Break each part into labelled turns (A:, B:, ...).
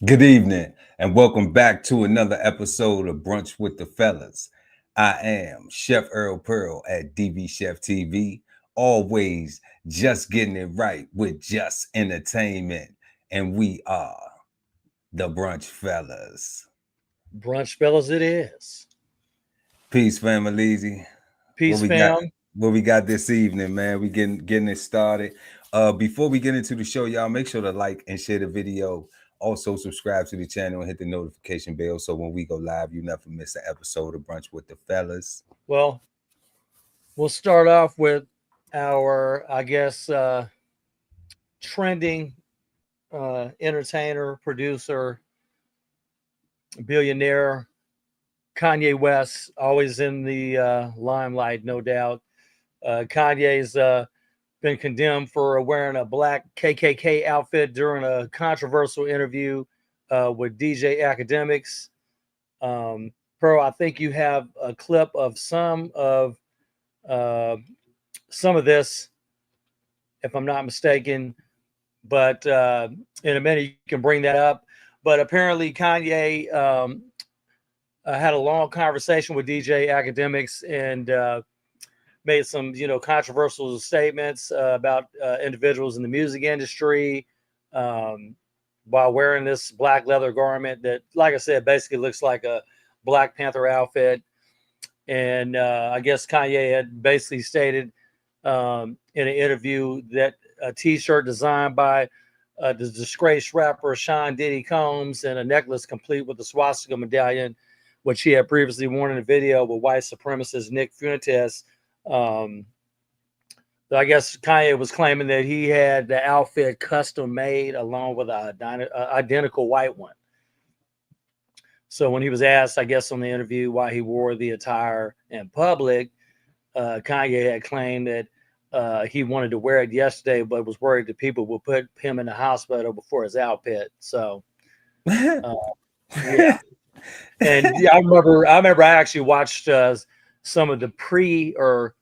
A: Good evening, and welcome back to another episode of Brunch with the Fellas. I am Chef Earl Pearl at DBCHEFTV, always just getting it right with just entertainment, and we are the Brunch Fellas.
B: Brunch fellas, it is.
A: Peace, family. What
B: Peace,
A: we got?
B: fam.
A: What we got this evening, man? We getting it started. Before we get into the show, y'all make sure to like and share the video. Also, subscribe to the channel and hit the notification bell so when we go live, you never miss an episode of Brunch with the Fellas.
B: Well, we'll start off with our, trending entertainer, producer, billionaire, Kanye West, always in the limelight, no doubt. Kanye's been condemned for wearing a black KKK outfit during a controversial interview with DJ Academics. Pearl, I think you have a clip of uh, some of this, if I'm not mistaken. But in a minute, you can bring that up. But apparently, Kanye had a long conversation with DJ Academics and made some, controversial statements about individuals in the music industry while wearing this black leather garment that, like I said, basically looks like a Black Panther outfit. And I guess Kanye had basically stated in an interview that a T-shirt designed by the disgraced rapper Sean Diddy Combs and a necklace complete with the swastika medallion, which he had previously worn in a video with white supremacist Nick Fuentes. I guess Kanye was claiming that he had the outfit custom made along with an identical white one. So when he was asked, I guess, on the interview why he wore the attire in public, Kanye had claimed that he wanted to wear it yesterday, but was worried that people would put him in the hospital before his outfit. So, yeah. And yeah, I remember I actually watched some of the pre-interview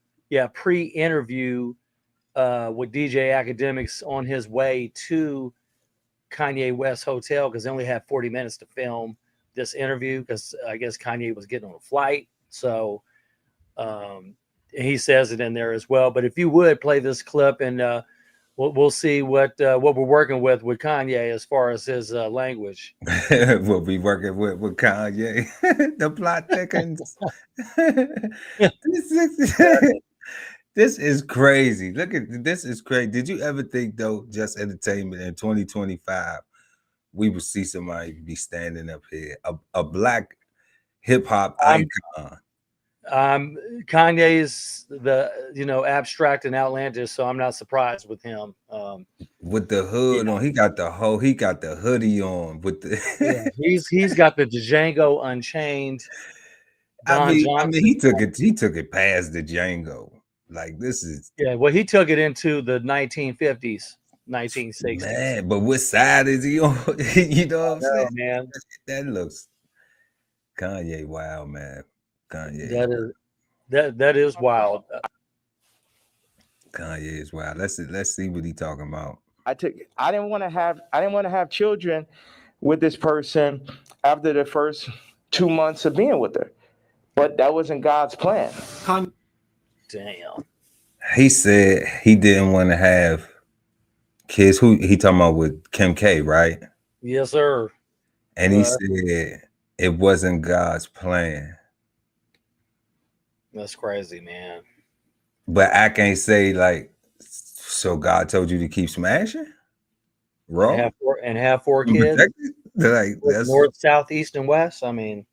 B: with DJ Academics on his way to Kanye West Hotel because they only had 40 minutes to film this interview because I guess Kanye was getting on a flight. So he says it in there as well. But if you would play this clip and we'll see what we're working with Kanye as far as his language.
A: We'll be working with Kanye. The plot thickens. This is crazy. Look at this is crazy. Did you ever think though, just entertainment in 2025, we would see somebody be standing up here, a black hip hop icon?
B: Kanye's abstract and outlandish, so I'm not surprised with him.
A: With the hood on, he got the hoodie on with the
B: he's got the Django Unchained.
A: Don Johnson. He took it past the Django. Like this is
B: well, he took it into the 1950s, 1960s.
A: Man, but what side is he on? You know what I'm saying,
B: man?
A: That looks Kanye wild, man. Kanye.
B: That is wild.
A: Kanye is wild. Let's see what he talking about.
C: I didn't want to have children with this person after the first 2 months of being with her, but that wasn't God's plan.
B: Damn.
A: He said he didn't want to have kids. Who he talking about with Kim K, right?
B: Yes, sir.
A: And he said it wasn't God's plan.
B: That's crazy, man.
A: But I can't say like, so God told you to keep smashing,
B: raw, and have four kids,
A: like that's
B: north, south, east, and west. I mean,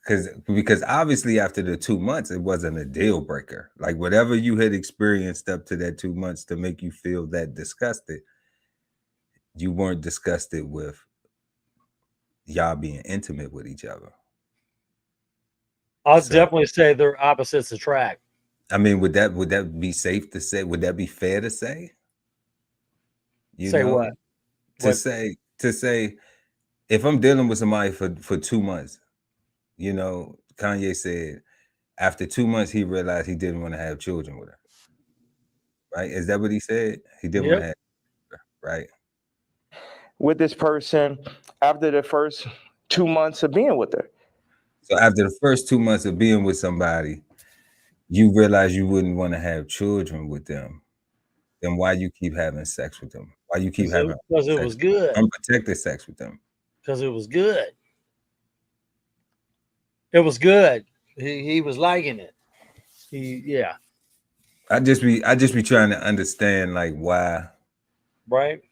A: okay, because obviously after the 2 months, it wasn't a deal breaker. Like whatever you had experienced up to that 2 months to make you feel that disgusted, you weren't disgusted with y'all being intimate with each other.
B: I'll definitely say they're opposites attract.
A: I mean, would that be safe to say? Would that be fair to say?
B: You say know? What?
A: To say, if I'm dealing with somebody for 2 months, Kanye said after 2 months he realized he didn't want to have children with her. Right? Is that what he said? He didn't want to have her, right?
C: with this person after the first 2 months of being with her.
A: So after the first 2 months of being with somebody, you realize you wouldn't want to have children with them. Then why you keep having sex with them? Why you keep having
B: because it was good.
A: unprotected sex with them?
B: Because it was good. It was good. He was liking it. Yeah.
A: I just be trying to understand like why,
B: Right.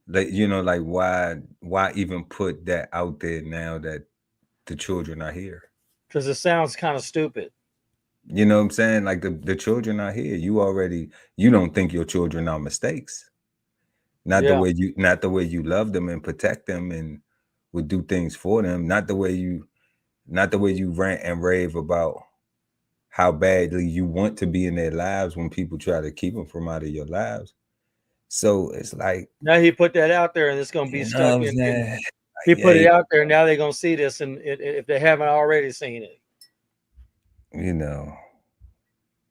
A: like like why even put that out there now that the children are here?
B: Because it sounds kind of stupid.
A: You know what I'm saying? Like the children are here. You don't think your children are mistakes. Not the way you love them and protect them and would do things for them. Not the way you rant and rave about how badly you want to be in their lives when people try to keep them from out of your lives. So it's like,
B: now he put that out there and it's going to be stuck in. He put it out there. Now they're going to see this, and if they haven't already seen it,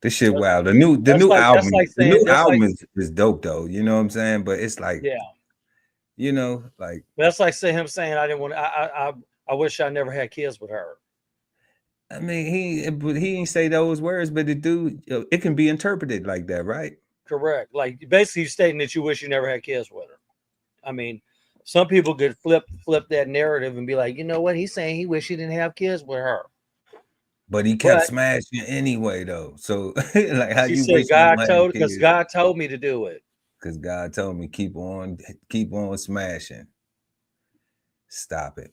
A: this shit wild. The new album is dope though. You know what I'm saying? But it's like, like
B: that's like him saying, "I didn't want. I wish I never had kids with her."
A: I mean, he didn't say those words, but it can be interpreted like that, right?
B: Correct. Like basically stating that you wish you never had kids with her. I mean, some people could flip that narrative and be like, you know what? He's saying he wish he didn't have kids with her.
A: But he kept smashing anyway, though. So like, how you wish
B: God told? Because God told me to do it.
A: Because God told me keep on smashing. Stop it.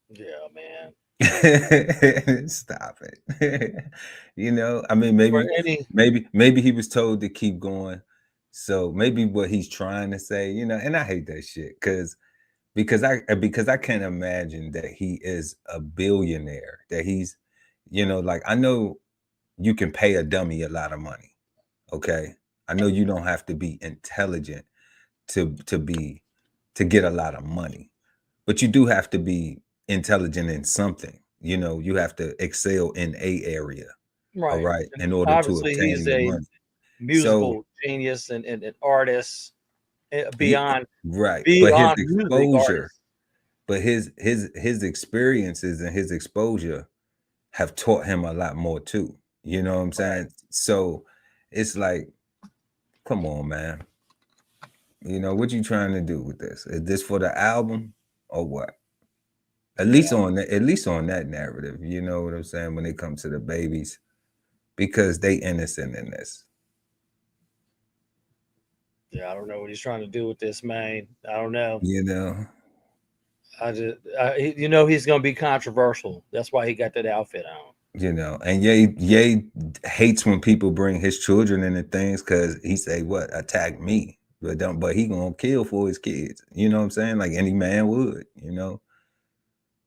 B: Yeah, man.
A: Stop it. I mean, maybe he was told to keep going. So maybe what he's trying to say, and I hate that shit because I can't imagine that he is a billionaire, that he's, like, I know you can pay a dummy a lot of money. Okay. I know you don't have to be intelligent to get a lot of money, but you do have to be intelligent in something. You have to excel in a area,
B: right?
A: All right, in order to obtain the money.
B: Musical genius and an artist beyond
A: right.
B: Beyond
A: but his experiences and his exposure have taught him a lot more too. You know what I'm saying? Right. So it's like, come on, man. What you trying to do with this? Is this for the album or what? At least on that narrative, you know what I'm saying, when it comes to the babies, because they innocent in this.
B: Yeah, I don't know what he's trying to do with this, man. I don't know. He's going to be controversial. That's why he got that outfit on.
A: And Ye hates when people bring his children into things because he say, what, attack me, but he gonna kill for his kids. You know what I'm saying? Like any man would,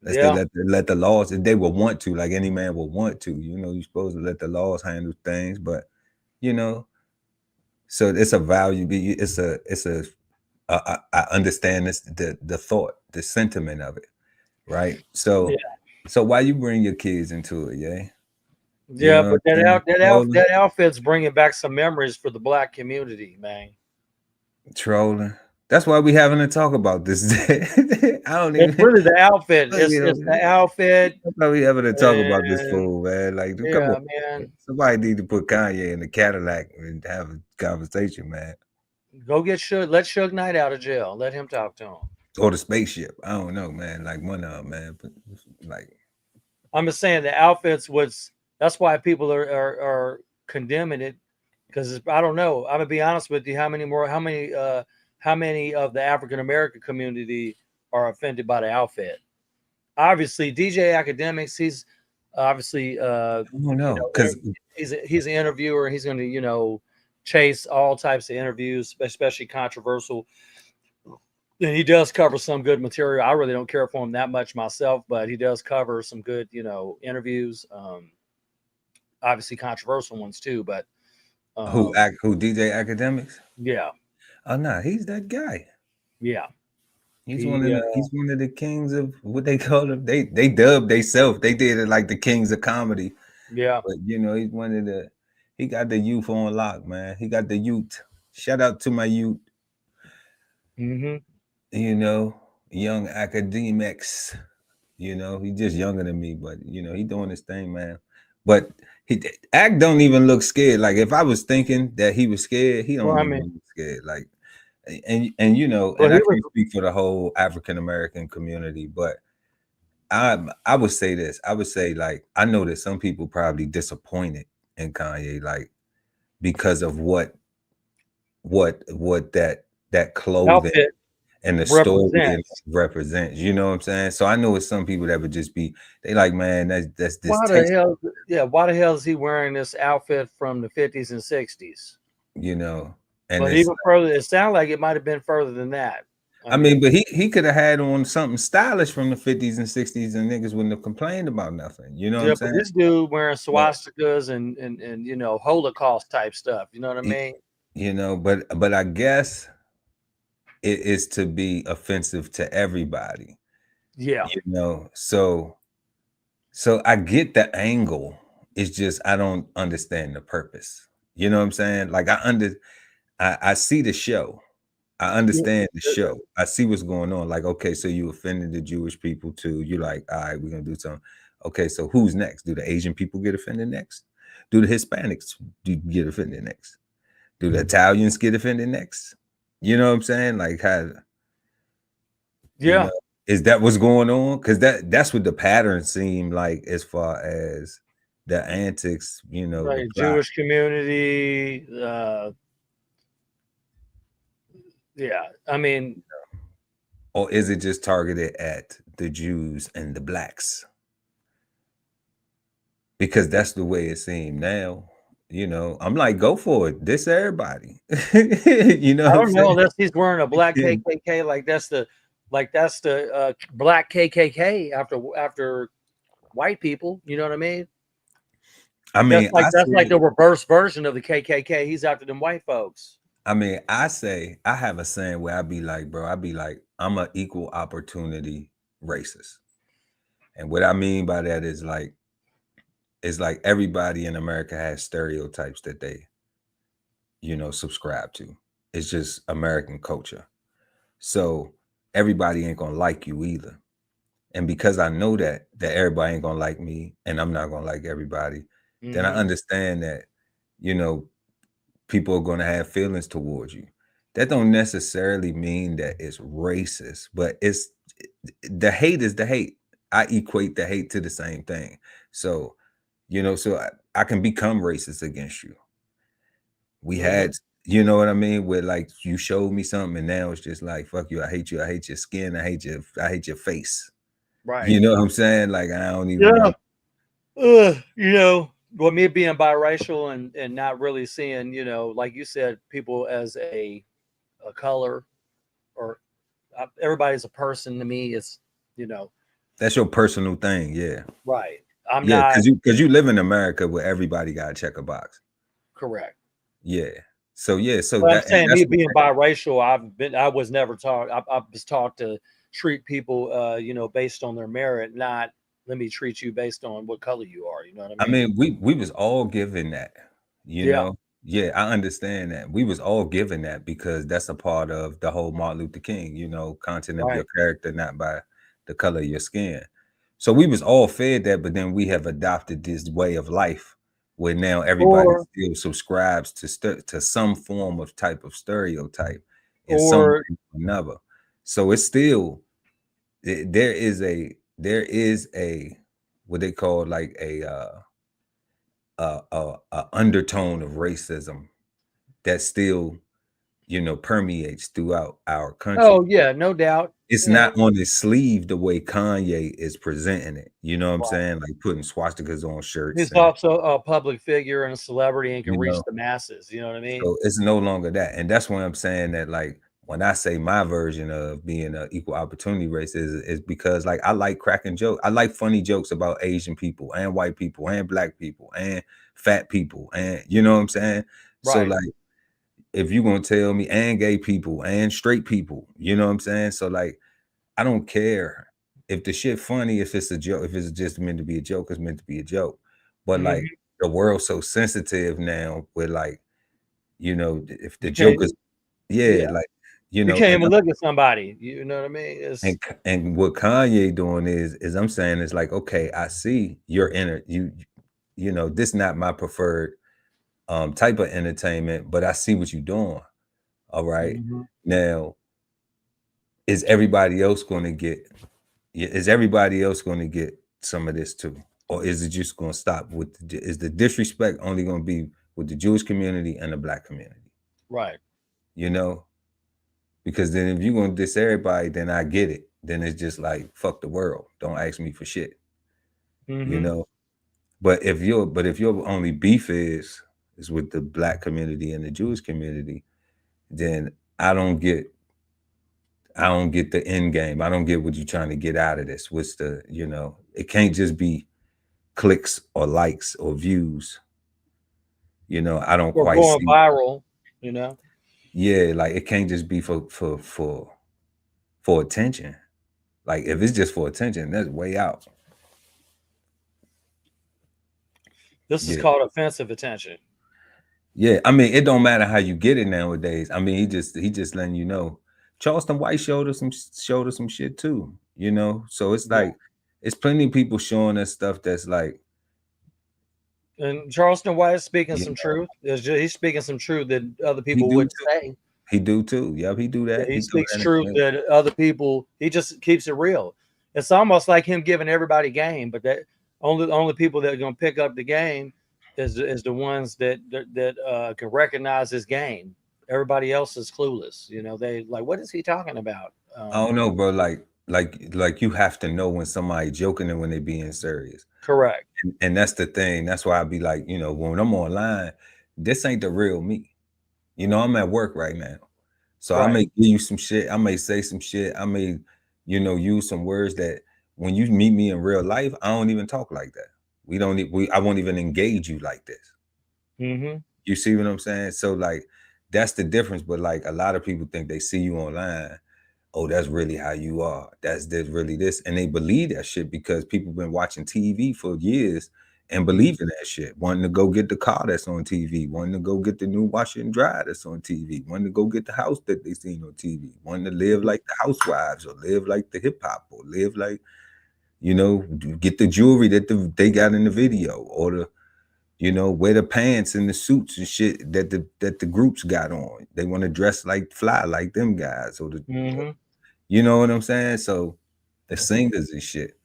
A: They let the laws, if they would want to, like any man would want to, you're supposed to let the laws handle things, but so it's a value. I understand this, the thought, the sentiment of it, right? So why you bring your kids into it,
B: but that outfit's bringing back some memories for the Black community, man.
A: Trolling. That's why we having to talk about this.
B: It's really the outfit. It's the outfit.
A: That's why we having to talk about this fool, man. Like, come on,
B: man.
A: Somebody need to put Kanye in the Cadillac and have a conversation, man.
B: Go get Suge. Let Suge Knight out of jail. Let him talk to him.
A: Or the spaceship. I don't know, man. Like one of them, man. But like,
B: I'm just saying the outfits was. That's why people are condemning it, because I don't know. I'm gonna be honest with you. How many of the African American community are offended by the outfit? Obviously, DJ Academics. He's obviously
A: I don't know, because
B: he's an interviewer. He's going to chase all types of interviews, especially controversial. And he does cover some good material. I really don't care for him that much myself, but he does cover some good interviews. Obviously controversial ones too, but
A: who DJ Academics?
B: Yeah.
A: Oh no, he's that guy.
B: Yeah.
A: He's one of the kings of what they call him. They dubbed themselves. They did it like the kings of comedy.
B: Yeah.
A: But he's one of the. He got the youth on lock, man. He got the youth. Shout out to my youth.
B: Mm-hmm.
A: you know, young academics. You know, he just younger than me, but you know, he doing his thing, man. But he Act don't even look scared. Like if I was thinking that he was scared, he
B: Well,
A: don't
B: I
A: even
B: mean,
A: look scared. Like and you know,
B: well,
A: and I
B: he was.
A: can't speak for the whole African American community, but I would say this. I would say like I know that some people probably disappointed in Kanye, like because of what that clothing
B: Outfit
A: and the story it
B: represents.
A: represents. You know what I'm saying? So I know it's some people that would just be they like, man, that's
B: Why the
A: distasteful,
B: hell? Yeah, why the hell is he wearing this outfit from the 50s and 60s?
A: you know. And
B: But
A: it's
B: even further, it sounded like it might have been further than that. I
A: I mean,
B: mean,
A: but he could have had on something stylish from the 50s and 60s and niggas wouldn't have complained about nothing. You know what I'm
B: yeah, but
A: saying?
B: this dude wearing
A: But
B: swastikas and Holocaust type stuff. You know what I
A: y-
B: mean?
A: you know, but I guess it is to be offensive to everybody,
B: Yeah,
A: you know. So I get the angle. It's just I don't understand the purpose. You know what I'm saying? Like I see the show. I
B: yeah,
A: understand the show. I see what's going on. Like, okay, so you offended the Jewish people too. You're like, all right, we're gonna do something. Okay, so who's next? Do the Asian people get offended next? Do the Hispanics get offended next? Do the Italians get offended next? You know what I'm saying? Like how you
B: yeah.
A: know, is that what's going on? Because that's what the pattern seemed like as far as the antics, you know, the
B: Right,
A: plot.
B: Jewish community. Yeah, I mean,
A: Or is it just targeted at the Jews and the blacks? Because that's the way it seemed now. You know, I'm like, go for it. This everybody. You know
B: I
A: what I'm
B: don't know
A: saying?
B: unless he's wearing a black KKK, like that's the black KKK after white people. You know what I mean?
A: I
B: That's
A: mean,
B: like that's like the reverse version of the KKK. He's after them white folks.
A: I say I have a saying where I be like, bro, I be like, I'm an equal opportunity racist. And what I mean by that is like, it's like everybody in America has stereotypes that they, you know, subscribe to. It's just American culture. So everybody ain't gonna like you either. And because I know that everybody ain't gonna like me and I'm not gonna like everybody, then I
B: Hmm.
A: understand that, you know, people are gonna have feelings towards you. That don't necessarily mean that it's racist, but it's the hate is the hate. I equate the hate to the same thing. So, you know, so I can become racist against you. We
B: Hmm.
A: had, you know what I mean? Where like you showed me something and now it's just like, fuck you, I hate your skin, I hate your face.
B: Right.
A: You know what I'm saying? Like I don't even
B: Yeah.
A: know.
B: Well, me being biracial and not really seeing, like you said, people as a color or everybody's a person to me. It's, you know,
A: That's your personal thing, yeah.
B: right. I'm
A: Yeah,
B: not
A: because you live in America where everybody gotta check a box.
B: correct.
A: Yeah. So yeah, so
B: But I'm
A: that and
B: saying
A: that's
B: me
A: what
B: being biracial, I was never taught. I was taught to treat people, based on their merit, not let me treat you based on what color you are. You know what I
A: I
B: mean?
A: mean, we was all given that, you
B: Yeah.
A: know. Yeah, I understand that. We was all given that because that's a part of the whole Martin Luther King, you know, content of your
B: Right.
A: character, not by the color of your skin. So we was all fed that, but then we have adopted this way of life where now everybody
B: Or
A: still subscribes to some form of type of stereotype in some
B: or
A: way or another. So it's still there is a what they call like a undertone of racism that still, you know, permeates throughout our country.
B: oh yeah, no doubt.
A: It's
B: Yeah.
A: not on his sleeve the way Kanye is presenting it. You know what I'm
B: Right.
A: saying? Like putting swastikas on shirts
B: He's
A: and
B: also a public figure and a celebrity and can
A: you
B: reach
A: know,
B: the masses. You know what I mean?
A: so it's no longer that. And that's why I'm saying that like when I say my version of being an equal opportunity race is because like I like cracking jokes. I like funny jokes about Asian people and white people and black people and fat people and you know what I'm saying? So
B: Right.
A: like if you're gonna tell me and gay people and straight people, you know what I'm saying? So like I don't care if the shit funny, if it's a joke, if it's just meant to be a joke, it's meant to be a joke. But like
B: Hmm.
A: the world's so sensitive now with like, you know, if the
B: You
A: joke
B: can't.
A: is yeah,
B: Yeah.
A: like
B: You
A: know,
B: can't even look at somebody. You know what I mean? It's,
A: and what Kanye doing is I'm saying is like, okay, I see your you know, this not my preferred type of entertainment, but I see what you're doing. All right. Now, is everybody else going to get some of this too? Or is it just going to stop with is the disrespect only going to be with the Jewish community and the Black community?
B: right.
A: You know, because then if you're going to diss everybody, then I get it. Then it's just like, fuck the world. Don't ask me for shit. You know, but if your only beef is with the Black community and the Jewish community, then I don't get the end game. I don't get what you're trying to get out of this. What's the, you know, it can't just be clicks or likes or views. You know, I don't
B: Or
A: quite
B: going
A: see
B: viral, you know.
A: Yeah, like it can't just be for attention. Like if it's just for attention, that's way out.
B: This is
A: Yeah.
B: called offensive attention.
A: Yeah, I mean, it don't matter how you get it nowadays. I mean, he just letting you know. Charleston White showed us some shit too, you know. So it's like it's plenty of people showing us stuff that's like.
B: And Charleston White is speaking
A: Yeah.
B: some truth. He's speaking some truth that other
A: He
B: people
A: do
B: wouldn't
A: too.
B: say.
A: He do too. Yep, he do that.
B: He
A: throw
B: speaks
A: that in
B: truth
A: there.
B: that other people. He just keeps it real. It's almost like him giving everybody game, but that only people that are going to pick up the game is the ones that can recognize his game. Everybody else is clueless. You know, they like, what is he talking about?
A: I don't know, bro. Like you have to know when somebody joking and when they being serious.
B: Correct.
A: And that's the thing. That's why I be like, you know, when I'm online, this ain't the real me. You know, I'm at work right now. So I may give you some shit. I may say some shit. I may, you know, use some words that when you meet me in real life, I don't even talk like that. I won't even engage you like this. You see what I'm saying? So like, that's the difference. But like a lot of people think they see you online. Oh, that's really how you are. That's really this. And they believe that shit because people been watching TV for years and believing that shit. Wanting to go get the car that's on TV. Wanting to go get the new washer and dryer that's on TV. Wanting to go get the house that they seen on TV. Wanting to live like the housewives or live like the hip hop or live like, you know, get the jewelry that they got in the video or the, you know, wear the pants and the suits and shit that the groups got on. They want to dress like fly like them guys or the you know what I'm saying? So the singers and shit.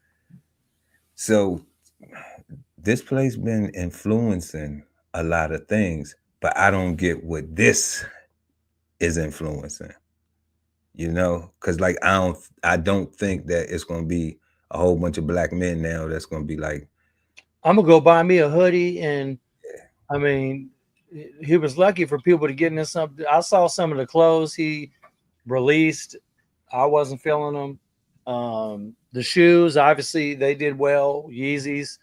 A: So this place been influencing a lot of things, but I don't get what this is influencing. You know, because like I don't think that it's gonna be a whole bunch of black men now that's gonna be like,
B: I'm gonna go buy me a hoodie, and I mean, he was lucky for people to get into something. I saw some of the clothes he released. I wasn't feeling them. The shoes, obviously, they did well. Yeezys,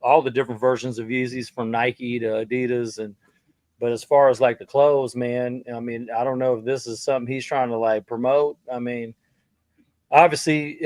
B: all the different versions of Yeezys from Nike to Adidas, but as far as like the clothes, man, I mean, I don't know if this is something he's trying to like promote. I mean, obviously,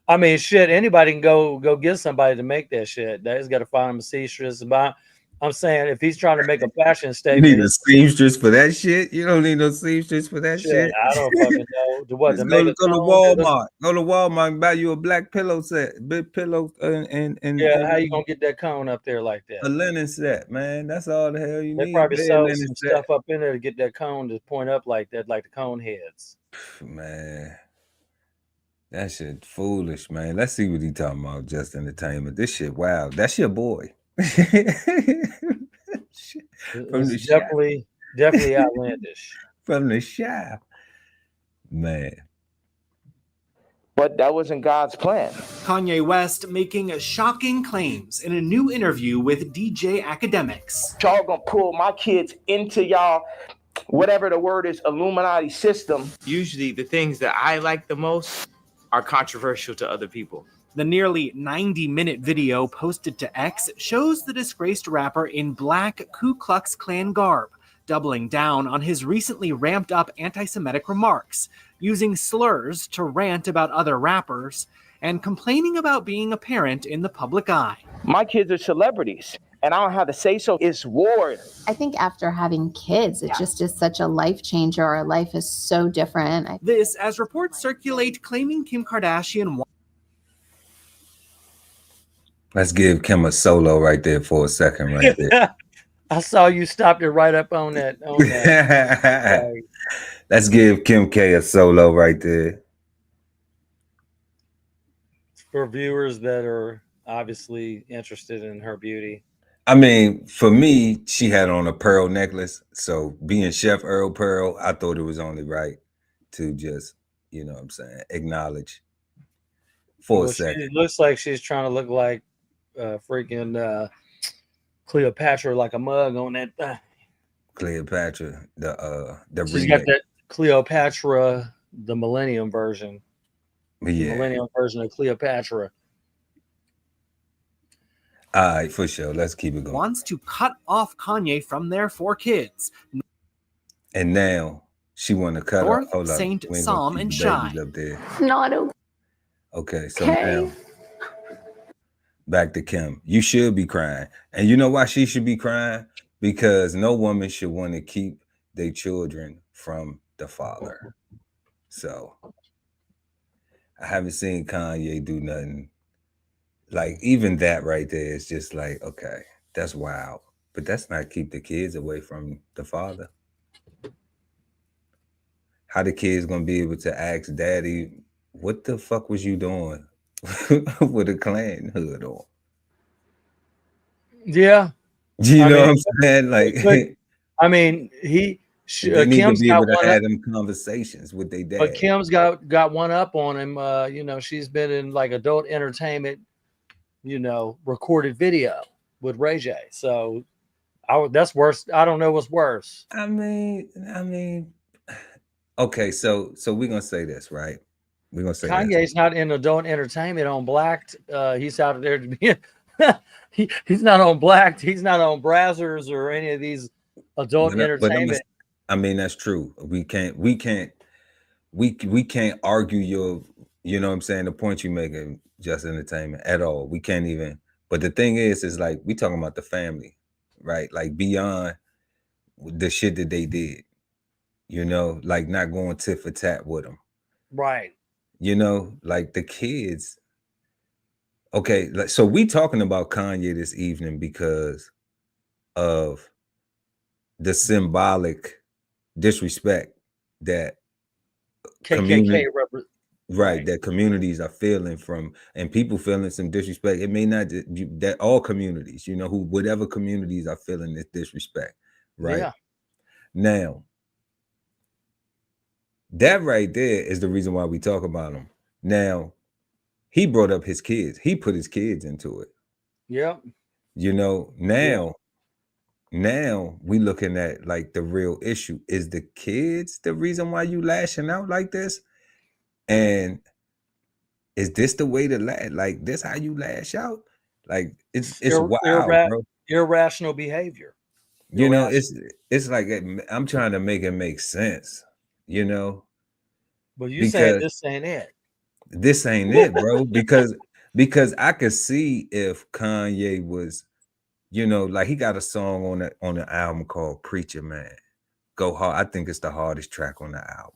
B: I mean, shit, anybody can go get somebody to make that shit. They just got to find them a seamstress. But I'm saying if he's trying to make a fashion statement,
A: you need a seamstress for that shit. You don't need no seamstress for that shit.
B: I don't fucking know. What to
A: go
B: make
A: to Walmart. Go to Walmart and buy you a black pillow set, big pillow, and
B: how you gonna get that cone up there like that?
A: A linen set, man. That's all the hell you need.
B: They probably sewed some stuff up in there to get that cone to point up like that, like the cone heads.
A: Man, that shit foolish, man. Let's see what he talking about. Just entertainment. This shit, wow. That's your boy.
B: It's definitely outlandish.
A: From the shop, man.
C: But that wasn't God's plan.
D: Kanye West making shocking claims in a new interview with DJ Academics.
C: Y'all gonna pull my kids into y'all, whatever the word is, Illuminati system.
E: Usually the things that I like the most are controversial to other people.
D: The nearly 90-minute video posted to X shows the disgraced rapper in black Ku Klux Klan garb, doubling down on his recently ramped up anti-Semitic remarks, using slurs to rant about other rappers, and complaining about being a parent in the public eye.
C: My kids are celebrities. and I don't have to say so. It's war.
F: I think after having kids, it just is such a life changer. Our life is so different.
D: This as reports circulate claiming Kim Kardashian.
A: Let's give Kim a solo right there for a second, right there.
B: I saw you stopped it right up on that.
A: Let's give Kim K a solo right there.
B: For viewers that are obviously interested in her beauty.
A: I mean, for me, she had on a pearl necklace. So being Chef Earl Pearl, I thought it was only right to just, you know what I'm saying, acknowledge for a second.
B: It looks like she's trying to look like freaking Cleopatra, like a mug on that.
A: Cleopatra, the
B: she's
A: remake.
B: got that Cleopatra, the Millennium version.
A: Yeah.
B: Millennium version of Cleopatra.
A: All right, for sure. Let's keep it going.
D: Wants to cut off Kanye from their 4 kids.
A: And now she want to cut
D: North,
A: off. Hold
D: Saint,
A: up.
D: Psalm, and Shine.
A: Up there.
F: Not okay.
A: Okay, so now back to Kim. You should be crying. And you know why she should be crying? Because no woman should want to keep their children from the father. So I haven't seen Kanye do nothing. Like, even that right there is just like, okay, that's wild. But that's not keep the kids away from the father. How the kids gonna be able to ask daddy, what the fuck was you doing with a Klan hood on?
B: Yeah.
A: You know what I'm saying? Like,
B: I mean,
A: they need
B: Kim's
A: to be
B: got
A: able to
B: one
A: have
B: up,
A: them conversations with their dad.
B: but Kim's got one up on him. You know, she's been in like adult entertainment, you know, recorded video with Ray J. So that's worse. I don't know what's worse.
A: I mean, okay, so we're gonna say this, right? We're gonna say
B: Kanye's not in adult entertainment on Blacked. He's out there to be. He's not on Blacked. He's not on Brazzers or any of these adult entertainment.
A: I mean, that's true. We can't argue your, you know what I'm saying, the point you making, just entertainment at all. We can't even. But the thing is like, we talking about the family, right? Like, beyond the shit that they did, you know, like not going tit for tat with them,
B: right?
A: You know, like the kids. Okay, so we talking about Kanye this evening because of the symbolic disrespect that that communities are feeling from, and people feeling some disrespect. It may not that all communities, you know, whatever communities are feeling this disrespect, right?
B: Yeah.
A: Now, that right there is the reason why we talk about him. Now, he brought up his kids. He put his kids into it.
B: Yep.
A: You know, now we looking at like the real issue. Is the kids the reason why you lashing out like this? And is this the way to lash? Like, this how you lash out? Like, it's wild, bro.
B: Irrational behavior.
A: You know, it's like, I'm trying to make it make sense, you know.
B: But you saying this ain't it.
A: This ain't it, bro. Because I could see if Kanye was, you know, like, he got a song on the album called Preacher Man. Go hard. I think it's the hardest track on the album.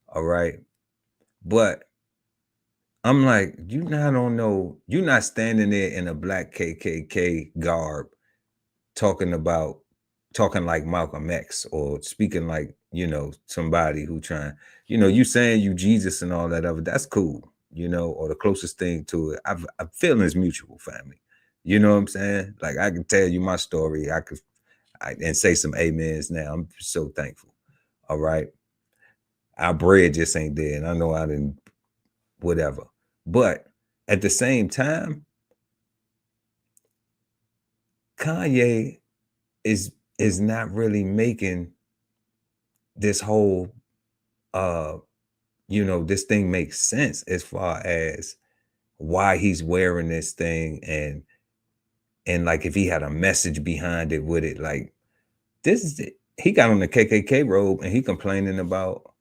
A: All right. But I'm like, you're not standing there in a black KKK garb talking like Malcolm X or speaking like, you know, somebody who trying, you know, you saying you Jesus and all that other, that's cool, you know, or the closest thing to it. I'm feeling is mutual, family. You know what I'm saying? Like, I can tell you my story. And say some amens now. I'm so thankful. All right. Our bread just ain't there. And I know I didn't, whatever. But at the same time, Kanye is not really making this whole you know, this thing makes sense as far as why he's wearing this thing, and like, if he had a message behind it with it. Like, this is it. He got on the KKK robe and he complaining about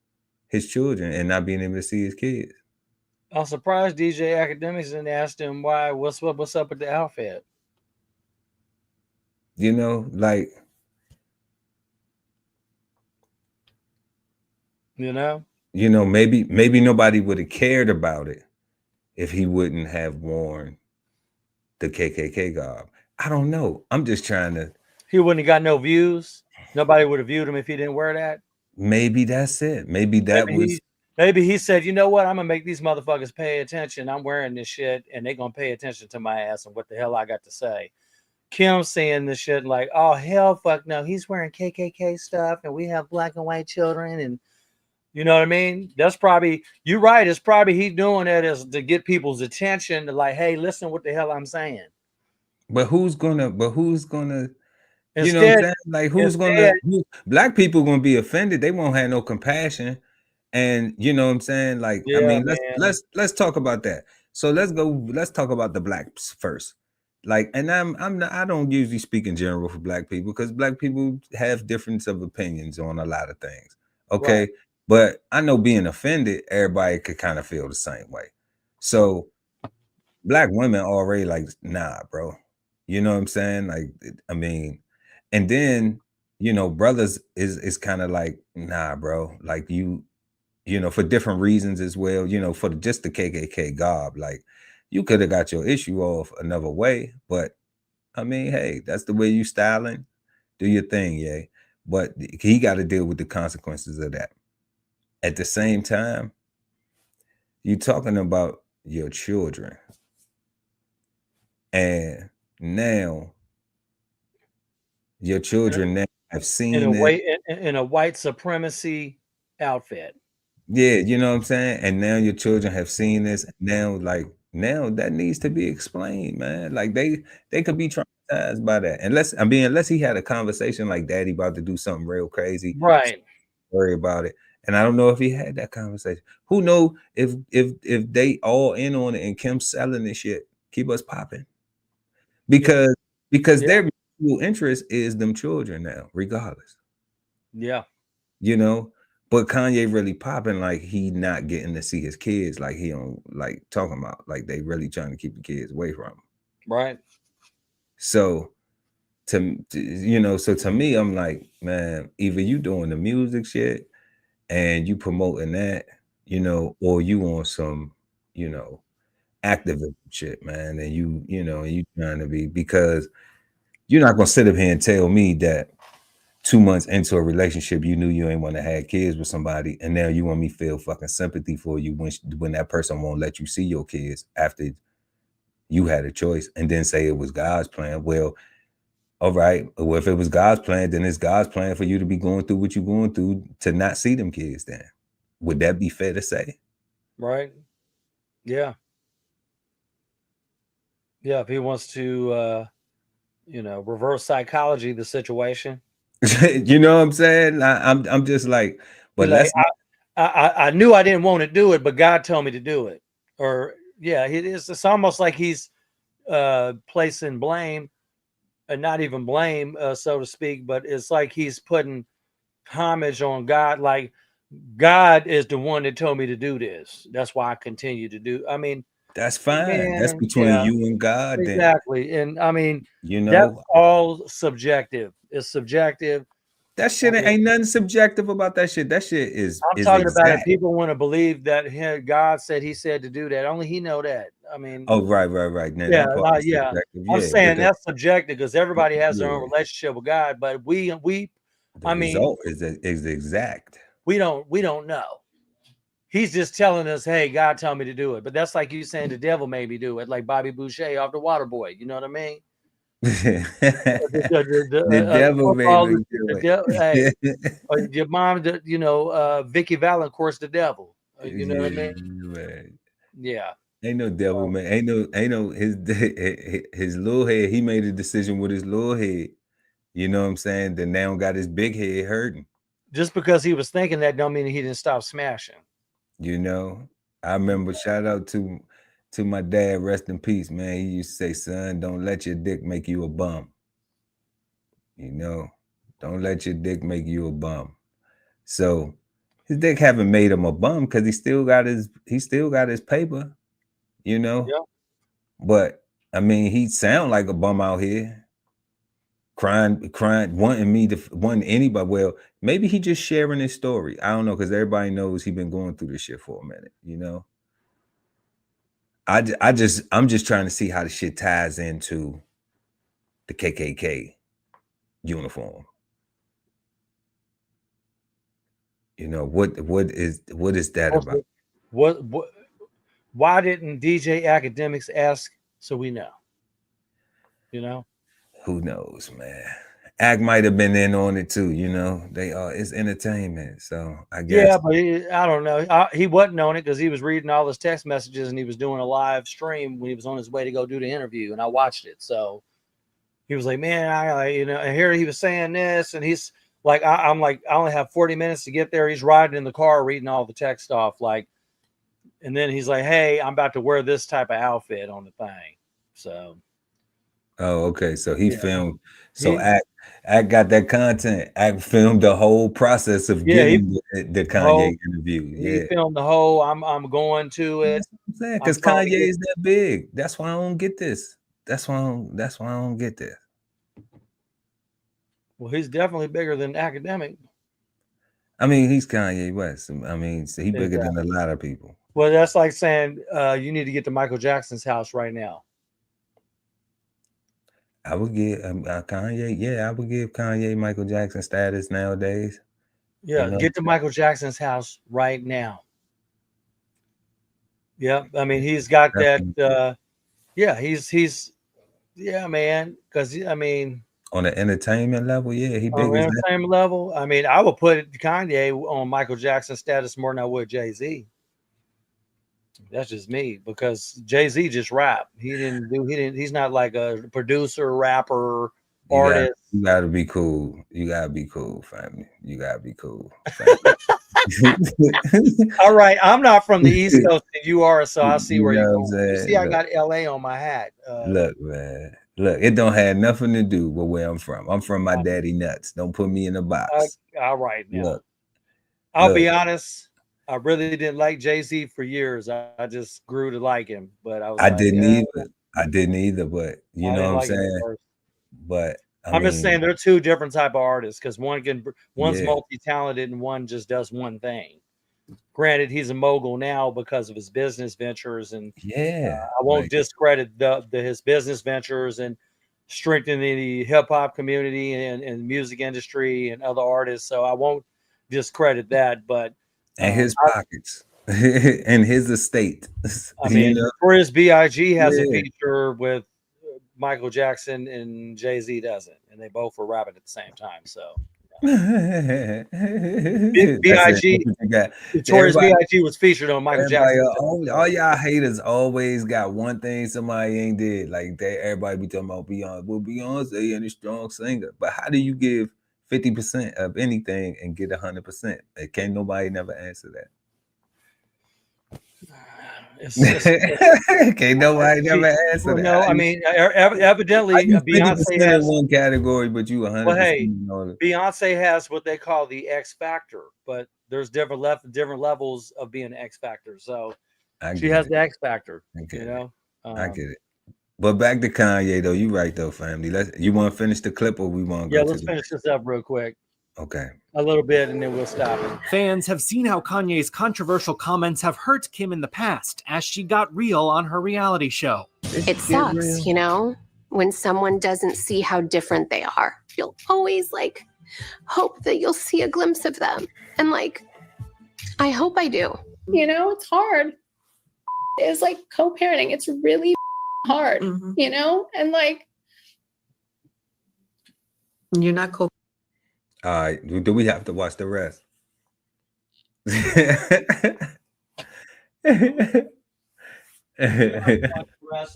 A: his children and not being able to see his kids.
B: I'm surprised DJ Academics didn't ask him what's up with the outfit.
A: You know, like, maybe nobody would have cared about it if he wouldn't have worn the KKK garb. I don't know. I'm just trying to.
B: He wouldn't have got no views. Nobody would have viewed him if he didn't wear that.
A: Maybe that's it. Maybe that was.
B: Maybe he said, you know what? I'm gonna make these motherfuckers pay attention. I'm wearing this shit, and they're gonna pay attention to my ass and what the hell I got to say. Kim saying this shit like, oh hell, fuck no, he's wearing KKK stuff, and we have black and white children, and you know what I mean? That's probably, you're right. It's probably he doing that as to get people's attention to like, hey, listen, what the hell I'm saying.
A: But who's gonna?
B: Instead,
A: you know what I'm saying? Like, who's gonna? Black people gonna be offended. They won't have no compassion. And you know what I'm saying? Like,
B: yeah,
A: I mean,
B: man.
A: let's talk about that. So let's talk about the blacks first. Like, and I don't usually speak in general for black people because black people have difference of opinions on a lot of things. Okay.
B: Right.
A: But I know being offended, everybody could kind of feel the same way. So black women already like, nah, bro. You know what I'm saying? Like, I mean, and then, you know, brothers is kind of like, nah, bro. Like you know, for different reasons as well, you know, for just the KKK garb, like you could have got your issue off another way, but I mean, hey, that's the way you styling, do your thing, yay. But he got to deal with the consequences of that. At the same time, you talking about your children, and now your children now have seen
B: in a white supremacy outfit.
A: Yeah, you know what I'm saying? And now your children have seen this. Now, like, now that needs to be explained, man. Like they could be traumatized by that. Unless he had a conversation like daddy about to do something real crazy.
B: Right.
A: Worry about it. And I don't know if he had that conversation. Who know if they all in on it and Kim selling this shit, keep us popping. Because their mutual interest is them children now, regardless.
B: Yeah.
A: You know, but Kanye really popping like he not getting to see his kids, like he don't like talking about, like they really trying to keep the kids away from him.
B: Right.
A: So to me, I'm like, man, either you doing the music shit and you promoting that, you know, or you on some, you know, activism shit, man, and you trying to be, because you're not gonna sit up here and tell me that 2 months into a relationship, you knew you ain't want to have kids with somebody, and now you want me to feel fucking sympathy for you when that person won't let you see your kids after you had a choice, and then say it was God's plan. Well, all right. Well, if it was God's plan, then it's God's plan for you to be going through what you're going through to not see them kids then. Would that be fair to say?
B: Right. Yeah. Yeah, if he wants to reverse psychology the situation.
A: You know what I'm saying? I'm just like, but
B: like, I knew I didn't want to do it, but God told me to do it. Or yeah, it's almost like he's placing blame, and not even blame, so to speak, but it's like he's putting homage on God. Like, God is the one that told me to do this. That's why I continue to do. I mean,
A: that's fine. Man, that's between you and God.
B: Exactly.
A: Then.
B: And I mean,
A: you know,
B: that's all subjective. It's subjective.
A: That shit ain't nothing subjective about that shit. That shit is.
B: I'm talking about it. People want to believe that God said he said to do that. Only he know that. I mean.
A: Oh, right. Now,
B: yeah. I'm saying that's subjective because everybody has their own relationship with God, but the
A: result is exact.
B: We don't know. He's just telling us, hey, God told me to do it. But that's like you saying the devil made me do it, like Bobby Boucher off the Waterboy. You know what I mean?
A: the devil made me do it.
B: Hey, your mom, Vicky Valancourt's the devil. You know what I mean?
A: Man.
B: Yeah.
A: Ain't no devil, man. Ain't no his little head. He made a decision with his little head. You know what I'm saying? Then now got his big head hurting.
B: Just because he was thinking that don't mean he didn't stop smashing.
A: You know, I remember, shout out to my dad, rest in peace, man. He used to say, son, don't let your dick make you a bum. You know, don't let your dick make you a bum. So his dick haven't made him a bum because he still got his paper, you know.
B: Yeah.
A: But I mean, he sound like a bum out here. crying, wanting anybody. Well, maybe he just sharing his story. I don't know, because everybody knows he been going through this shit for a minute, you know. I'm just trying to see how the shit ties into the KKK uniform. You know, what is that about?
B: What why didn't DJ Academics ask so we know? You know?
A: Who knows, man. Act might have been in on it too, you know. They are, it's entertainment, so I guess.
B: Yeah, but I don't know. He wasn't on it because he was reading all his text messages and he was doing a live stream when he was on his way to go do the interview, and I watched it. So he was like, "Man, I hear he was saying this," and he's like, "I'm like, I only have 40 minutes to get there." He's riding in the car, reading all the text off, like, and then he's like, "Hey, I'm about to wear this type of outfit on the thing." So.
A: Oh, okay. So he filmed. So Act got that content. Act filmed the whole process of getting the Kanye interview.
B: He filmed the whole. I'm going to it.
A: Because Kanye is that big. That's why I don't get this. That's why I don't get this.
B: Well, he's definitely bigger than Academic.
A: I mean, he's Kanye West. I mean, so he's bigger than a lot of people.
B: Well, that's like saying you need to get to Michael Jackson's house right now.
A: I would give Kanye. Yeah, I would give Kanye Michael Jackson status nowadays.
B: Yeah, get to Michael Jackson's house right now. Yeah, I mean, he's got that. Yeah, he's yeah, man. Because I mean,
A: on the entertainment level, yeah, he big.
B: On the entertainment level, I mean, I would put Kanye on Michael Jackson status more than I would Jay-Z. That's just me, because Jay-Z just rap. He's not like a producer, rapper, artist.
A: You gotta be cool. You gotta be cool, family. You gotta be cool.
B: All right, I'm not from the East Coast, and you are, so I see where you're going. You see, I got LA on my hat.
A: Look, man. Look, it don't have nothing to do with where I'm from. I'm from my daddy nuts. Don't put me in a box.
B: All right, now.
A: Look,
B: I'll be honest. I really didn't like Jay-Z for years. I just grew to like him, but I
A: didn't either. I didn't either, but you know what I'm saying? But
B: I'm just saying they're two different type of artists, because one's multi-talented and one just does one thing. Granted, he's a mogul now because of his business ventures, and I won't discredit his business ventures and strengthening the hip hop community and music industry and other artists. So I won't discredit that, but
A: and his pockets and his estate.
B: I mean, Notorious B.I.G. has a feature with Michael Jackson and Jay-Z doesn't, and they both were rapping at the same time. So B.I.G. Notorious B.I.G. was featured on Michael Jackson.
A: All y'all haters always got one thing somebody ain't did. Like everybody be talking about Beyonce. Well, Beyonce and a strong singer, but how do you give 50% of anything and get 100%? Can't nobody never answer that. Can't nobody never answer that.
B: No, I mean, evidently
A: Beyonce has one category, but you 100%.
B: Well, hey, Beyonce has what they call the X Factor, but there's different levels of being an X Factor. So she has the X Factor. You know,
A: I get it. But back to Kanye though, you right though, family. You want to finish the clip, or we want to go?
B: Yeah, let's finish this up real quick.
A: Okay.
B: A little bit, and then we'll stop it.
D: Fans have seen how Kanye's controversial comments have hurt Kim in the past as she got real on her reality show.
G: It sucks, you know, when someone doesn't see how different they are. You'll always like hope that you'll see a glimpse of them. And like, I hope I do.
H: You know, it's hard. It's like co-parenting. It's really hard, you know? And like,
I: you're not co.
A: All right, do we have to watch the rest?
B: I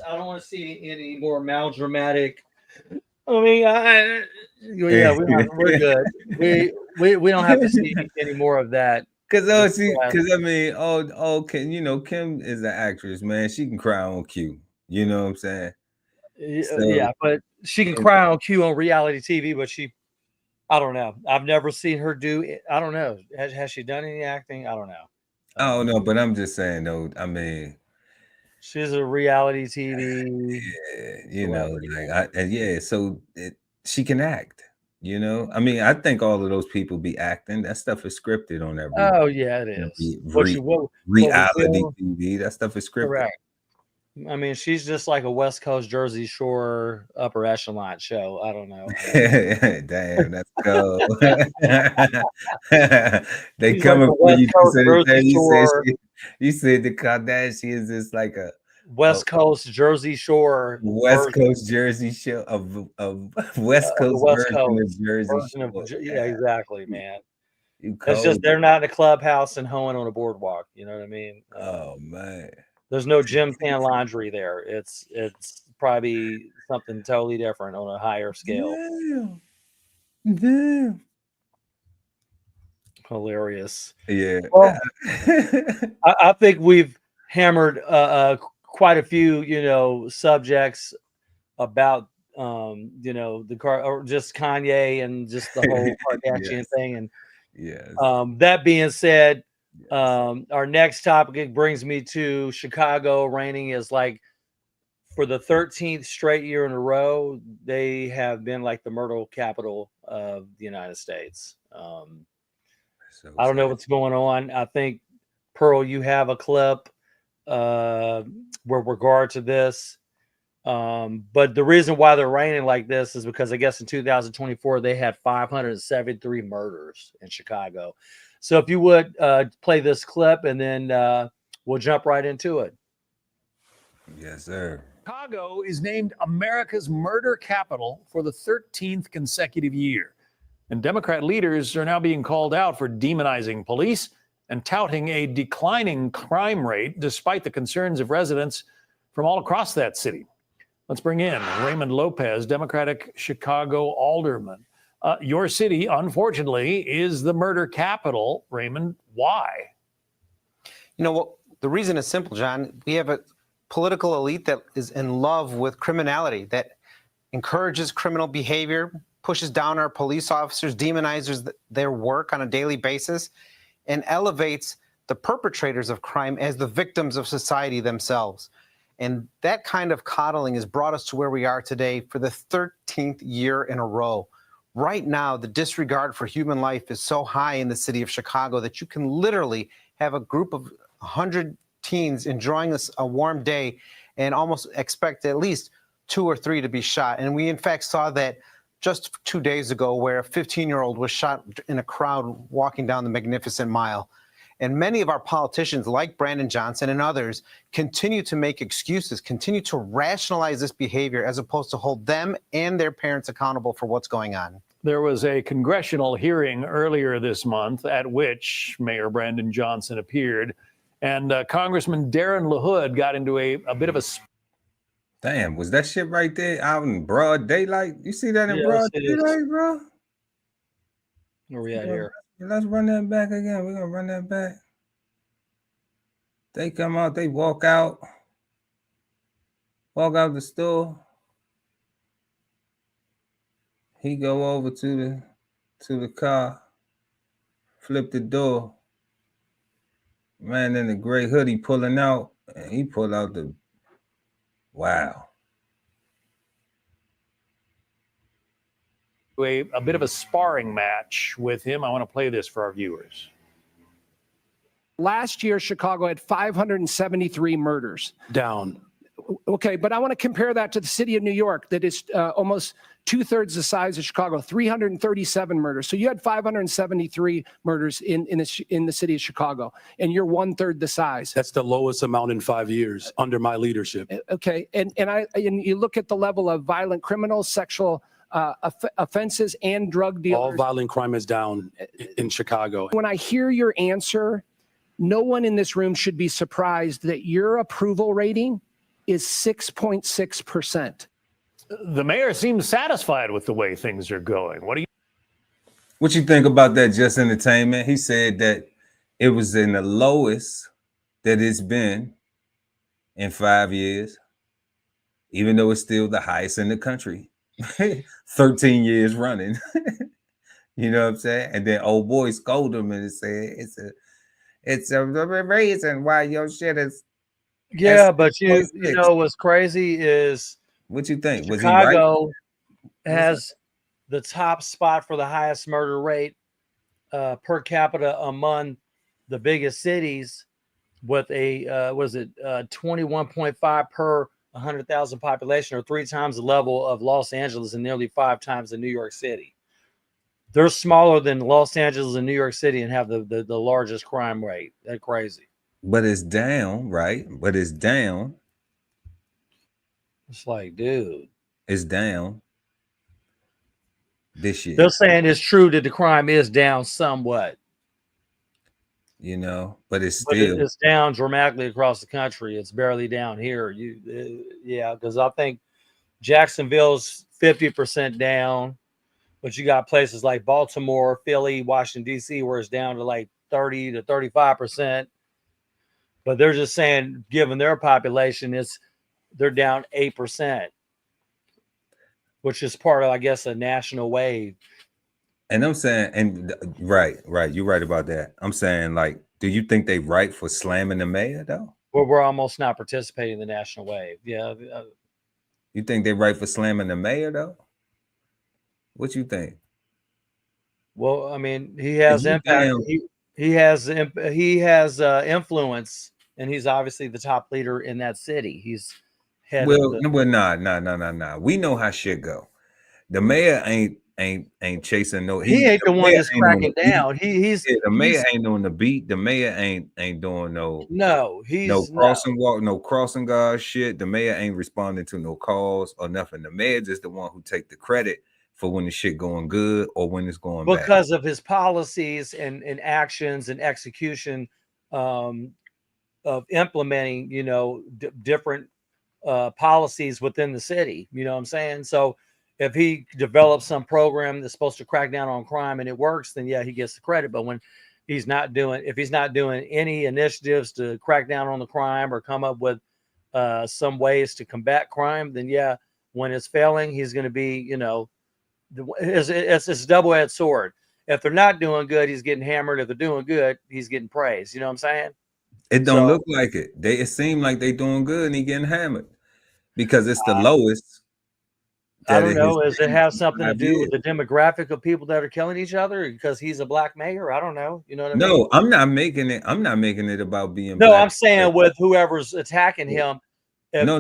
B: don't want to see any more melodramatic. I mean, we're good. We don't have to see any more of that.
A: Kim, Kim is an actress, man. She can cry on cue. You know what I'm saying?
B: Yeah, but she can cry on cue on reality TV, but I don't know. I've never seen her do it. I don't know. Has she done any acting? I don't know.
A: I don't know, but I'm just saying though. I mean,
B: she's a reality TV.
A: Yeah, you know, like she can act. You know, I mean, I think all of those people be acting. That stuff is scripted on
B: Oh yeah, it is. What we
A: reality
B: feel,
A: TV. That stuff is scripted.
B: correct. I mean, she's just like a West Coast Jersey Shore upper echelon show. I don't know.
A: Damn, that's cold. They
B: She's like
A: coming
B: the
A: for
B: West
A: you.
B: Coast Jersey Shore,
A: You said the Kardashians is like a
B: West Coast Jersey Shore
A: West
B: version,
A: Coast Jersey show of West
B: the
A: Coast
B: West
A: version of
B: Coast
A: Jersey
B: version of
A: Shore.
B: yeah, exactly, man.
A: You
B: It's just
A: cold.
B: they're not in a clubhouse and hoeing on a boardwalk. You know what I mean?
A: Oh man.
B: There's no gym tan laundry there. It's probably something totally different on a higher scale.
A: Damn. Damn.
B: Hilarious.
A: Yeah.
B: Well, I think we've hammered quite a few, subjects about the car or just Kanye and just the whole Kardashian
A: Yes.
B: thing. And
A: Yes.
B: that being said,
A: Yes.
B: our next topic brings me to Chicago. Reigning is like for the 13th straight year in a row, they have been like the murder capital of the United States.
A: So
B: I don't know
A: sad.
B: what's going on. I think Pearl, you have a clip with regard to this. But the reason why they're raining like this is because I guess in 2024 they had 573 murders in Chicago. So if you would play this clip and then we'll jump right into it.
A: Yes, sir.
I: Chicago is named America's murder capital for the 13th consecutive year. And Democrat leaders are now being called out for demonizing police and touting a declining crime rate despite the concerns of residents from all across that city. Let's bring in Raymond Lopez, Democratic Chicago alderman. Your city, unfortunately, is the murder capital. Raymond, why?
J: You know what? The reason is simple, John. We have a political elite that is in love with criminality, that encourages criminal behavior, pushes down our police officers, demonizes their work on a daily basis, and elevates the perpetrators of crime as the victims of society themselves. And that kind of coddling has brought us to where we are today for the 13th year in a row. Right now, the disregard for human life is so high in the city of Chicago that you can literally have a group of 100 teens enjoying a warm day and almost expect at least 2 or 3 to be shot. And we, in fact, saw that just 2 days ago where a 15-year-old was shot in a crowd walking down the Magnificent Mile. And many of our politicians, like Brandon Johnson and others, continue to make excuses, continue to rationalize this behavior as opposed to hold them and their parents accountable for what's going on.
I: There was a congressional hearing earlier this month at which Mayor Brandon Johnson appeared, and Congressman Darren LaHood got into a bit of a...
A: Damn, was that shit right there out in broad daylight? You see that in
B: Yes,
A: broad
B: it is.
A: daylight, bro?
B: Where we at here?
A: Let's run that back again. We're gonna run that back. They come out, they walk out the store. He go over to the car, flip the door. Man in the gray hoodie pulling out, and he pull out the wow.
I: A bit of a sparring match with him. I want to play this for our viewers.
K: Last year, Chicago had 573 murders.
L: Down.
K: Okay, but I want to compare that to the city of New York that is almost 2/3 the size of Chicago, 337 murders. So you had 573 murders in the city of Chicago, and you're 1/3 the size.
L: That's the lowest amount in 5 years under my leadership.
K: Okay, and you look at the level of violent criminals, sexual offenses, and drug dealers.
L: All violent crime is down in Chicago.
K: When I hear your answer, no one in this room should be surprised that your approval rating is 6.6%.
I: The mayor seems satisfied with the way things are going.
A: What you think about that, Just Entertainment? He said that it was in the lowest that it's been in 5 years, even though it's still the highest in the country. 13 years running. You know what I'm saying? And then old boy scolded him and said it's a reason why your shit is.
B: Yeah, but you know what's crazy is
A: what you think?
B: Chicago has the top spot for the highest murder rate per capita among the biggest cities, with a 21.5 per 100,000 population, or 3 times the level of Los Angeles and nearly 5 times the New York City. They're smaller than Los Angeles and New York City and have the largest crime rate. That's crazy.
A: But it's down, right? But it's down.
B: It's like, dude,
A: it's down this year.
B: They're saying it's true that the crime is down somewhat,
A: you know, but it's still
B: it's down dramatically across the country. It's barely down here. Yeah, because I think Jacksonville's 50% down, but you got places like Baltimore, Philly, Washington D.C. where it's down to like 30 to 35%. But they're just saying, given their population, they're down 8%, which is part of, I guess, a national wave.
A: And I'm saying, and right, you're right about that. I'm saying, like, do you think they right for slamming the mayor though?
B: Well, we're almost not participating in the national wave. Yeah.
A: You think they right for slamming the mayor though? What you think?
B: Well, I mean, he has impact. He has influence, and he's obviously the top leader in that city. He's head of the.
A: Well, nah. We know how shit go. The mayor ain't chasing no.
B: He ain't the one that's cracking down.
A: The mayor ain't on the beat. The mayor ain't doing no crossing guard shit. The mayor ain't responding to no calls or nothing. The mayor is the one who take the credit for when the shit going good or when it's going bad.
B: Because of his policies and actions and execution of implementing, different policies within the city. You know what I'm saying? So if he develops some program that's supposed to crack down on crime and it works, then yeah, he gets the credit. But when if he's not doing any initiatives to crack down on the crime or come up with some ways to combat crime, then yeah, when it's failing, he's going to be, it's a double-edged sword. If they're not doing good, he's getting hammered. If they're doing good, he's getting praised. You know what I'm saying?
A: It don't look like it. It seemed like they doing good and he getting hammered because it's the lowest.
B: I don't know. Does it have something to do with the demographic of people that are killing each other because he's a black mayor? I don't know. You know what I mean?
A: No, I'm not making it about being.
B: No, I'm saying with whoever's attacking him.
A: No,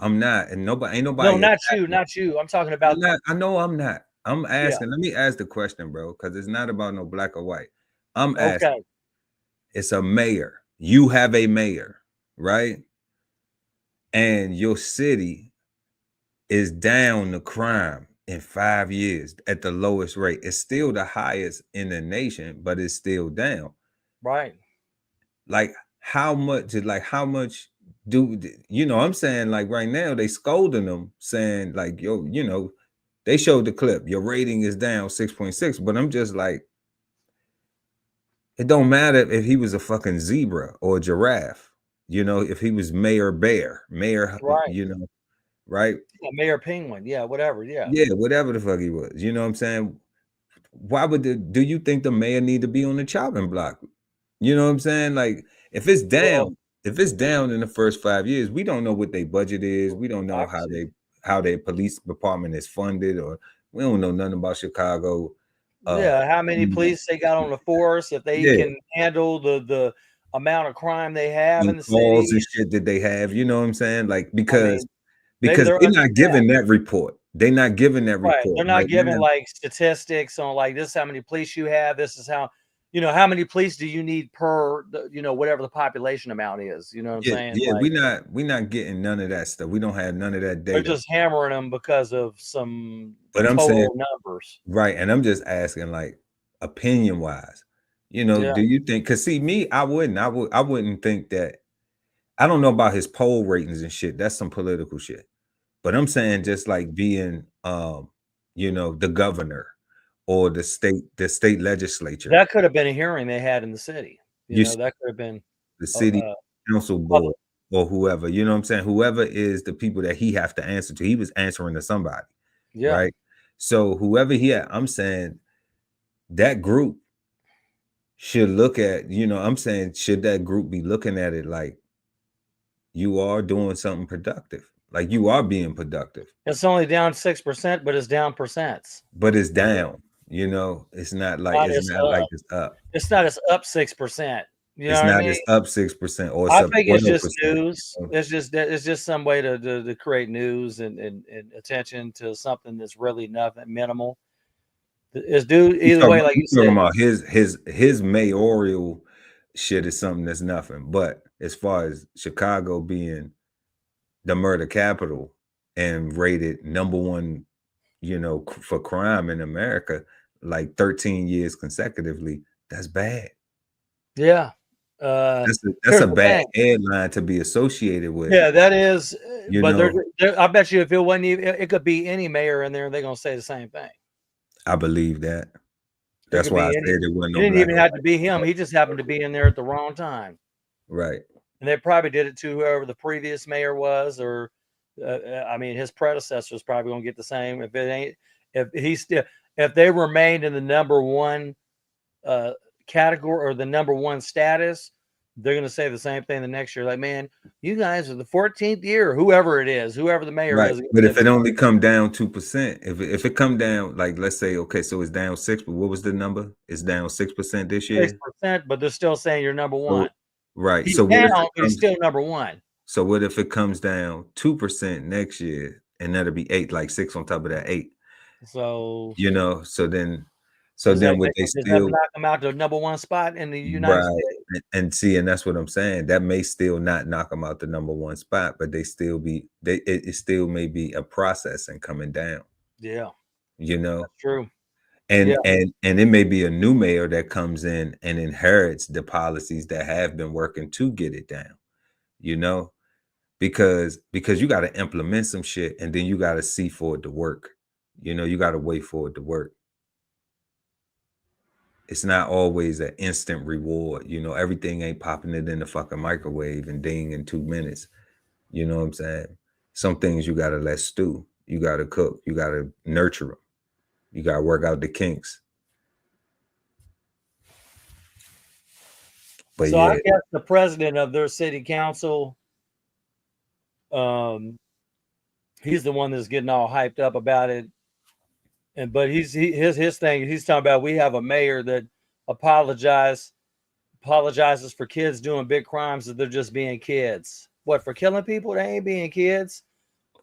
A: I'm not. And ain't nobody.
B: No, not you. I'm talking about.
A: I know I'm not. I'm asking. Let me ask the question, bro, because it's not about no black or white. I'm asking. Okay. It's a mayor. You have a mayor, right? And your city is down the crime in 5 years at the lowest rate. It's still the highest in the nation, but it's still down.
B: Right.
A: Like how much do I'm saying, like right now they scolding them saying like, yo, they showed the clip. Your rating is down 6.6, but I'm just like, it don't matter if he was a fucking zebra or a giraffe, if he was Mayor Bear, right. Right?
B: Yeah, Mayor Penguin. Yeah, whatever. Yeah.
A: Yeah, whatever the fuck he was. You know what I'm saying? Why do you think the mayor need to be on the chopping block? You know what I'm saying? Like if it's down, in the first 5 years, we don't know what their budget is. We don't know how their police department is funded, or we don't know nothing about Chicago.
B: How many police they got on the force, if they can handle the amount of crime they have in the city
A: and shit that they have, you know what I'm saying? Like because they're not giving that report. They're not giving that report.
B: They're not giving like statistics on like this is how many police you have. This is how how many police do you need per whatever the population amount is. You know what I'm saying?
A: Yeah, we're not getting none of that stuff. We don't have none of that data.
B: They're just hammering them because of some
A: I'm saying
B: numbers.
A: Right. And I'm just asking, like, opinion wise, do you think, because see me, I wouldn't think that. I don't know about his poll ratings and shit. That's some political shit. But I'm saying just like being, the governor or the state legislature.
B: That could have been a hearing they had in the city. That could have been
A: the city council board or whoever. You know what I'm saying? Whoever is the people that he have to answer to. He was answering to somebody. Yeah. Right. So whoever I'm saying that group should look at, I'm saying, should that group be looking at it like you are doing something productive? Like you are being productive.
B: It's only down 6%, but it's down percents.
A: But it's down. You know, it's not like
B: Not
A: it's
B: as
A: not like
B: up.
A: it's up.
B: It's not as up 6%. You know
A: It's
B: what I
A: not
B: mean?
A: as up 6% or it's
B: I
A: up
B: think it's
A: 12%.
B: just news. It's just some way to create news and attention to something that's really nothing minimal. It's due either way, like you
A: talking
B: said.
A: about his mayoral shit is something that's nothing. But as far as Chicago being the murder capital and rated #1, you know, for crime in America, like 13 years consecutively, that's bad.
B: Yeah.
A: That's a bad headline to be associated with.
B: Yeah, that is.
A: You
B: But
A: know,
B: I bet you if it wasn't even, it could be any mayor in there, and they're gonna say the same thing.
A: I believe that.
B: It
A: That's
B: could
A: why I
B: be
A: said it wasn't
B: It
A: no
B: didn't
A: black
B: even
A: or
B: have
A: white.
B: to be him. He just happened to be in there at the wrong time.
A: Right.
B: And they probably did it to whoever the previous mayor was, or I mean, his predecessor is probably gonna get the same. If it ain't, if they remained in the #1 category or the #1 status, they're going to say the same thing the next year. Like, man, you guys are the 14th year, whoever it is, whoever the mayor
A: Right.
B: is.
A: But if it only come down 2%, if it come down, like, let's say, okay, so it's down 6, but what was the number? It's down 6% this year.
B: 6%, but they're still saying you're #1.
A: So, right.
B: He's
A: So what if
B: down,
A: it
B: but he's
A: comes,
B: still #1.
A: so what if it comes down 2% next year, and that'll be 8, like 6 on top of that 8.
B: So
A: You know, so then
B: does that
A: would they still
B: knock him out to #1 spot in the United
A: right?
B: States?
A: And see, and that's what I'm saying. That may still not knock them out the #1 spot, but they still be it still may be a process and coming down.
B: Yeah,
A: You know,
B: that's true.
A: and
B: Yeah.
A: and it may be a new mayor that comes in and inherits the policies that have been working to get it down. You know, because you got to implement some shit and then you got to see for it to work. You know, you got to wait for it to work. It's not always an instant reward. You know, everything ain't popping it in the fucking microwave and ding in 2 minutes. You know what I'm saying? Some things you got to let stew. You got to cook. You got to nurture them. You got to work out the kinks. But
B: So
A: yeah,
B: I guess the president of their city council, he's the one that's getting all hyped up about it. But his thing, he's talking about, we have a mayor that apologizes for kids doing big crimes that they're just being kids. What, for killing people? They ain't being kids.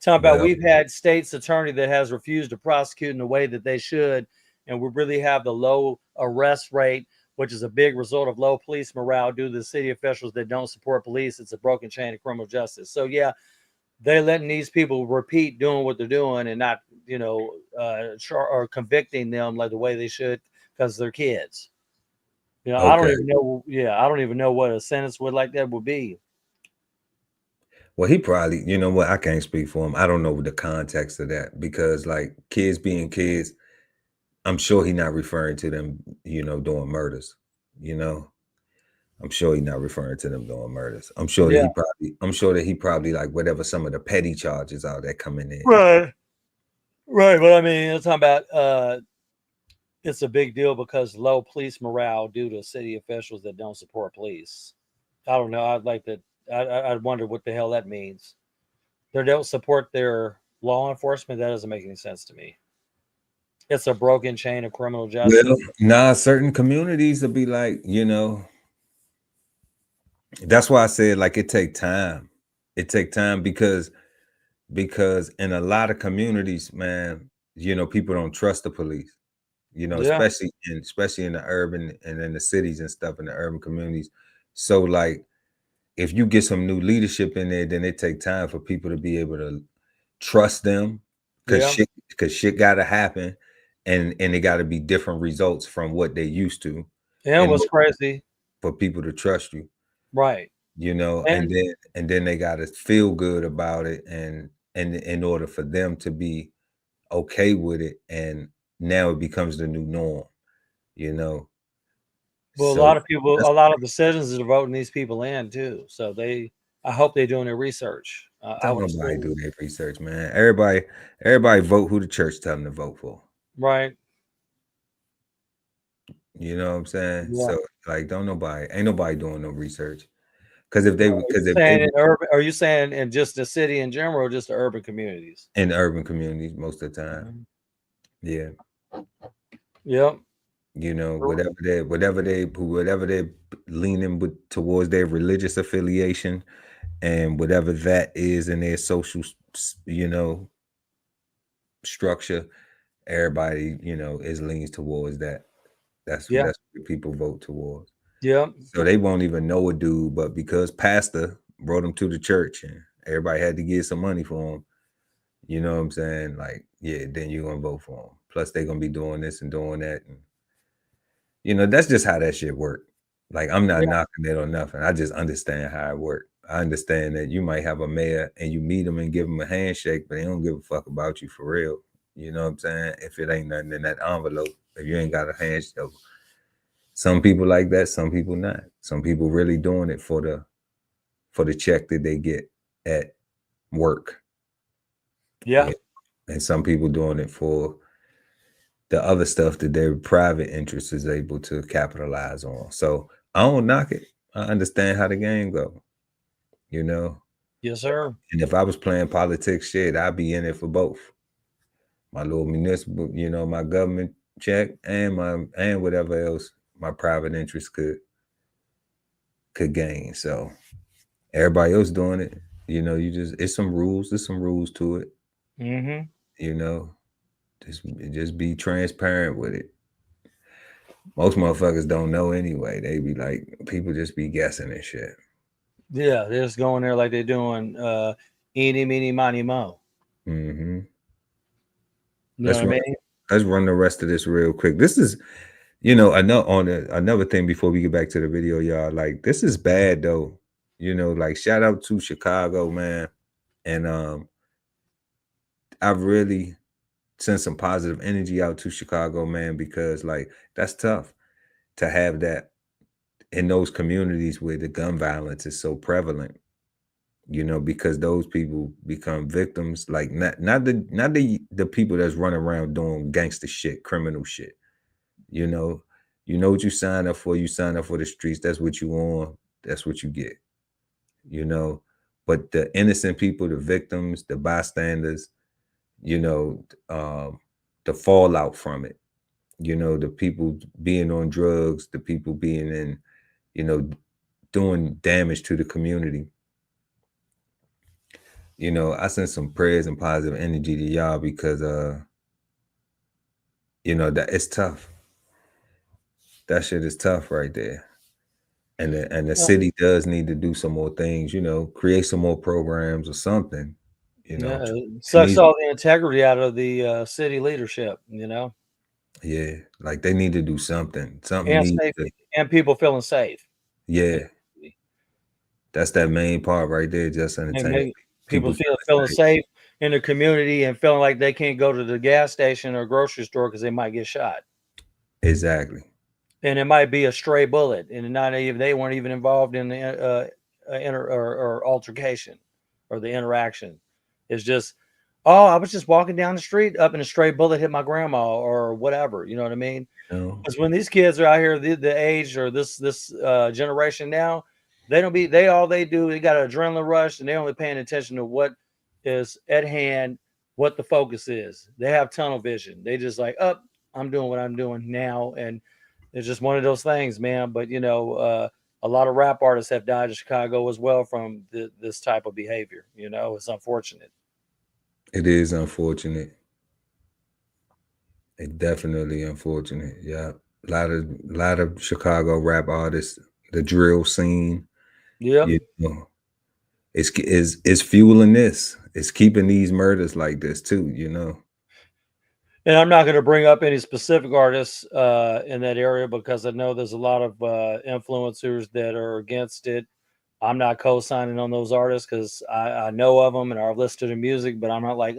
B: Talking about, we've had state's attorney that has refused to prosecute in the way that they should, and we really have the low arrest rate, which is a big result of low police morale due to the city officials that don't support police. It's a broken chain of criminal justice. So yeah, they're letting these people repeat doing what they're doing and not, you know, or convicting them like the way they should because they're kids. You know, I don't even know. Yeah, I don't even know what a sentence would like that would be.
A: Well, he probably, you know what? I can't speak for him. I don't know the context of that because, like, kids being kids, I'm sure he's not referring to them, you know, doing murders. You know, I'm sure he's not referring to them doing murders. I'm sure that he probably like whatever some of the petty charges are that coming in.
B: Right. But I mean, it's talking about it's a big deal because low police morale due to city officials that don't support police. I don't know. I'd like to. I'd wonder what the hell that means. They don't support their law enforcement. That doesn't make any sense to me. It's a broken chain of criminal justice.
A: Well, nah, certain communities will be like, you know, that's why I said like it take time. It take time because in a lot of communities, man, you know, people don't trust the police. You know, especially in the urban and in the cities and stuff in the urban communities. So like if you get some new leadership in there, then it take time for people to be able to trust them because shit gotta happen and it gotta be different results from what they used to.
B: Yeah, it was crazy
A: for people to trust you.
B: Right.
A: You know, and then they gotta feel good about it and in order for them to be okay with it, and now it becomes the new norm, you know.
B: Well,
A: So
B: a lot of people, a lot of the citizens are voting these people in too. So I hope they're doing their research.
A: Don't nobody do their research, man. Everybody vote who the church tell them to vote for.
B: Right.
A: You know what I'm saying?
B: Yeah.
A: So like ain't nobody doing no research. Because if they,
B: are you saying in just the city in general, or just the urban communities?
A: In urban communities, most of the time, yeah.
B: Yep.
A: You know, whatever they're leaning towards their religious affiliation, and whatever that is in their social, you know, structure, everybody, you know, leans towards that. That's what people vote towards.
B: Yep.
A: So they won't even know a dude, but because pastor brought him to the church and everybody had to give some money for him, you know what I'm saying? Like, yeah, then you're gonna vote for him. Plus, they're gonna be doing this and doing that, and you know, that's just how that shit work. Like, I'm not knocking it or nothing. I just understand how it work. I understand that you might have a mayor and you meet him and give him a handshake, but they don't give a fuck about you for real. You know what I'm saying? If it ain't nothing in that envelope, if you ain't got a handshake. Some people like that, some people not. Some people really doing it for the check that they get at work.
B: Yeah.
A: And some people doing it for the other stuff that their private interest is able to capitalize on. So I don't knock it. I understand how the game go, you know?
B: Yes, sir.
A: And if I was playing politics shit, I'd be in it for both. My little municipal, you know, my government check and whatever else my private interest could gain. So everybody else doing it, you know, there's some rules to it.
B: Mm-hmm.
A: You know, just be transparent with it. Most motherfuckers don't know anyway. They be like, people just be guessing and shit.
B: Yeah, they're just going there like they're doing eeny, meeny, miny, mo.
A: Mm-hmm.
B: Let's
A: run the rest of this real quick. This is, you know, another thing before we get back to the video, y'all. Like, this is bad though. You know, like, shout out to Chicago, man. And I've really sent some positive energy out to Chicago, man, because like that's tough to have that in those communities where the gun violence is so prevalent, you know, because those people become victims, like not the people that's running around doing gangster shit, criminal shit. You know what you sign up for. You sign up for the streets. That's what you on. That's what you get. You know, but the innocent people, the victims, the bystanders, you know, the fallout from it, you know, the people being on drugs, the people being in, you know, doing damage to the community. You know, I send some prayers and positive energy to y'all because, you know, that it's tough. That shit is tough right there. And the city does need to do some more things, you know, create some more programs or something, you know.
B: It sucks all the integrity out of the city leadership, you know.
A: Yeah, like they need to do something.
B: And people feeling safe.
A: Yeah. That's that main part right there, just entertainment.
B: People feeling safe in the community and feeling like they can't go to the gas station or grocery store because they might get shot.
A: Exactly.
B: And it might be a stray bullet, and they weren't even involved in the or altercation or the interaction. It's just, oh, I was just walking down the street up and a stray bullet hit my grandma or whatever. You know what I mean? Because when these kids are out here, the age or this generation now, they do, they got an adrenaline rush and they're only paying attention to what is at hand, what the focus is. They have tunnel vision. They just like, I'm doing what I'm doing now. And it's just one of those things, man. But, you know, a lot of rap artists have died in Chicago as well from this type of behavior. You know, it's unfortunate.
A: It is unfortunate. It's definitely unfortunate. Yeah. A lot of Chicago rap artists, the drill scene.
B: Yeah.
A: You know, it's fueling this. It's keeping these murders like this too, you know.
B: And I'm not going to bring up any specific artists in that area because I know there's a lot of influencers that are against it. I'm not co-signing on those artists because I know of them and I've listened to their music, but I'm not like,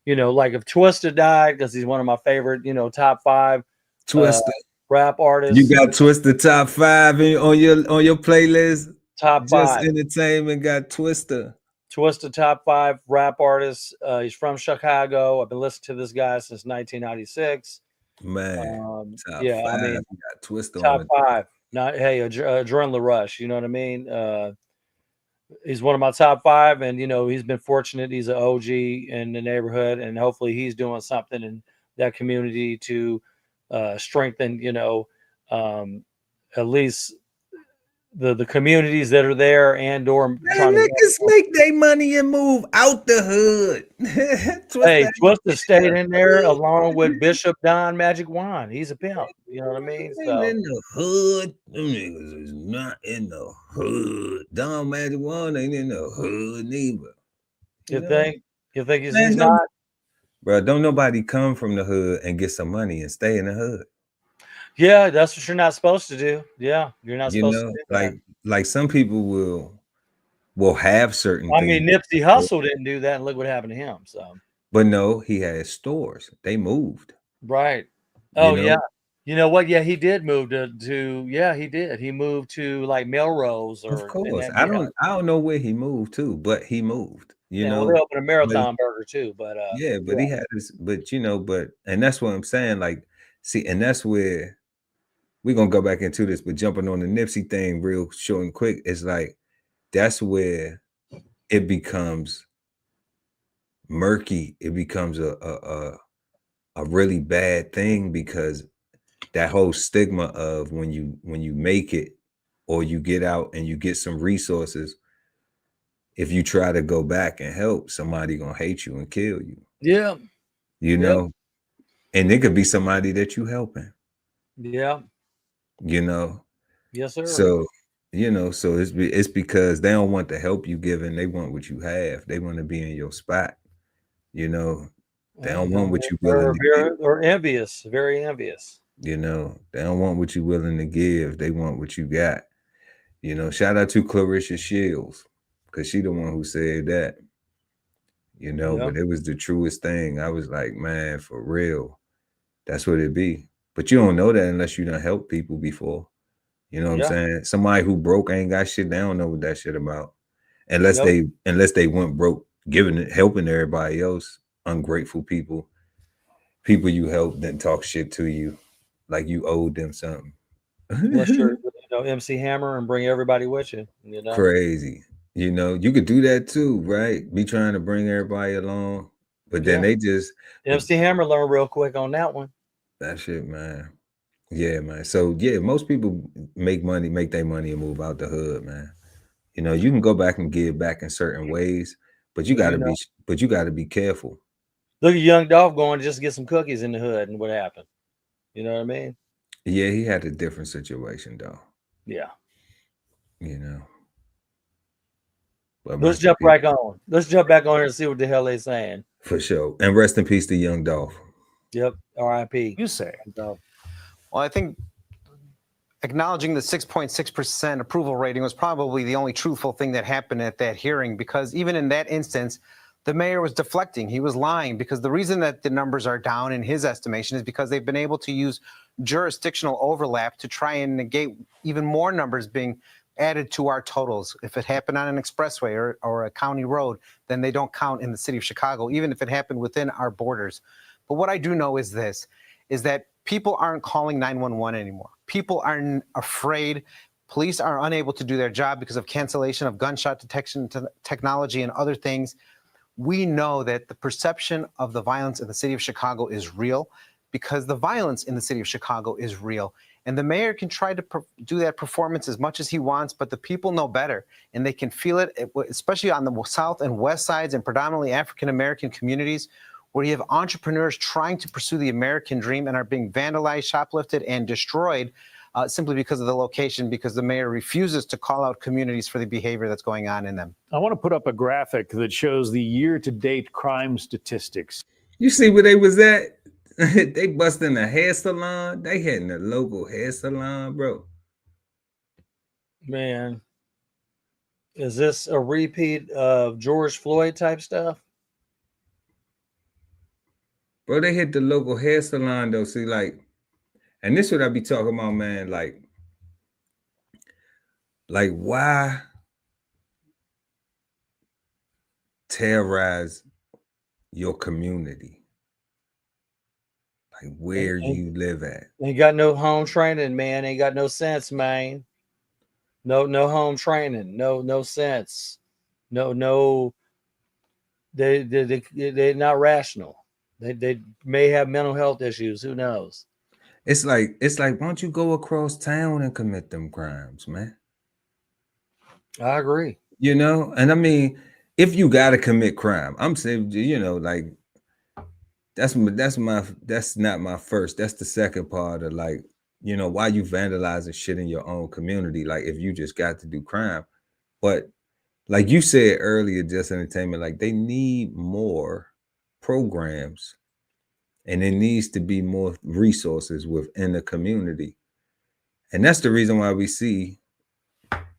B: you know, like if Twista died, because he's one of my favorite, you know, top 5
A: Twista
B: rap artists.
A: You got Twista top 5 on your playlist.
B: Top 5.
A: Just Entertainment got Twista.
B: Twista top 5 rap artists. He's from Chicago. I've been listening to this guy since 1996.
A: Man, top 5.
B: I mean,
A: got Twista
B: top
A: on
B: 5. Not hey, adrenaline rush. You know what I mean? He's one of my top 5, and he's been fortunate. He's an OG in the neighborhood, and hopefully he's doing something in that community to strengthen, at least the communities that are there, and or
A: Man,
B: trying to
A: niggas make their money and move out the hood.
B: hey, Twista stayed in there along with Bishop Don Magic Wand. He's a pimp. You know what I mean?
A: Ain't
B: So
A: in the hood. Them niggas is not in the hood. Don Magic One ain't in the hood neither.
B: you
A: know?
B: think he's
A: Man,
B: not?
A: Bro, don't nobody come from the hood and get some money and stay in the hood.
B: Yeah, that's what you're not supposed to do. Yeah, you're not
A: You
B: supposed
A: know,
B: to do that.
A: like some people will have certain
B: I
A: things.
B: mean, Nipsey Hussle didn't do that, and look what happened to him. So,
A: but no, he had stores. They moved.
B: right.
A: You
B: Oh
A: know?
B: yeah. You know what? Yeah, he did move to yeah, he did. He moved to like Melrose or
A: Of course.
B: then,
A: I don't know where he moved to, but he moved. You
B: yeah,
A: know,
B: well, they opened a
A: but
B: Marathon Burger too, but
A: yeah, but he had this, but and that's what I'm saying. Like, see, and that's where we're gonna go back into this, but jumping on the Nipsey thing real short and quick, it's like that's where it becomes murky. It becomes a really bad thing, because that whole stigma of when you make it or you get out and you get some resources, if you try to go back and help, somebody gonna hate you and kill you.
B: yeah.
A: You know, and it could be somebody that you helping.
B: Yeah.
A: You know,
B: Yes, sir.
A: so so it's because they don't want the help you giving. They want what you have. They want to be in your spot. You know, they don't want what you willing to give.
B: Or envious, very envious.
A: You know, they don't want what you willing to give. They want what you got. You know, shout out to Clarissa Shields, because she the one who said that. You know, but it was the truest thing. I was like, man, for real, that's what it be. But you don't know that unless you done helped people before. You know what I'm saying? Somebody who broke ain't got shit. They don't know what that shit about. Unless they went broke, helping everybody else. Ungrateful people you helped then talk shit to you like you owed them something.
B: Unless you're MC Hammer and bring everybody with you. You know,
A: crazy. You know, you could do that too, right? Be trying to bring everybody along, but then they just
B: MC Hammer learned real quick on that one.
A: That shit, man. Yeah, man. So yeah, most people make their money and move out the hood, man. You know, you can go back and give back in certain ways, but you gotta be careful.
B: Look at Young Dolph going to just get some cookies in the hood, and what happened? You know what I mean?
A: Yeah, he had a different situation though.
B: Yeah.
A: You know. But
B: Let's jump back on. Let's jump back on here and see what the hell they're saying.
A: For sure. And rest in peace to Young Dolph.
B: Yep. R.I.P.
I: You say.
J: Well, I think acknowledging the 6.6% approval rating was probably the only truthful thing that happened at that hearing, because even in that instance, the mayor was deflecting. He was lying, because the reason that the numbers are down in his estimation is because they've been able to use jurisdictional overlap to try and negate even more numbers being added to our totals. If it happened on an expressway or a county road, then they don't count in the city of Chicago, even if it happened within our borders. But what I do know is this, is that people aren't calling 911 anymore. People are afraid. Police are unable to do their job because of cancellation of gunshot detection technology and other things. We know that the perception of the violence in the city of Chicago is real, because the violence in the city of Chicago is real. And the mayor can try to do that performance as much as he wants, but the people know better, and they can feel it, especially on the south and west sides and predominantly African-American communities, where you have entrepreneurs trying to pursue the American dream and are being vandalized, shoplifted, and destroyed simply because of the location, because the mayor refuses to call out communities for the behavior that's going on in them.
I: I want to put up a graphic that shows the year-to-date crime statistics.
A: You see where they was at? They busting a hair salon. They hitting a local hair salon, bro.
B: Man, is this a repeat of George Floyd type stuff?
A: Bro, they hit the local hair salon though. See, like, and this is what I be talking about, man. Like why terrorize your community? like where you live at.
B: Ain't got no home training, man. Ain't got no sense, man. No home training. No sense. No. They're not rational. They may have mental health issues. Who knows?
A: It's like, why don't you go across town and commit them crimes, man?
B: I agree.
A: You know, and I mean, if you gotta commit crime, I'm saying, you know, like that's not my first. That's the second part of, like, you know, why you vandalizing shit in your own community? Like, if you just got to do crime. But like you said earlier, just entertainment, like they need more programs and there needs to be more resources within the community. And that's the reason why we see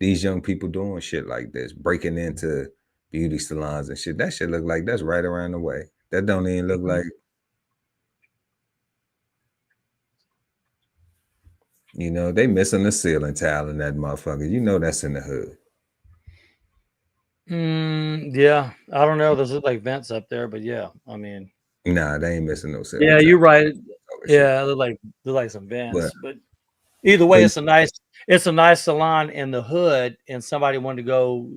A: these young people doing shit like this, breaking into beauty salons and shit. That shit look like that's right around the way. That don't even look like, you know, they missing the ceiling tile in that motherfucker. You know that's in the hood.
B: Yeah, I don't know. Those look like vents up there, but yeah, I mean,
A: nah, they ain't missing no ceiling.
B: Yeah, you're right. Yeah, they're like some vents, but either way, it's a nice salon in the hood, and somebody wanted to go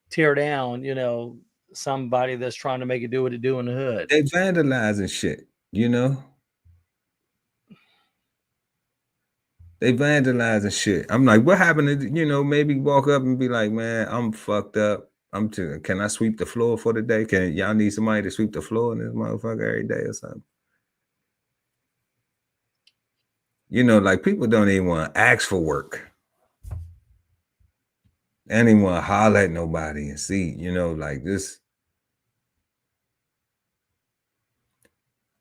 B: tear down, you know, somebody that's trying to make it do what it do in the hood.
A: They vandalizing shit, you know. They vandalizing shit. I'm like, what happened to, you know, maybe walk up and be like, man, I'm fucked up. Can I sweep the floor for the day? Can y'all need somebody to sweep the floor in this motherfucker every day or something? You know, like people don't even want to ask for work. They don't even want to holler at nobody and see, you know, like this.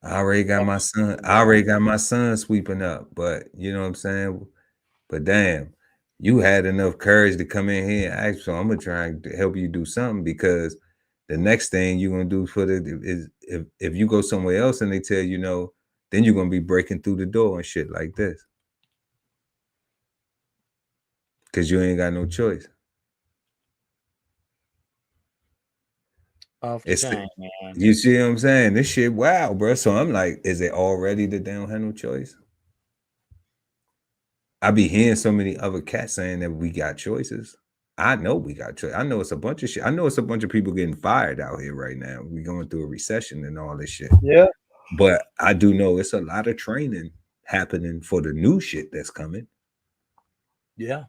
A: I already got my son sweeping up, but you know what I'm saying? But damn, you had enough courage to come in here and ask, so I'm gonna try to help you do something, because the next thing you're gonna do for is if you go somewhere else and they tell you no, then you're gonna be breaking through the door and shit like this. Cause you ain't got no choice.
B: Off the chain, man.
A: You see what I'm saying? This shit, wow, bro. So I'm like, is it already that they don't have no choice? I be hearing so many other cats saying that we got choices. I know we got choices. I know it's a bunch of shit. I know it's a bunch of people getting fired out here right now. We going through a recession and all this shit.
B: Yeah.
A: But I do know it's a lot of training happening for the new shit that's coming.
B: Yeah.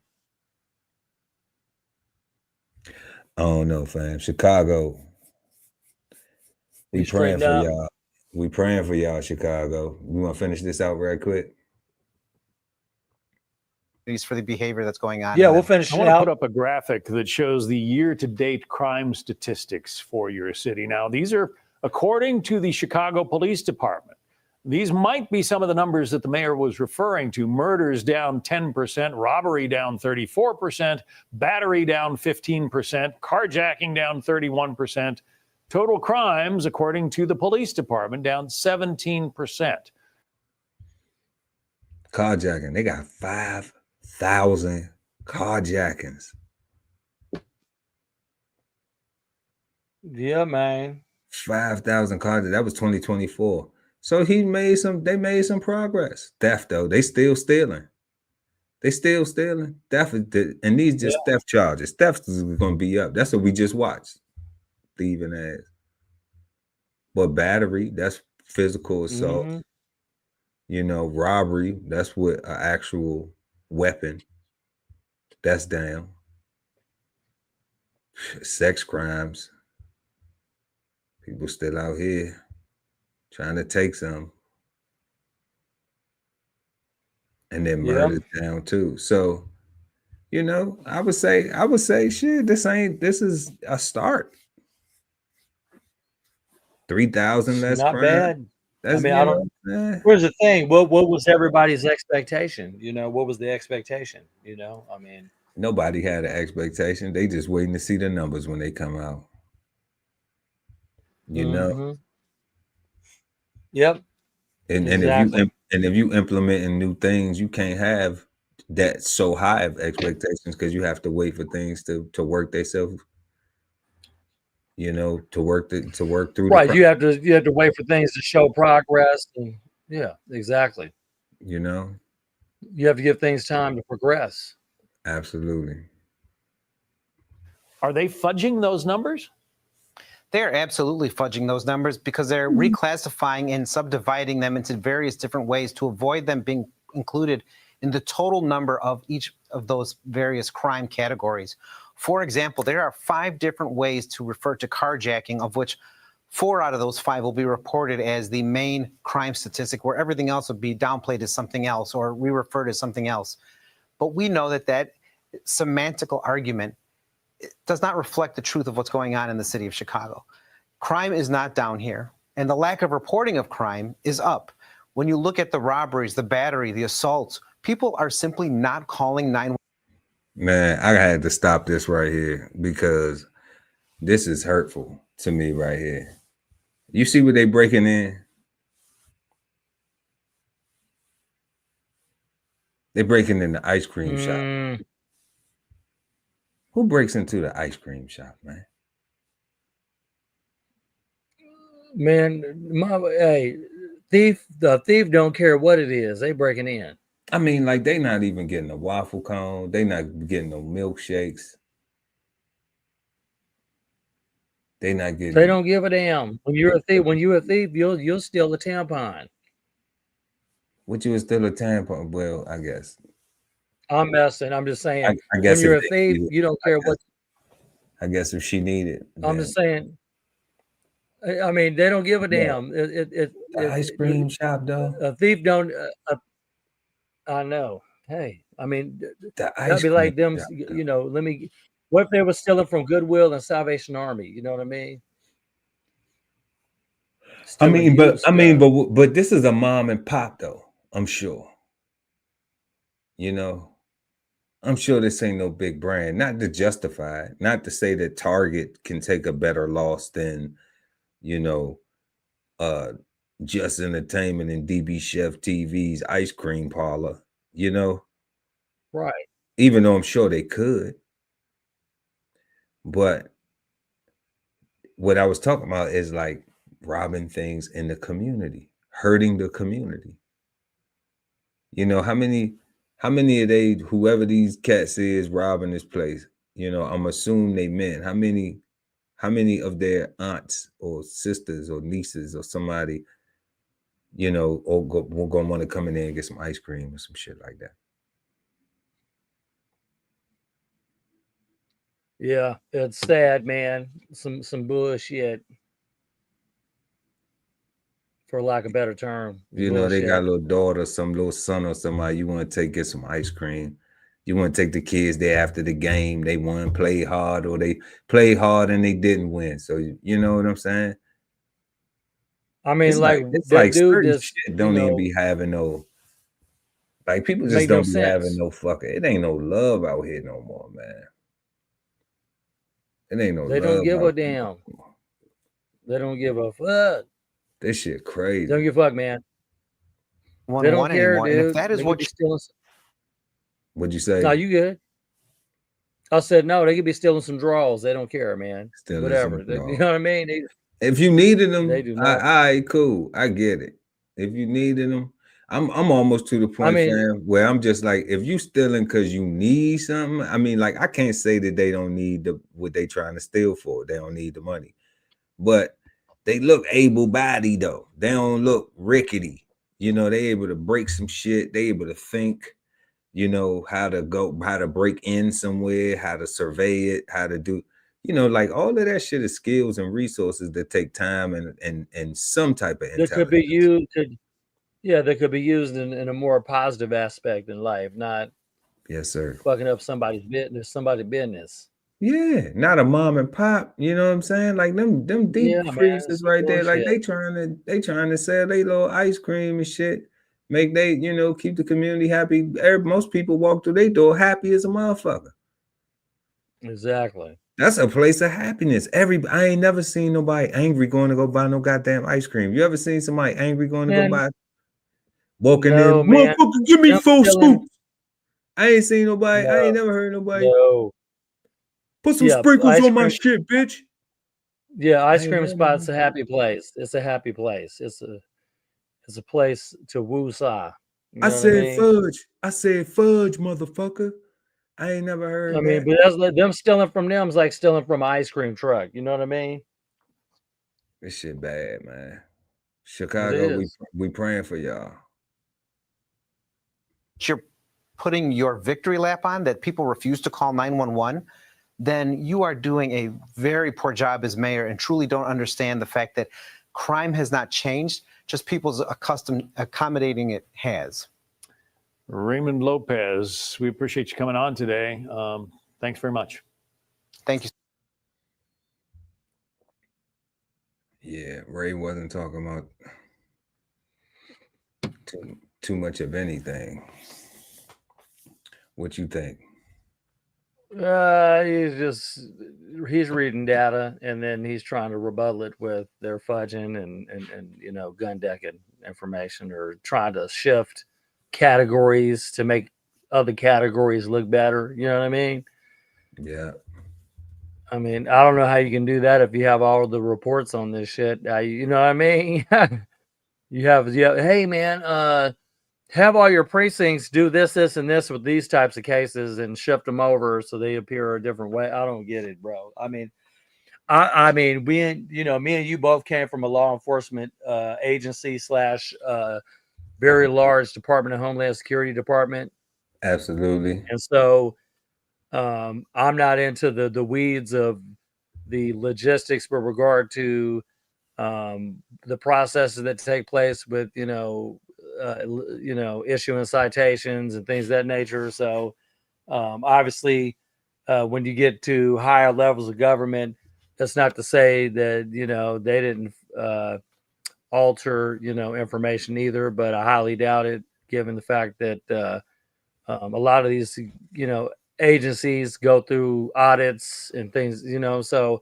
A: I don't know, fam. Chicago. We praying for y'all. We praying for y'all, Chicago. We want to finish this out right quick.
J: For the behavior that's going on.
B: Yeah, we'll finish
I: I want to put up a graphic that shows the year-to-date crime statistics for your city. Now, these are according to the Chicago Police Department. These might be some of the numbers that the mayor was referring to. Murders down 10%, robbery down 34%, battery down 15%, carjacking down 31%. Total crimes, according to the police department, down 17%.
A: Carjacking, they got 5,000 carjackings.
B: Yeah, man.
A: 5,000 carjackings. That was 2024. So they made some progress. Theft, though, they still stealing. Theft, and these just theft charges. Theft is gonna be up. That's what we just watched. Thieving ass. But battery, that's physical assault. You know, robbery, that's with an actual weapon. That's down. Sex crimes. People still out here trying to take some. And then murder's down too. So, you know, I would say, shit, this is a start. 3,000 less
B: not
A: crime.
B: bad.
A: That's,
B: I mean, I don't. Here's the thing. What was everybody's expectation? You know, what was the expectation? You know, I mean,
A: nobody had an expectation. They just waiting to see the numbers when they come out. You know.
B: Yep.
A: And if you implementing new things, you can't have that so high of expectations, because you have to wait for things to work themselves. You know, to work through.
B: Right. You have to wait for things to show progress. And Yeah, exactly.
A: You know,
B: You have to give things time to progress.
A: absolutely.
I: Are they fudging those numbers?
J: They're absolutely fudging those numbers because they're reclassifying and subdividing them into various different ways to avoid them being included in the total number of each of those various crime categories. For example, there are 5 different ways to refer to carjacking, of which 4 out of those 5 will be reported as the main crime statistic, where everything else would be downplayed as something else or re-referred as something else. But we know that that semantical argument does not reflect the truth of what's going on in the city of Chicago. Crime is not down here, and the lack of reporting of crime is up. When you look at the robberies, the battery, the assaults, people are simply not calling 911.
A: Man, I had to stop this right here because this is hurtful to me right here. You see what they breaking in? They breaking in the ice cream shop. Who breaks into the ice cream shop, man?
B: Man, the thief don't care what it is. They breaking in.
A: I mean, like they not even getting a waffle cone. They not getting no milkshakes. They not getting.
B: They don't give a damn. When you're a thief, you'll steal a tampon.
A: What, you would steal a tampon? Well, I guess.
B: I'm messing. I'm just saying.
A: I guess
B: when you're a thief, you don't care what.
A: I guess if she needed.
B: I'm just saying. I mean, they don't give a damn.
A: The ice cream shop, though.
B: A thief don't. I know. Hey, I mean,
A: that'd
B: be like them. You know, what if they were stealing from Goodwill and Salvation Army? You know what I mean?
A: But this is a mom and pop, though. I'm sure. You know, I'm sure this ain't no big brand. Not to justify it, not to say that Target can take a better loss than, you know, Just Entertainment and DBCHEFTV's ice cream parlor, you know?
B: Right.
A: Even though I'm sure they could. But what I was talking about is like robbing things in the community, hurting the community. You know, how many of they, whoever these cats is robbing this place, you know, I'm assuming they men. How many of their aunts or sisters or nieces or somebody, you know, or gonna want to come in there and get some ice cream or some shit like that?
B: Yeah, it's sad, man. Some bullshit, for lack of a better term.
A: You know, they got a little daughter, some little son or somebody. You want to get some ice cream. You want to take the kids there after the game. They won, play hard, or they play hard and they didn't win. So you know what I'm saying?
B: I mean,
A: it's like certain shit don't even be having no, like, people just don't be having no fucking. It ain't no love out here no more, man. It ain't no love.
B: They don't give a damn. They don't give a fuck.
A: This shit crazy.
B: They don't give a fuck, man. They don't care, dude.
J: And if that is what you're
B: stealing.
A: What'd you say?
B: No, you good. I said no. They could be stealing some draws. They don't care, man.
A: Stealing
B: whatever. You know what I mean?
A: If you needed them,
B: they do
A: all
B: not.
A: right, cool. I get it. If you needed them, I'm almost to the point, fam, where I'm just like, if you stealing because you need something, I mean, like, I can't say that they don't need what they trying to steal for. They don't need the money, but they look able-bodied though. They don't look rickety. You know, they able to break some shit. They able to think, you know, how to break in somewhere, how to survey it, how to do, you know, like all of that shit is skills and resources that take time and some type of intelligence.
B: That could be used. That could be used in a more positive aspect in life, not
A: yes, sir,
B: fucking up somebody's business.
A: Yeah, not a mom and pop. You know what I'm saying? Like them deep freezes right there. Like they trying to sell their little ice cream and shit. Make they, you know, keep the community happy. Most people walk through their door happy as a motherfucker.
B: Exactly.
A: That's a place of happiness. I ain't never seen nobody angry going to go buy no goddamn ice cream. You ever seen somebody angry going to go buy? Walking in, motherfucker, give me 4 scoops. I ain't seen nobody. I ain't never heard nobody.
B: No.
A: Put some sprinkles on my shit, bitch.
B: Yeah, ice cream spot's a happy place. It's a happy place. It's a place to woo-saw. You know
A: I
B: what I
A: said
B: mean?
A: fudge. I said fudge, motherfucker. I ain't never heard
B: I mean,
A: that.
B: but that's like them stealing from them is like stealing from an ice cream truck. You know what I mean?
A: This shit bad, man.
B: It
A: Chicago,
B: is.
A: we praying for y'all.
J: You're putting your victory lap on that people refuse to call 911, then you are doing a very poor job as mayor and truly don't understand the fact that crime has not changed, just people's accommodating it has.
I: Raymond Lopez, we appreciate you coming on today. Thanks very much.
J: Thank you.
A: Yeah, Ray wasn't talking about too much of anything. What you think?
B: He's reading data and then he's trying to rebuttal it with their fudging and you know, gun decking information, or trying to shift categories to make other categories look better. You know what I mean?
A: Yeah.
B: I mean, I don't know how you can do that if you have all the reports on this shit. You know what I mean? you have, hey man, have all your precincts do this, and this with these types of cases and shift them over so they appear a different way. I don't get it, bro. I mean, I mean, me and you both came from a law enforcement agency / very large Department of Homeland Security department.
A: Absolutely.
B: And so I'm not into the weeds of the logistics with regard to the processes that take place with issuing citations and things of that nature. So obviously when you get to higher levels of government, that's not to say that they didn't alter information either, but I highly doubt it, given the fact that a lot of these agencies go through audits and things, so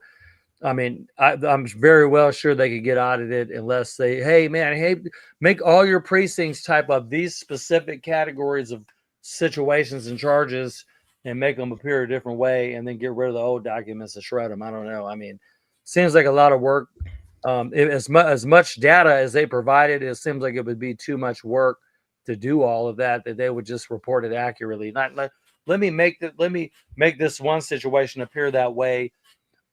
B: I mean, I'm very well sure they could get audited unless they, hey, man, hey, make all your precincts type of these specific categories of situations and charges and make them appear a different way, and then get rid of the old documents and shred them. I don't know. I mean, seems like a lot of work. As much data as they provided, it seems like it would be too much work to do all of that they would just report it accurately. Not let me make this one situation appear that way.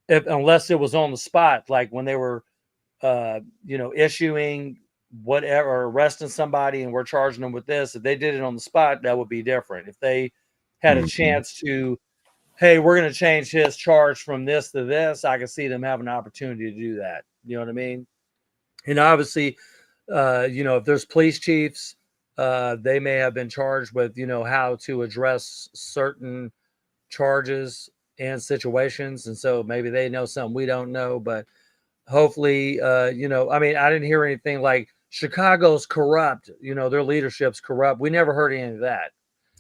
B: Unless it was on the spot, like when they were, issuing whatever, or arresting somebody and we're charging them with this. If they did it on the spot, that would be different. If they had a chance to, hey, we're going to change his charge from this to this, I can see them having an opportunity to do that. You know what I mean? And obviously, if there's police chiefs, they may have been charged with, how to address certain charges and situations, and so maybe they know something we don't know. But hopefully, I mean, I didn't hear anything like Chicago's corrupt, their leadership's corrupt. We never heard any of that.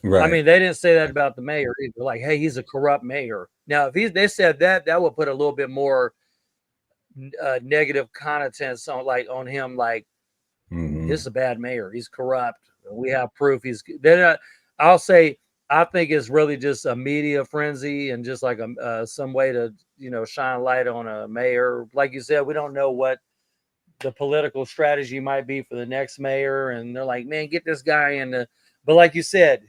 A: Right.
B: I mean, they didn't say that about the mayor either. Like, hey, he's a corrupt mayor. Now, if they said that, that would put a little bit more negative connotation on him. Like, this is a bad mayor. He's corrupt. We have proof. I'll say, I think it's really just a media frenzy and just like some way to, shine light on a mayor. Like you said, we don't know what the political strategy might be for the next mayor. And they're like, man, get this guy in but like you said,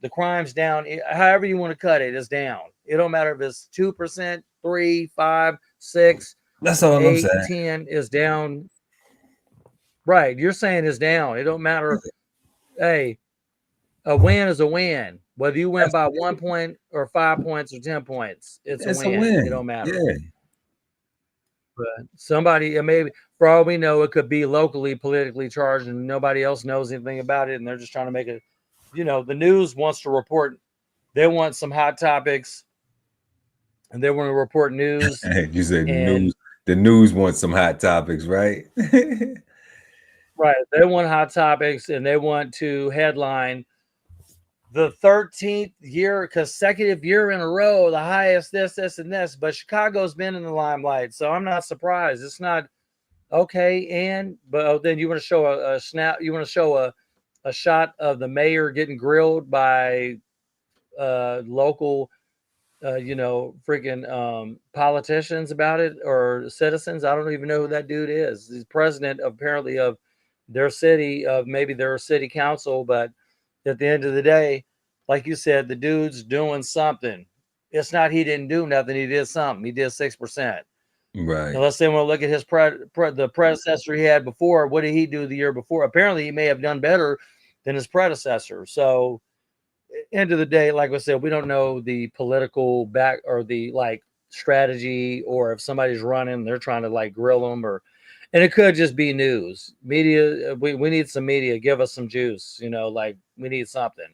B: the crime's down. However you want to cut it, is down. It don't matter if it's 2%, 3, 5, 6.
A: That's all
B: 8,
A: I'm saying.
B: 10 is down. Right. You're saying it's down. It don't matter. Hey, a win is a win. Whether you win by 1 point or 5 points or 10 points, it's a win. It don't matter.
A: Yeah.
B: But somebody, maybe for all we know, it could be locally politically charged and nobody else knows anything about it. And they're just trying to make it, the news wants to report. They want some hot topics and they want to report news.
A: You said the news wants some hot topics, right?
B: Right. They want hot topics and they want to headline the 13th consecutive year in a row, the highest this, and this. But Chicago's been in the limelight, so I'm not surprised. It's not okay. But then you want to show a snap. You want to show a shot of the mayor getting grilled by local, freaking politicians about it, or citizens. I don't even know who that dude is. He's president apparently of their city, maybe their city council, but at the end of the day, like you said, the dude's doing something. It's not he didn't do nothing. He did something. He did 6%.
A: Right.
B: Now let's say we'll look at his the predecessor he had before. What did he do the year before? Apparently, he may have done better than his predecessor. So, end of the day, like I said, we don't know the political back or the like strategy, or if somebody's running, they're trying to like grill them, and it could just be news. Media, we need some media. Give us some juice. Like we need something.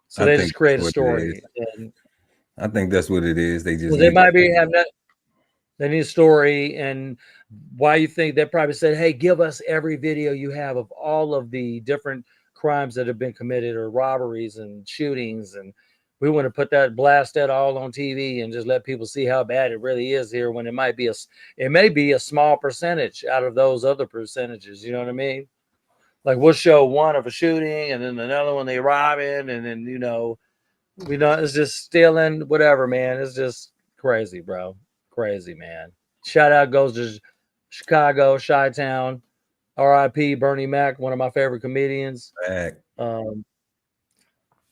B: So they just create a story. And
A: I think that's what it is. They just
B: they might be having that. They need a story, and why you think they probably said, "Hey, give us every video you have of all of the different crimes that have been committed, or robberies and shootings, and we want to blast that all on TV and just let people see how bad it really is here." When it may be a small percentage out of those other percentages. You know what I mean? Like we'll show one of a shooting, and then another one they robbing, and then it's just stealing, whatever, man. It's just crazy, bro. Crazy, man. Shout out goes to Chicago, Chi-Town. R.I.P. Bernie Mac, one of my favorite comedians. Yeah,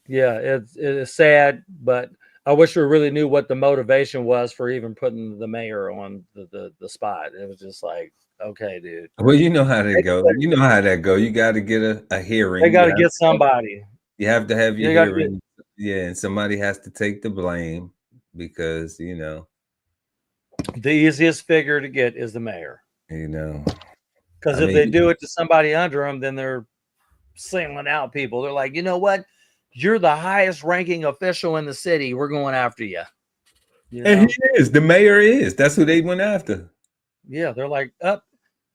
B: it's sad, but I wish we really knew what the motivation was for even putting the mayor on the spot. It was just like, okay, dude.
A: Well, you know how that go. You know how that go. You got to get a hearing.
B: They got to get somebody.
A: You have to have your hearing. And somebody has to take the blame because,
B: the easiest figure to get is the mayor. Because if they do it to somebody under them, then they're singling out people. They're like, you know what? You're the highest ranking official in the city. We're going after you.
A: And he is. The mayor is. That's who they went after.
B: Yeah, they're like, up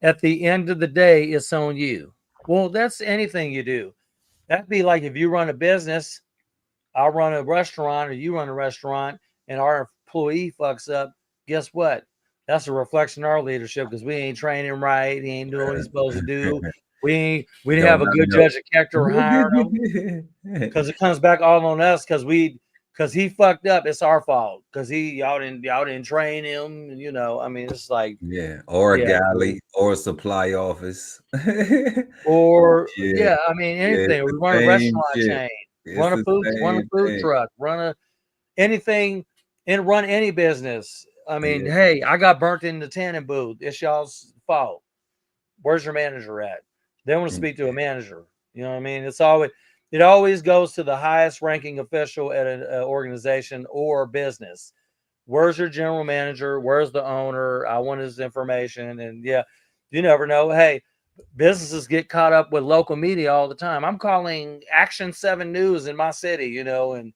B: at the end of the day, it's on you. Well, that's anything you do. That'd be like if you run a business, I'll run a restaurant, or you run a restaurant, and our employee fucks up. Guess what? That's a reflection of our leadership, because we ain't training him right. He ain't doing what he's supposed to do. We didn't have a good judge of character hiring him, because it comes back all on us, because he fucked up. It's our fault, because y'all didn't train him. It's like
A: or a galley, or a supply office,
B: or anything. We run a restaurant chain, run a food truck, run anything, and run any business. Hey, I got burnt in the tanning booth. It's y'all's fault. Where's your manager at? They want to speak to a manager. You know what I mean? It always goes to the highest ranking official at an organization or business. Where's your general manager? Where's the owner? I want his information. And you never know. Hey, businesses get caught up with local media all the time. I'm calling Action 7 News in my city, and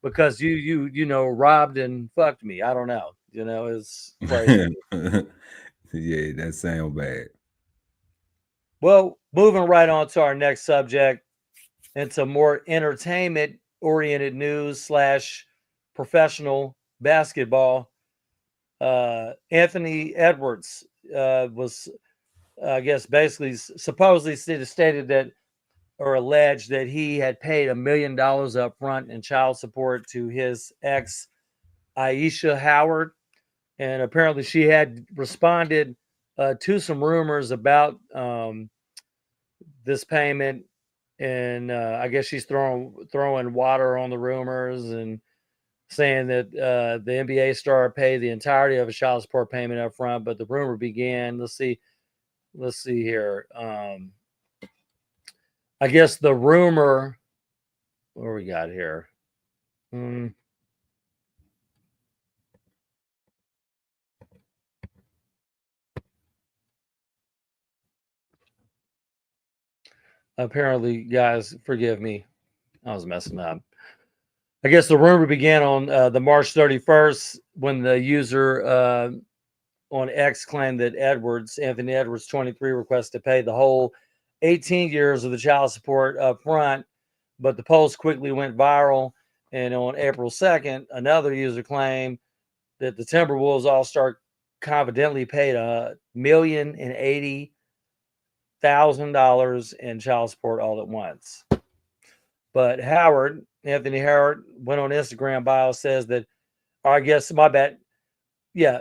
B: because you robbed and fucked me. I don't know. It's crazy.
A: Yeah, that sounds bad.
B: Well, moving right on to our next subject, into more entertainment-oriented news / professional basketball. Anthony Edwards was, I guess, basically supposedly stated that, or alleged that he had paid $1 million up front in child support to his ex, Aisha Howard. And apparently she had responded to some rumors about this payment. And I guess she's throwing water on the rumors and saying that the NBA star paid the entirety of a child support payment up front. But the rumor began, let's see here. I guess the rumor, what we got here? Apparently, guys, forgive me. I was messing up. I guess the rumor began on the March 31st when the user on X claimed that Anthony Edwards, 23, requested to pay the whole 18 years of the child support up front, but the post quickly went viral. And on April 2nd, another user claimed that the Timberwolves All-Star confidently paid $1,080,000 in child support all at once. But Anthony Howard, went on Instagram bio, says that, or I guess, my bad. Yeah.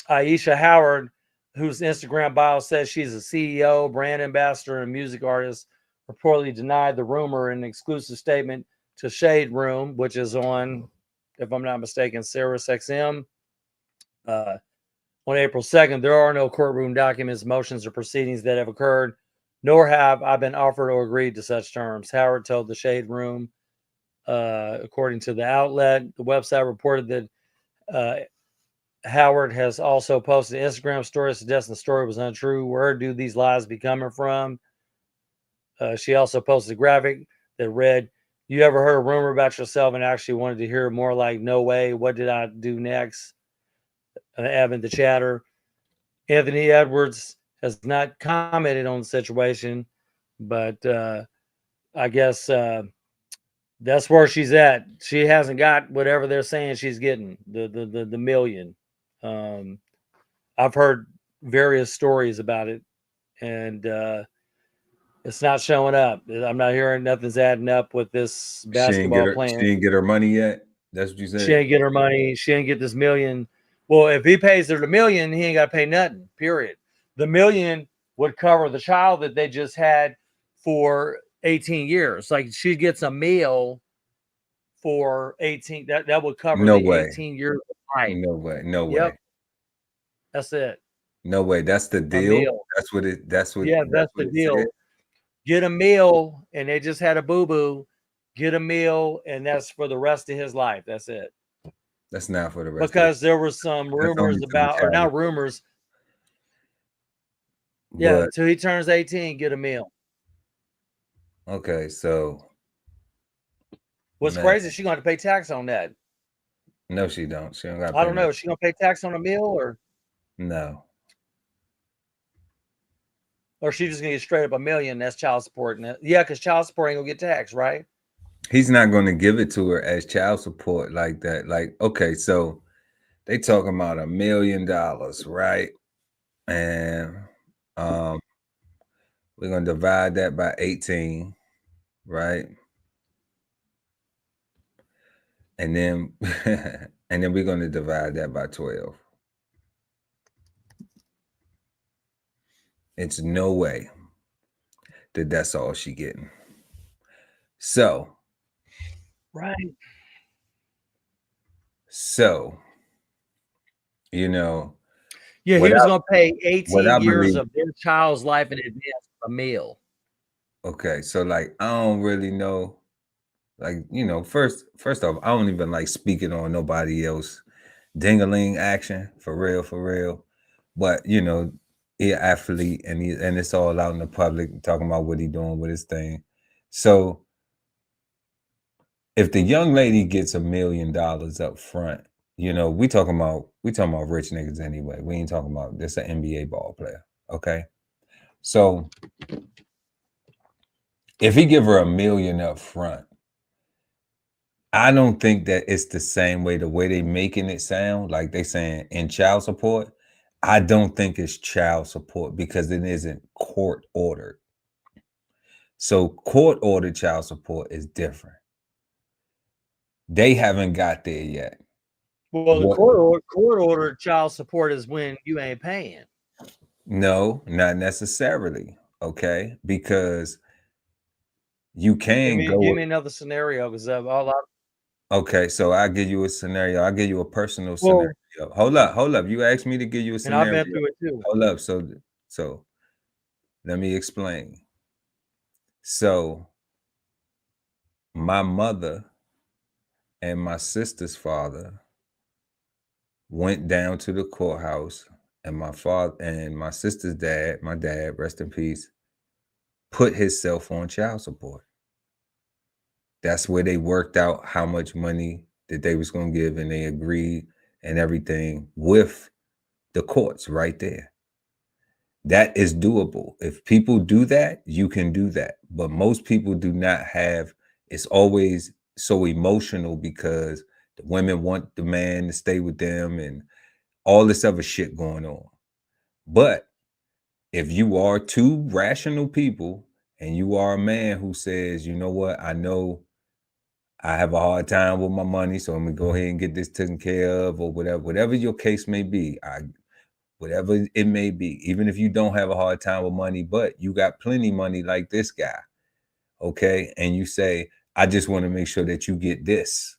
B: Aisha Howard, whose Instagram bio says she's a CEO, brand ambassador, and music artist, reportedly denied the rumor in an exclusive statement to Shade Room, which is on, if I'm not mistaken, Sirius XM. On April 2nd, there are no courtroom documents, motions, or proceedings that have occurred, nor have I been offered or agreed to such terms. Howard told the Shade Room, according to the outlet. The website reported that Howard has also posted an Instagram story suggesting the story was untrue. Where do these lies be coming from? She also posted a graphic that read, "You ever heard a rumor about yourself and actually wanted to hear more, like, no way, what did I do next?" Evan the chatter. Anthony Edwards has not commented on the situation, but I guess that's where she's at. She hasn't got whatever they're saying she's getting, the million. I've heard various stories about it, and it's not showing up. I'm not hearing nothing's adding up with this basketball plan.
A: She didn't get her money yet. That's what you said.
B: She ain't get her money. She ain't get this million. Well, if he pays her the million, he ain't got to pay nothing, period. The million would cover the child that they just had for 18 years. Like, she gets a meal for 18. That would cover
A: No
B: the
A: way.
B: 18 years of life.
A: No way. No
B: Yep.
A: way.
B: That's it.
A: No way. That's the deal. That's what it. That's what.
B: Yeah, that's the deal.
A: Said.
B: Get a meal, and they just had a boo-boo. Get a meal, and that's for the rest of his life. That's it.
A: That's not for the rest.
B: Because there were some rumors about, or not rumors. Yeah, until he turns 18, get a meal.
A: Okay, so
B: what's crazy? She gonna have to pay tax on that.
A: No, she don't. She don't got.
B: I don't know. Is she gonna pay tax on a meal or
A: no?
B: Or she just gonna get straight up $1 million? That's child support. Yeah, because child support ain't gonna get taxed, right?
A: He's not going to give it to her as child support like that. Like, okay, so they talking about $1 million, right? And we're going to divide that by 18, right? And then and then we're going to divide that by 12. It's no way that that's all she getting. So
B: right.
A: So, you know.
B: Yeah, he was going to pay 18 years of their child's life in advance for a meal.
A: Okay, so like I don't really know. Like, you know, first off, I don't even like speaking on nobody else ding-a-ling action for real. But you know, he an athlete and it's all out in the public talking about what he doing with his thing. So if the young lady gets $1 million up front, you know, we talking about rich niggas anyway. We ain't talking about this an NBA ball player. Okay. So if he give her $1 million up front, I don't think that it's the same way, the way they making it sound, like they saying in child support. I don't think it's child support because it isn't court ordered. So court ordered child support is different. They haven't got there yet.
B: Well, the court ordered child support is when you ain't paying.
A: No, not necessarily. Okay, because you can
B: give me another scenario because all I.
A: Okay, so I'll give you a scenario. I'll give you a personal scenario. Hold up. You asked me to give you a scenario.
B: And I've been through it too.
A: Hold up. So let me explain. So my mother and my sister's father went down to the courthouse, and my father and my sister's dad, my dad, rest in peace, put himself on child support. That's where they worked out how much money that they was going to give, and they agreed and everything with the courts right there. That is doable. If people do that, you can do that. But most people do not have, it's always so emotional because the women want the man to stay with them and all this other shit going on. But if you are two rational people and you are a man who says, you know what, I know I have a hard time with my money, so I'm gonna go ahead and get this taken care of, or whatever your case may be. whatever it may be, even if you don't have a hard time with money, but you got plenty money like this guy, okay? And you say, I just want to make sure that you get this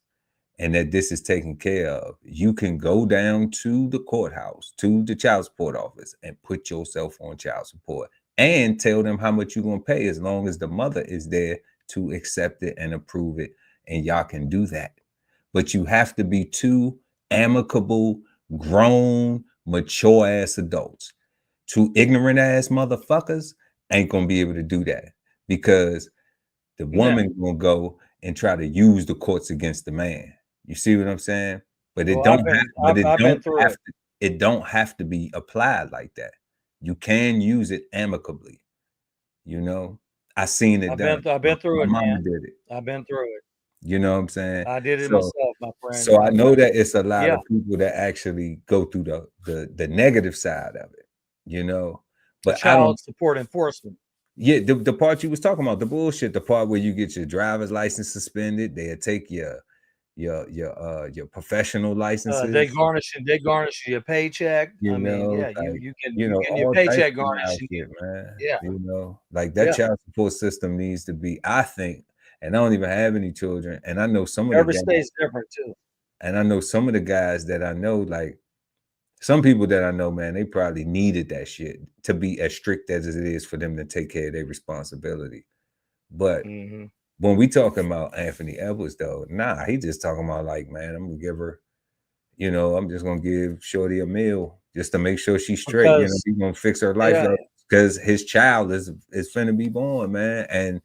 A: and that this is taken care of. You can go down to the courthouse, to the child support office, and put yourself on child support and tell them how much you're going to pay as long as the mother is there to accept it and approve it. And y'all can do that. But you have to be two amicable, grown, mature ass adults. Two ignorant ass motherfuckers ain't going to be able to do that because the woman going to go and try to use the courts against the man. You see what I'm saying? But it don't have to be applied like that. You can use it amicably. You know, I seen it done.
B: I've been through it, man.
A: Did it.
B: I've been through it.
A: You know what I'm saying?
B: I did it myself, my friend.
A: So I know that it's a lot of people that actually go through the negative side of it, you know. But
B: child support enforcement.
A: Yeah, the part you was talking about, the bullshit, the part where you get your driver's license suspended, they'll take your professional licenses.
B: They garnish your paycheck.
A: You know,
B: yeah,
A: like,
B: you can
A: all
B: your paycheck
A: types of
B: garnished,
A: shit, man.
B: Yeah,
A: you know, like that child support system needs to be, I think, and I don't even have any children, and I know some of
B: every
A: the
B: state's different too.
A: And I know some of the guys that I know, like some people that I know, man, they probably needed that shit to be as strict as it is for them to take care of their responsibility. But when we talking about Anthony Edwards, though, nah, he just talking about like, man, I'm gonna give her, you know, I'm just gonna give Shorty a meal just to make sure she's straight. You know, he's gonna fix her life up because his child is finna be born, man, and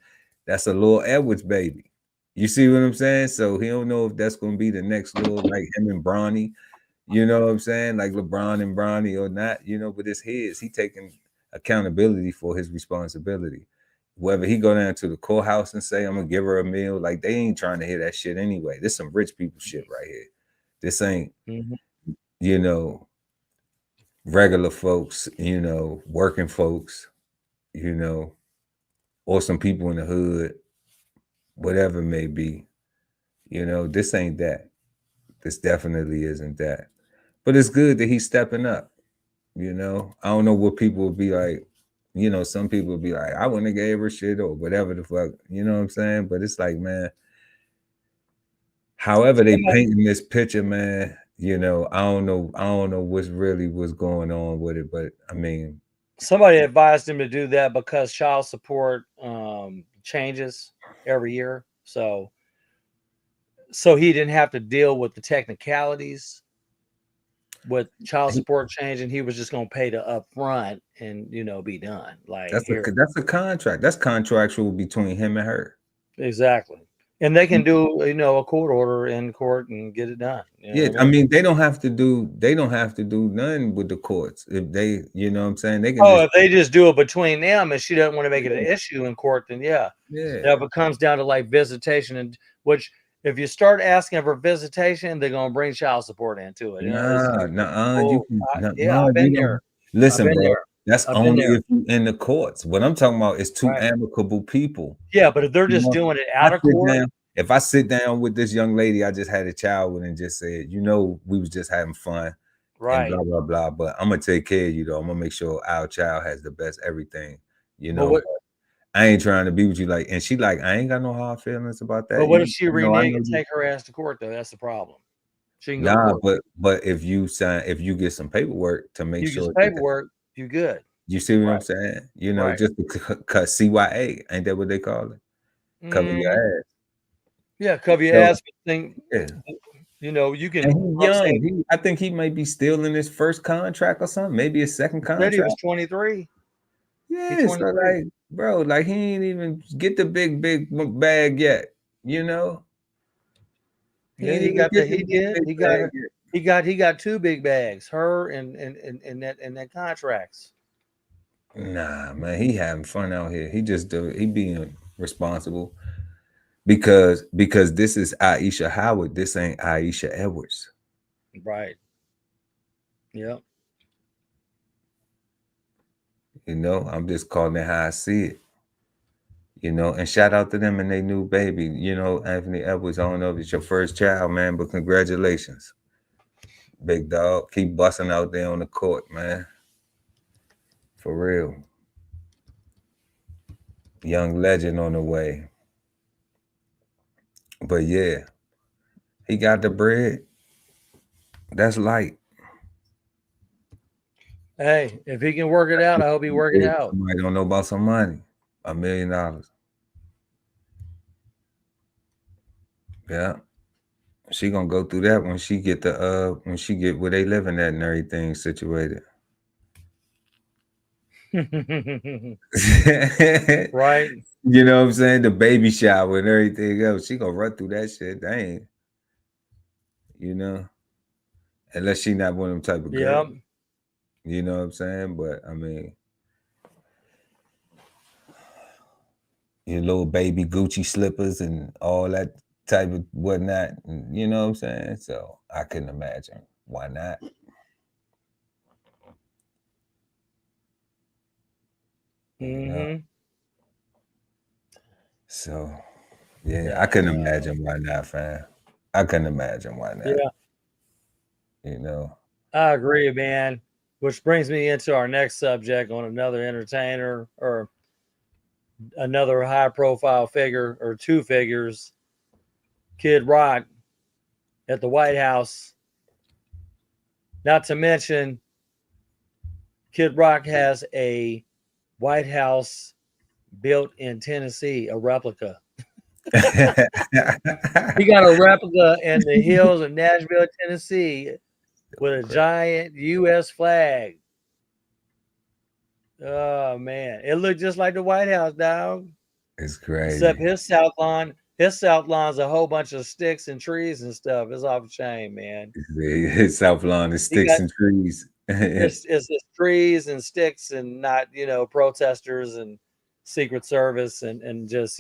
A: that's a little Edwards baby. You see what I'm saying? So he don't know if that's gonna be the next little like him and Bronny. You know what I'm saying? Like LeBron and Bronny or not, you know, but it's his. He taking accountability for his responsibility. Whether he go down to the courthouse and say, I'm gonna give her a meal, like they ain't trying to hear that shit anyway. This some rich people shit right here. This ain't, you know, regular folks, you know, working folks, you know, or some people in the hood, whatever it may be. You know, this ain't that. This definitely isn't that. But it's good that he's stepping up. You know, I don't know what people would be like. You know, some people would be like, I wouldn't have gave her shit or whatever the fuck. You know what I'm saying? But it's like, man, however they painting this picture, man, you know, I don't know what's going on with it. But I mean,
B: somebody advised him to do that because child support changes every year. So he didn't have to deal with the technicalities with child support change, and he was just going to pay the upfront and, you know, be done. Like
A: that's a contract. That's contractual between him and her.
B: Exactly. And they can do, you know, a court order in court and get it done.
A: You know I mean, they don't have to do nothing with the courts. If they, you know what I'm saying? They can
B: if they just do it between them and she doesn't want to make it an issue in court, then that becomes down to like visitation, and which if you start asking for visitation, they're gonna bring child support into it.
A: I've
B: been there.
A: Listen, bro. That's only if you're in the courts. What I'm talking about is two amicable people.
B: Yeah, but if they're just doing it out of court.
A: If I sit down with this young lady I just had a child with and just said, you know, we was just having fun,
B: right?
A: And blah blah blah. But I'm gonna take care of you though. I'm gonna make sure our child has the best everything. You know, I ain't trying to be with you like. And she like, I ain't got no hard feelings about that.
B: But what if she renege and take her ass to court though? That's the problem. She can go to court.
A: But if you get some paperwork to make sure
B: paperwork, you good.
A: You see what I'm saying? You know, just to cut CYA, ain't that what they call it? Cover your ass.
B: Yeah, cover your ass. Thing. Yeah. You know, you can.
A: And he's young. I think he might be still in his first contract or something. Maybe his second contract.
B: He was 23.
A: Yeah, so like, bro, like he ain't even get the big bag yet. You know.
B: Yeah, he got two big bags. Her and that contracts.
A: Nah, man, he having fun out here. He being responsible because this is Aisha Howard. This ain't Aisha Edwards.
B: Right. Yep.
A: You know, I'm just calling it how I see it. You know, and shout out to them and their new baby. You know, Anthony Edwards. I don't know if it's your first child, man, but congratulations. big dog. Keep busting out there on the court, man. For real. Young legend on the way. But yeah, he got the bread. That's light.
B: Hey, if he can work it out, I hope he work it out.
A: Somebody don't know about some money. $1 million. Yeah. She gonna go through that when she get where they living at and everything situated.
B: Right.
A: You know what I'm saying? The baby shower and everything else. She gonna run through that shit. Dang. You know? Unless she not one of them type of girls.
B: Yep.
A: You know what I'm saying? But I mean, your little baby Gucci slippers and all that type of whatnot. And, you know what I'm saying? So I couldn't imagine. Why not? You know? So yeah, I couldn't imagine why not, fam. I couldn't imagine why not.
B: Yeah.
A: You know.
B: I agree, man. Which brings me into our next subject on another entertainer or another high profile figure or two figures. Kid Rock at the White House. Not to mention, Kid Rock has a White House built in Tennessee, a replica. He got a replica in the hills of Nashville, Tennessee, with a giant U.S. flag. Oh man, it looked just like the White House, dog.
A: It's crazy.
B: Except his south lawn's a whole bunch of sticks and trees and stuff. It's off the chain, man.
A: His south lawn is sticks and trees.
B: It's trees and sticks and not, protesters and Secret Service and just,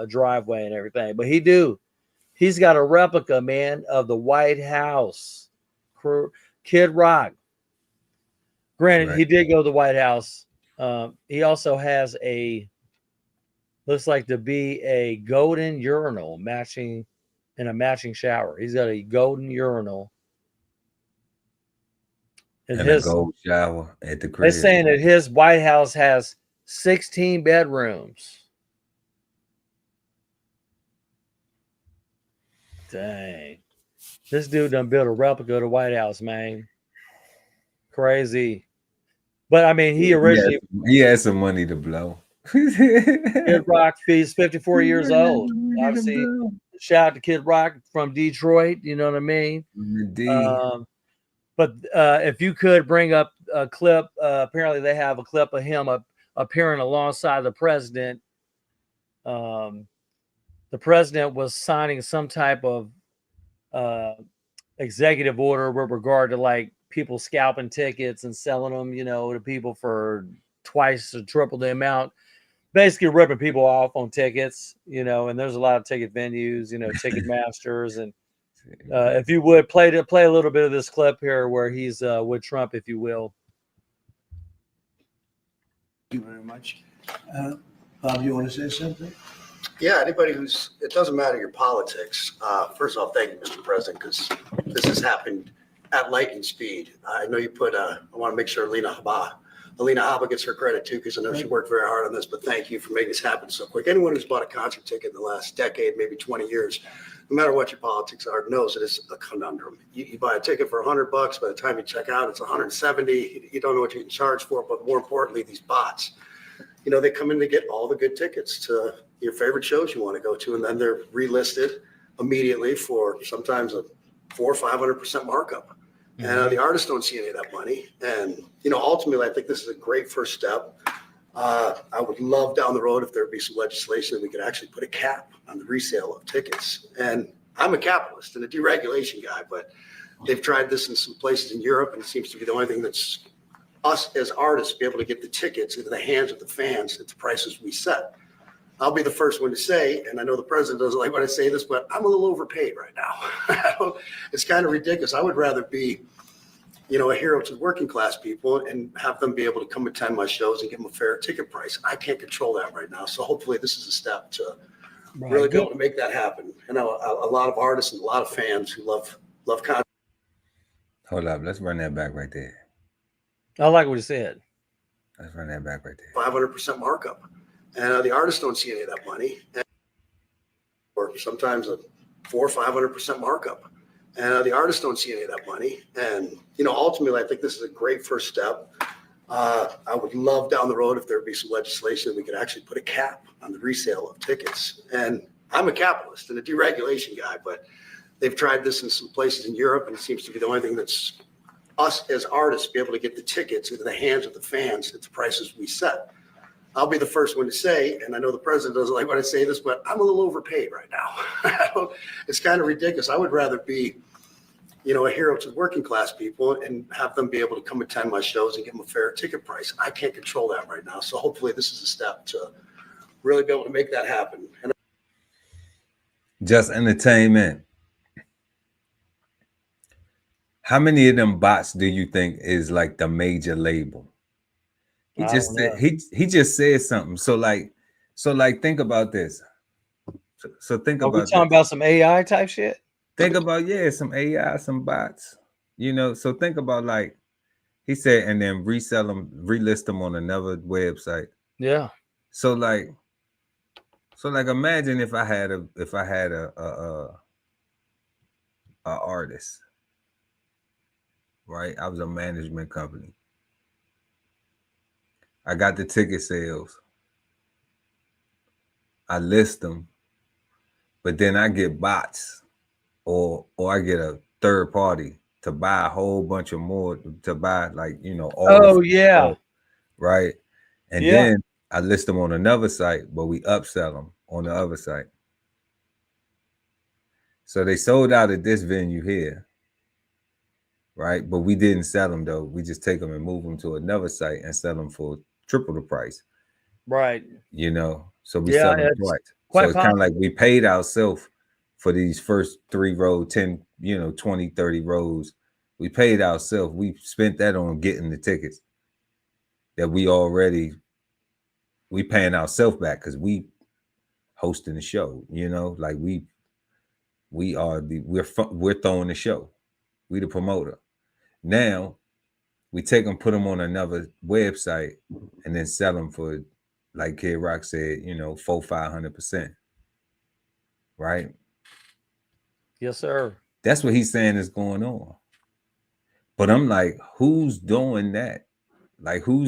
B: driveway and everything. But he's got a replica, man, of the White House. Kid Rock. Granted, he did go to the White House. He also has looks like to be a golden urinal matching shower. He's got a golden urinal.
A: And a gold shower at the crib.
B: They're saying that his White House has 16 bedrooms. Dang. This dude done built a replica of the White House, man. Crazy. But I mean, he
A: had some money to blow.
B: Kid Rock, he's 54 years old. Obviously, shout out to Kid Rock from Detroit. You know what I mean? But if you could bring up a clip, apparently they have a clip of him appearing alongside the president. The president was signing some type of executive order with regard to like people scalping tickets and selling them, to people for twice or triple the amount. Basically ripping people off on tickets, and there's a lot of ticket venues, ticket masters. And if you would play a little bit of this clip here where he's with Trump, if you will.
M: Thank you very much. Bob, you want to say something?
N: Yeah, anybody it doesn't matter your politics. First off, thank you, Mr. President, because this has happened at lightning speed. I know you I want to make sure Alina Habba gets her credit too, because I know she worked very hard on this, but thank you for making this happen so quick. Anyone who's bought a concert ticket in the last decade, maybe 20 years, no matter what your politics are, knows it is a conundrum. You buy a ticket for $100, by the time you check out, it's $170. You don't know what you can charge for it, but more importantly, these bots, they come in to get all the good tickets to your favorite shows you want to go to, and then they're relisted immediately for sometimes a 400% or 500% markup. And the artists don't see any of that money. And, ultimately, I think this is a great first step. I would love down the road if there'd be some legislation that we could actually put a cap on the resale of tickets. And I'm a capitalist and a deregulation guy, but they've tried this in some places in Europe, and it seems to be the only thing that's us as artists be able to get the tickets into the hands of the fans at the prices we set. I'll be the first one to say, and I know the president doesn't like when I say this, but I'm a little overpaid right now. It's kind of ridiculous. I would rather be, a hero to the working class people and have them be able to come attend my shows and give them a fair ticket price. I can't control that right now. So hopefully this is a step to really be able to make that happen. I know a lot of artists and a lot of fans who love content.
A: Hold up. Let's run that back right there.
B: I like what he said.
A: Let's run that back right there.
N: 500% markup. And the artists don't see any of that money. Or sometimes a 400 or 500% markup. And the artists don't see any of that money. And, you know, ultimately, I think this is a great first step. I would love down the road if there would be some legislation that we could actually put a cap on the resale of tickets. And I'm a capitalist and a deregulation guy, but they've tried this in some places in Europe, and it seems to be the only thing that's us as artists be able to get the tickets into the hands of the fans at the prices we set. I'll be the first one to say, and I know the president doesn't like when I say this, but I'm a little overpaid right now. It's kind of ridiculous. I would rather be, you know, a hero to working class people and have them be able to come attend my shows and give them a fair ticket price. I can't control that right now. So hopefully this is a step to really be able to make that happen. And
A: Just entertainment. How many of them bots do you think is like the major label? He just said, he just said something. So like think about this. So think
B: Are
A: about
B: we talking about some AI type shit?
A: Think about some AI, some bots. You know, so think about like he said, and then resell them, relist them on another website.
B: Yeah.
A: So like imagine if I had a artist, right? I was a management company. I got the ticket sales. I list them, but then I get bots or I get a third party to buy a whole bunch of more, to buy like, you know, all right. And then I list them on another site, but we upsell them on the other site. So they sold out at this venue here, right? But we didn't sell them though. We just take them and move them to another site and sell them for triple the price.
B: Right.
A: You know, so we sell them twice.
B: So
A: it's kind of like we paid ourselves for these first 3 rows, 10, 20, 30 rows. We paid ourselves. We spent that on getting the tickets that we paying ourselves back because we hosting the show, like we're throwing the show. We the promoter. Now we take them, put them on another website and then sell them for, like Kid Rock said, 400-500%. Right?
B: Yes, sir.
A: That's what he's saying is going on. But I'm like, who's doing that? Who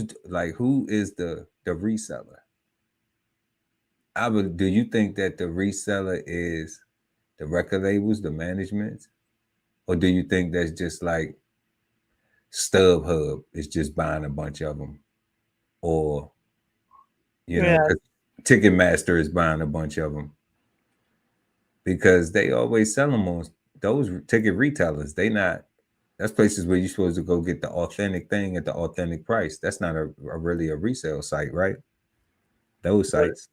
A: is the reseller? Do you think that the reseller is the record labels, the management? Or do you think that's just like StubHub is just buying a bunch of them? Or, Ticketmaster is buying a bunch of them? Because they always sell them on those ticket retailers. That's places where you're supposed to go get the authentic thing at the authentic price. That's not really a resale site, right? Those sites.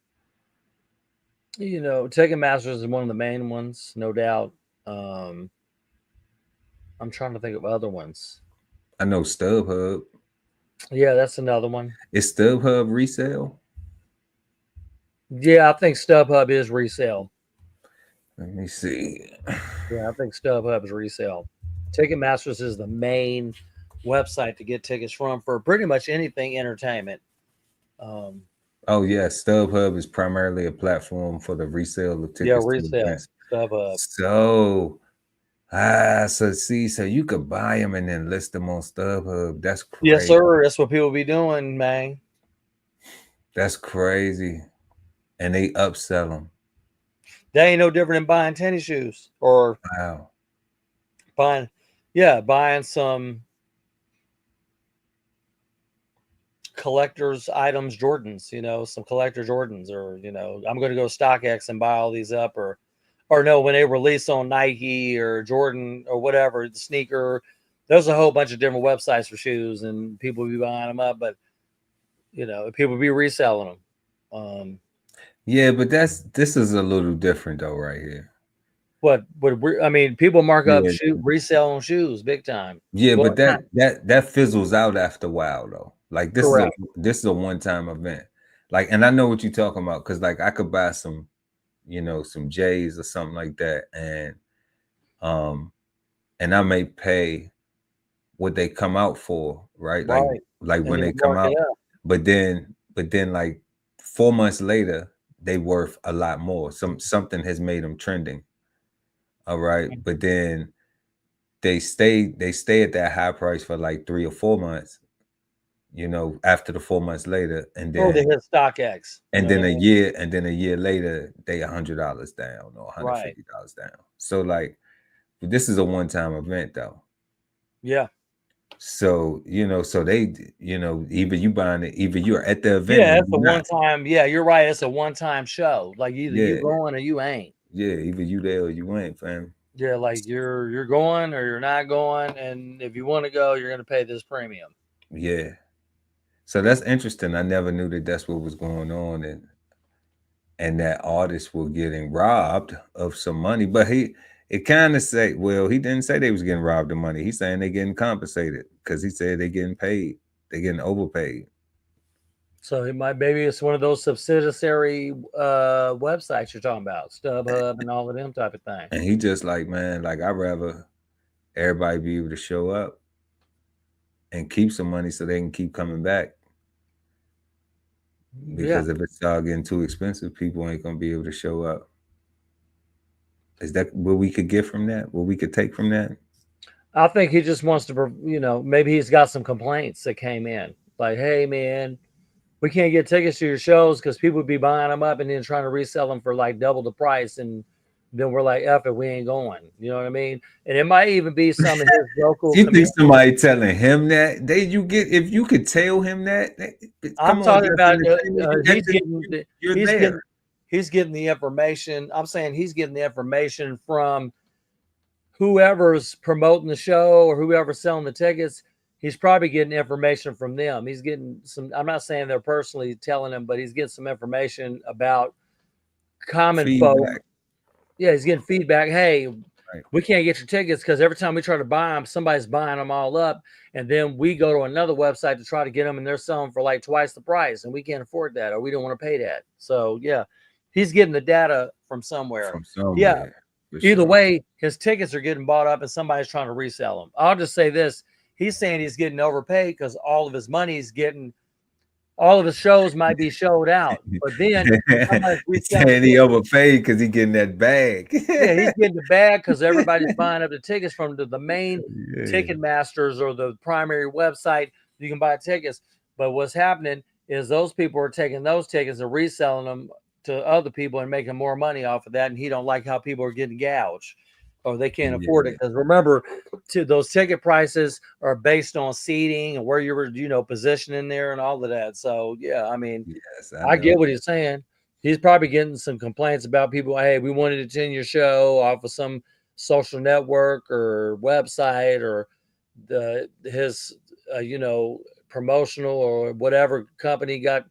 B: Ticketmaster is one of the main ones, no doubt. I'm trying to think of other ones.
A: I know StubHub.
B: Yeah, that's another one.
A: Is StubHub resale?
B: Yeah, I think StubHub is resale.
A: Let me see.
B: Yeah, I think StubHub is resale. Ticketmasters is the main website to get tickets from for pretty much anything entertainment.
A: Oh yeah, StubHub is primarily a platform for the resale of tickets.
B: Yeah, resale. StubHub.
A: So you could buy them and then list them on StubHub. That's crazy.
B: Yes, sir. That's what people be doing, man.
A: That's crazy. And they upsell them.
B: They ain't no different than buying tennis shoes or buying some collector's items, Jordans, some collector Jordans, or, I'm going to go StockX and buy all these up, or no, when they release on Nike or Jordan or whatever, the sneaker, there's a whole bunch of different websites for shoes and people be buying them up, but people be reselling them.
A: Yeah, but this is a little different though, right here.
B: People mark up resell on shoes big time.
A: Yeah, but that fizzles out after a while though. Like this is a one-time event. Like, and I know what you're talking about, because like I could buy some, some J's or something like that, and I may pay what they come out for, right?
B: Right.
A: Like
B: And
A: when
B: you
A: they come
B: mark it
A: out,
B: up.
A: but then like 4 months later, they worth a lot more. Something has made them trending. All right. But then they stay at that high price for like 3 or 4 months, you know, after the 4 months later, and
B: Oh, they
A: then
B: hit StockX.
A: and then a year later, they $100 down or $150 down. So like, this is a one-time event though.
B: Yeah.
A: So, you know, so they, you know, either you buying it, either you're at the event.
B: Yeah,
A: or
B: it's a
A: you're not.
B: one-time. Yeah, you're right. It's a one-time show. Like either you
A: Yeah.
B: going or you ain't.
A: Yeah, either you there or you ain't, fam.
B: Yeah, like you're going or you're not going, and if you want to go, you're going to pay this premium.
A: Yeah. So that's interesting. I never knew that that's what was going on, and that artists were getting robbed of some money. But it kind of say, well, he didn't say they was getting robbed of money. He's saying they getting compensated because he said they getting paid. They getting overpaid.
B: So maybe it's one of those subsidiary websites you're talking about, StubHub and all of them type of things.
A: And he just like, man, like I'd rather everybody be able to show up and keep some money so they can keep coming back. Because if it start getting too expensive, people ain't gonna be able to show up. Is that what we could get from that? What we could take from that?
B: I think he just wants to, you know, maybe he's got some complaints that came in. Like, hey, man, we can't get tickets to your shows because people would be buying them up and then trying to resell them for like double the price. And then we're like, F it, we ain't going. You know what I mean? And it might even be some of his local.
A: You think somebody telling him that? If you could tell him that.
B: I'm talking about he's getting the information. I'm saying he's getting the information from whoever's promoting the show or whoever's selling the tickets. He's probably getting information from them. He's getting some, I'm not saying they're personally telling him, but he's getting some information about common folk. Yeah, he's getting feedback. Hey, we can't get your tickets because every time we try to buy them, somebody's buying them all up. And then we go to another website to try to get them and they're selling for like twice the price. And we can't afford that or we don't want to pay that. So, yeah, he's getting the data from somewhere. Yeah. Either way, his tickets are getting bought up and somebody's trying to resell them. I'll just say this. He's saying he's getting overpaid because all of his money's getting, all of the shows might be showed out. But then
A: he's saying he overpaid because he's getting that bag.
B: Yeah, he's getting the bag because everybody's buying up the tickets from the main ticket masters or the primary website you can buy tickets. But what's happening is those people are taking those tickets and reselling them to other people and making more money off of that. And he don't like how people are getting gouged or they can't afford it. Because remember, those ticket prices are based on seating and where you were, you know, positioning there and all of that. So, yeah, I mean, I get what he's saying. He's probably getting some complaints about people. Hey, we wanted to attend your show off of some social network or website or his, you know, promotional or whatever company got,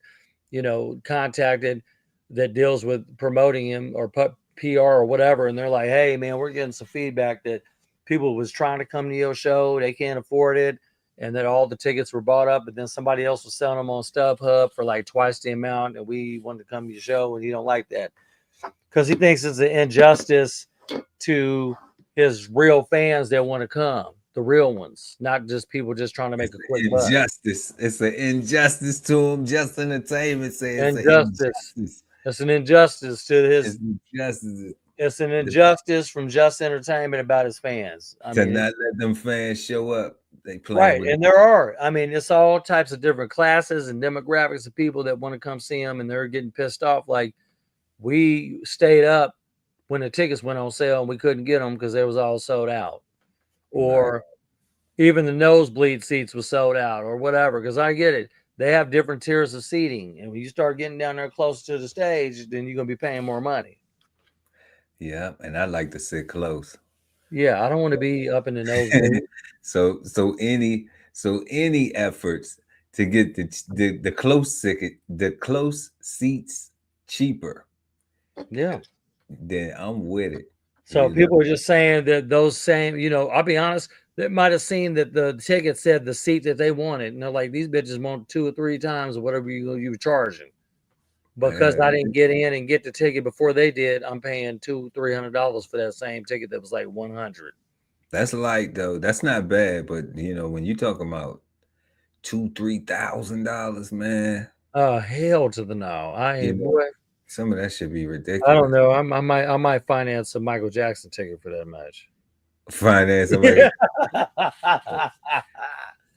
B: you know, contacted that deals with promoting him or PR or whatever. And they're like, hey, man, we're getting some feedback that people was trying to come to your show. They can't afford it. And that all the tickets were bought up, but then somebody else was selling them on StubHub for like twice the amount. And we wanted to come to your show, and he don't like that because he thinks it's an injustice to his real fans that want to come, the real ones, not just people just trying to make a quick buck.
A: Injustice. It's an injustice to him. Just Entertainment says
B: injustice. It's an injustice to his. It's an injustice from Just Entertainment about his fans. I mean,
A: not let them fans show up. They play
B: right, and there are. I mean, it's all types of different classes and demographics of people that want to come see him, and they're getting pissed off. Like, we stayed up when the tickets went on sale and we couldn't get them because they was all sold out, or even the nosebleed seats was sold out, or whatever. Because I get it. They have different tiers of seating, and when you start getting down there closer to the stage, then you're gonna be paying more money.
A: Yeah, and I like to sit close.
B: Yeah, I don't want to be up in the nosebleed.
A: so any efforts to get the close seats cheaper.
B: Yeah,
A: then I'm with it.
B: So people are just saying that those same, you know, I'll be honest, they might have seen that the ticket said the seat that they wanted, and they're like, these bitches want 2 or 3 times or whatever you were charging. Because I didn't get in and get the ticket before they did, I'm paying $200-300 for that same ticket that was like $100.
A: That's light though. That's not bad, but you know, when you talking about $2,000-3,000, man.
B: Oh, hell to the no. I
A: You
B: ain't
A: know,
B: boy.
A: some of that should be ridiculous.
B: I don't know. I might finance a Michael Jackson ticket for that much.
A: Finance somebody.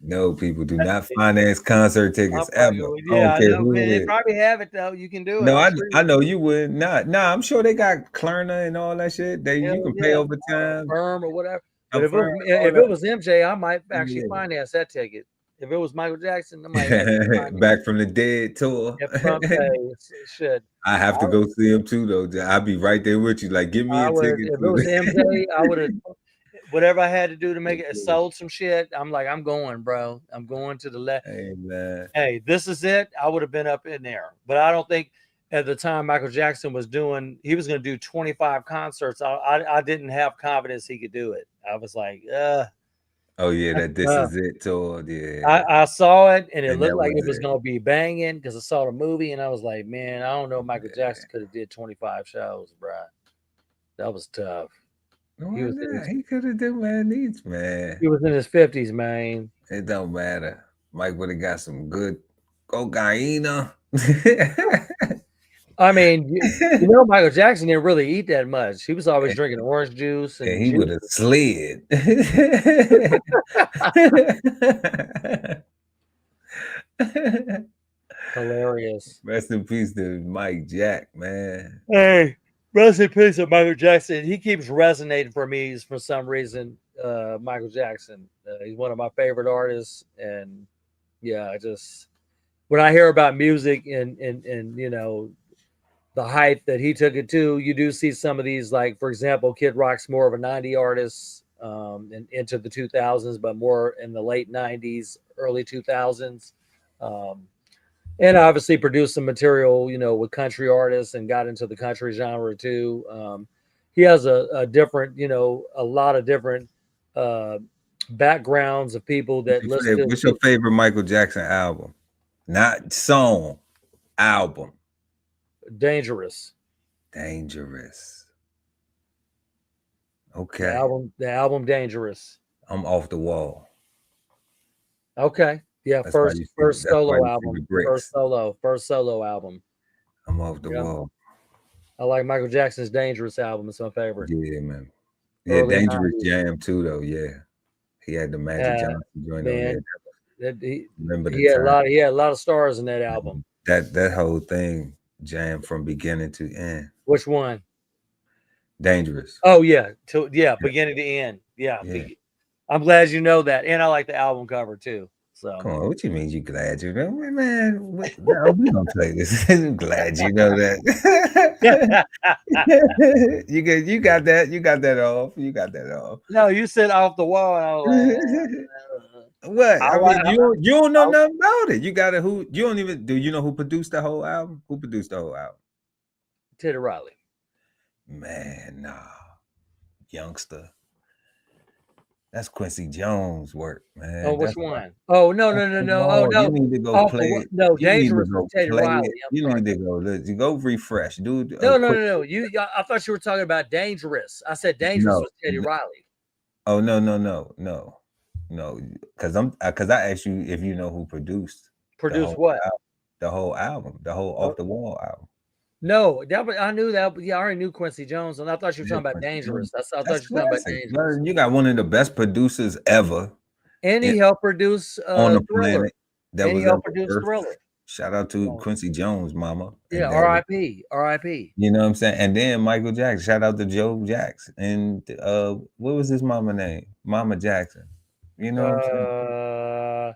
A: No, people do not finance concert tickets ever.
B: Yeah, I know,
A: who
B: man.
A: it
B: They
A: is.
B: probably have it though. You can do it.
A: No,
B: I'm sure
A: I know you would not. Nah, I'm sure they got Klarna and all that shit. You can pay over time.
B: Firm or whatever.
A: A
B: But if
A: firm,
B: it was MJ, I might actually
A: Yeah.
B: finance that ticket. If it was Michael Jackson, I might actually finance
A: Back from the Dead tour.
B: it. Front page, shit.
A: I have to go see him too, though. I'll be right there with you. Like, give me a ticket.
B: If it was MJ, I would have whatever I had to do to make it. Sold some shit. I'm like, I'm going, bro. I'm going to the left.
A: Hey, man.
B: Hey, this is it. I would have been up in there, but I don't think at the time Michael Jackson was doing. He was going to do 25 concerts. I didn't have confidence he could do it. I was like,
A: Oh yeah, that This Is It tour. Yeah.
B: I saw it and it
A: And
B: looked
A: that
B: like
A: was
B: it was
A: it.
B: gonna be banging because I saw the movie and I was like, man, I don't know if Michael Jackson could have did 25 shows, bro. That was tough.
A: He could have done what he needs, man.
B: He was in his 50s, man.
A: It don't matter. Mike would have got some good cocaine.
B: I mean, you know, Michael Jackson didn't really eat that much. He was always drinking orange juice and
A: he would have slid.
B: Hilarious.
A: Rest in peace to Mike Jack, man.
B: Hey, rest in peace to Michael Jackson. He keeps resonating for me for some reason. Michael Jackson. He's one of my favorite artists, and yeah, I just when I hear about music and you know the height that he took it to, you do see some of these, like for example, Kid Rock's more of a 90 artist and into the 2000s, but more in the late 90s, early 2000s. And obviously produced some material, you know, with country artists and got into the country genre too. He has a different, you know, a lot of different backgrounds of people that listen to.
A: What's your favorite Michael Jackson album? Not song, album.
B: Dangerous.
A: Dangerous. Okay.
B: The album Dangerous.
A: I'm Off the Wall.
B: Okay. Yeah,
A: That's
B: first solo
A: why
B: album.
A: you see the bricks.
B: First solo album.
A: I'm Off the Wall.
B: I like Michael Jackson's Dangerous album. It's my favorite.
A: Yeah, man. Yeah,
B: Early
A: Dangerous
B: 90s.
A: Jam too, though. Yeah, he had the Magic Johnson joint on
B: Man,
A: there. Remember
B: he
A: the
B: had
A: time.
B: he had a lot of stars in that album.
A: That whole thing jammed from beginning to end.
B: Which one?
A: Dangerous.
B: Oh yeah, beginning to end. Yeah.
A: Yeah.
B: I'm glad you know that, and I like the album cover too. So
A: Come on, what you mean you glad you know? Man, no, we don't play this. I'm glad you know that. you got that off. You got that off.
B: No, you said Off the Wall. And I was like,
A: What? I mean, you don't know nothing about it. You got it. Who you don't even do? You know who produced the whole album? Who produced the whole album?
B: Teddy Riley.
A: Man, nah, youngster. That's Quincy Jones' work, man.
B: Oh, which one? Oh no. Oh no.
A: You need to go play it.
B: No,
A: You need to
B: Dangerous
A: go
B: was Teddy
A: play
B: Riley.
A: it. You need to go refresh, dude.
B: No. I thought you were talking about Dangerous. I said Dangerous was Teddy Riley.
A: Oh no. Because I asked you if you know who produced
B: What?
A: the whole album, the whole Off the Wall album.
B: No, I knew that. But yeah, I already knew Quincy Jones, and I thought you were talking about Dangerous. I thought you were talking about Dangerous.
A: You got one of the best producers ever,
B: And he helped produce
A: on the
B: Thriller.
A: planet.
B: He helped produce Thriller.
A: Shout out to Quincy Jones, mama.
B: Yeah, R.I.P.
A: You know what I'm saying? And then Michael Jackson. Shout out to Joe Jackson. And what was his mama name? Mama Jackson. You know what I'm saying?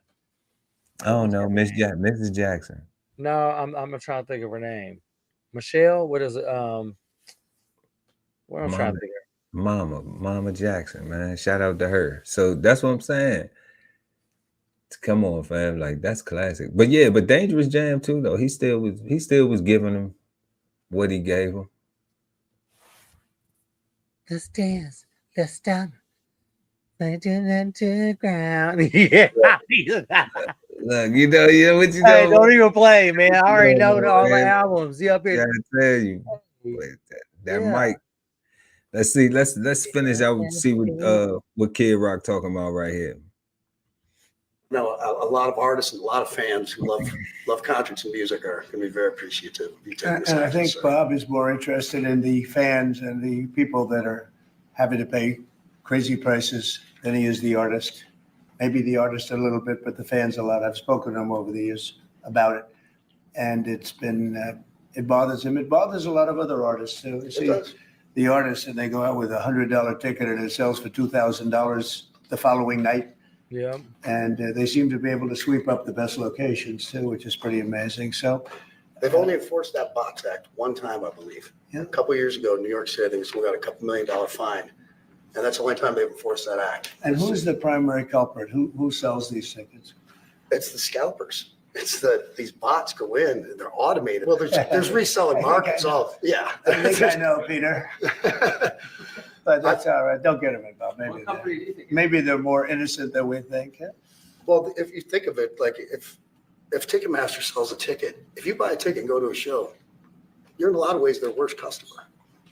A: I don't know, Mrs. Jackson.
B: No, I'm trying to think of her name. Michelle. What is it? What I'm trying to think of.
A: Mama Jackson, man. Shout out to her. So that's what I'm saying. Come on, fam. Like that's classic. But yeah, but Dangerous Jam too, though. He still was giving him what he gave him.
B: Let's dance. Let's stop. Let's do that to the ground. Yeah.
A: Look, you know what you know.
B: Hey, don't even play, man. I already know all the albums. You up here?
A: Gotta tell you, that Let's see. Let's finish out. See what Kid Rock talking about right here.
N: No, a lot of artists and a lot of fans who love concerts and music are going to be very appreciative of you taking this
M: And I
N: action,
M: think
N: sir.
M: Bob is more interested in the fans and the people that are having to pay crazy prices than he is the artist. Maybe the artist a little bit, but the fans a lot. I've spoken to him over the years about it, and it's been it bothers him. It bothers a lot of other artists too. You see the artists, and they go out with $100 ticket and it sells for $2,000 the following night.
B: Yeah.
M: And they seem to be able to sweep up the best locations too, which is pretty amazing. So
N: They've only enforced that box act one time, I believe.
M: Yeah.
N: A couple of years ago in New York City, I think we got a $2 million fine. And that's the only time they've enforced that act.
M: And who's the primary culprit? Who sells these tickets?
N: It's the scalpers. It's these bots go in and they're automated. Well, there's reselling markets. All yeah.
M: I think I know, Peter. But that's all right. Don't get them involved. Maybe they're more innocent than we think. Yeah?
N: Well, if you think of it, like if Ticketmaster sells a ticket, if you buy a ticket and go to a show, you're in a lot of ways their worst customer.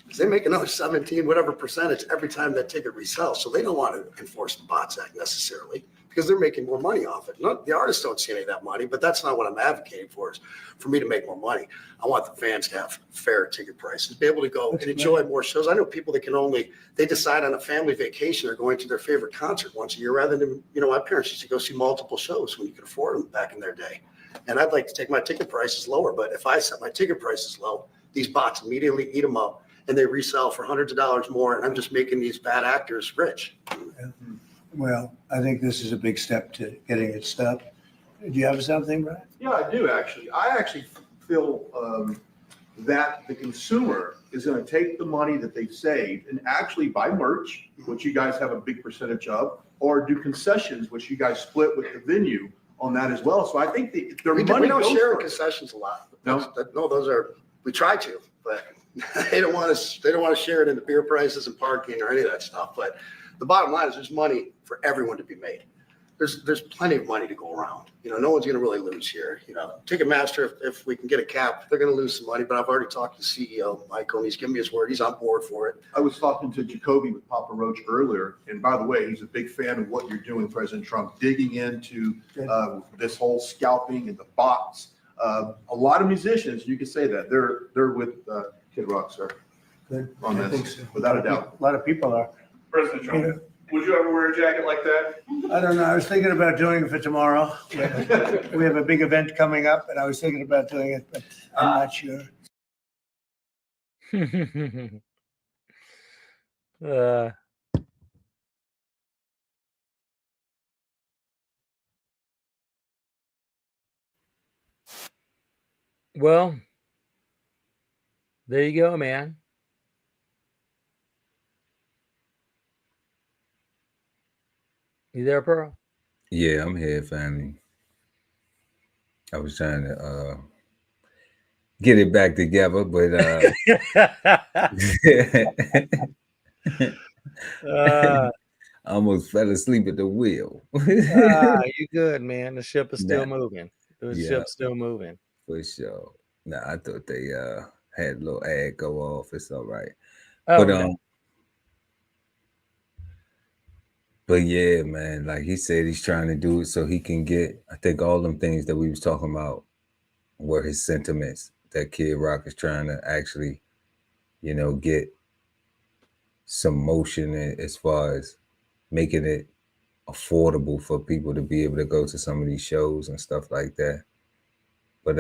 N: Because they make another 17 whatever percentage every time that ticket resells. So they don't want to enforce the Bots Act necessarily because they're making more money off it. The artists don't see any of that money, but that's not what I'm advocating for. Is for me to make more money. I want the fans to have fair ticket prices, be able to go and enjoy more shows. I know people that they decide on a family vacation they're going to their favorite concert once a year rather than, my parents used to go see multiple shows when you could afford them back in their day. And I'd like to take my ticket prices lower, but if I set my ticket prices low, these bots immediately eat them up and they resell for hundreds of dollars more. And I'm just making these bad actors rich.
M: Well, I think this is a big step to getting it stopped. Do you have something, Brian?
O: Yeah, I do actually. I actually feel that the consumer is going to take the money that they've saved and actually buy merch, which you guys have a big percentage of, or do concessions, which you guys split with the venue on that as well. So I think their money
N: we don't
O: goes
N: share in
O: first.
N: concessions a lot.
O: No?
N: We try to, but they don't want to share it in the beer prices and parking or any of that stuff. But the bottom line is there's money for everyone to be made. There's plenty of money to go around. No one's going to really lose here. Ticketmaster, if we can get a cap, they're going to lose some money. But I've already talked to the CEO, Michael, and he's given me his word. He's on board for it.
O: I was talking to Jacoby with Papa Roach earlier, and by the way, he's a big fan of what you're doing, President Trump, digging into this whole scalping and the bots. A lot of musicians, you can say that they're with Kid Rock, sir.
M: Good.
O: On
M: I
O: this,
M: think so.
O: without a doubt.
M: A lot of people are.
O: President Trump, would you ever wear a jacket like that?
M: I don't know. I was thinking about doing it for tomorrow. We have a big event coming up, and I was thinking about doing it, but I'm not sure.
B: Well, there you go, man. You there, Pearl?
A: Yeah, I'm here, family. I was trying to get it back together, but I almost fell asleep at the wheel.
B: You good, man. The ship is still moving. The ship's still moving.
A: For sure. Nah, I thought they had a little ad go off. It's all right.
B: Oh,
A: but
B: no.
A: But yeah, man, like he said, he's trying to do it so he can get, I think all them things that we was talking about were his sentiments that Kid Rock is trying to actually, get some motion as far as making it affordable for people to be able to go to some of these shows and stuff like that. But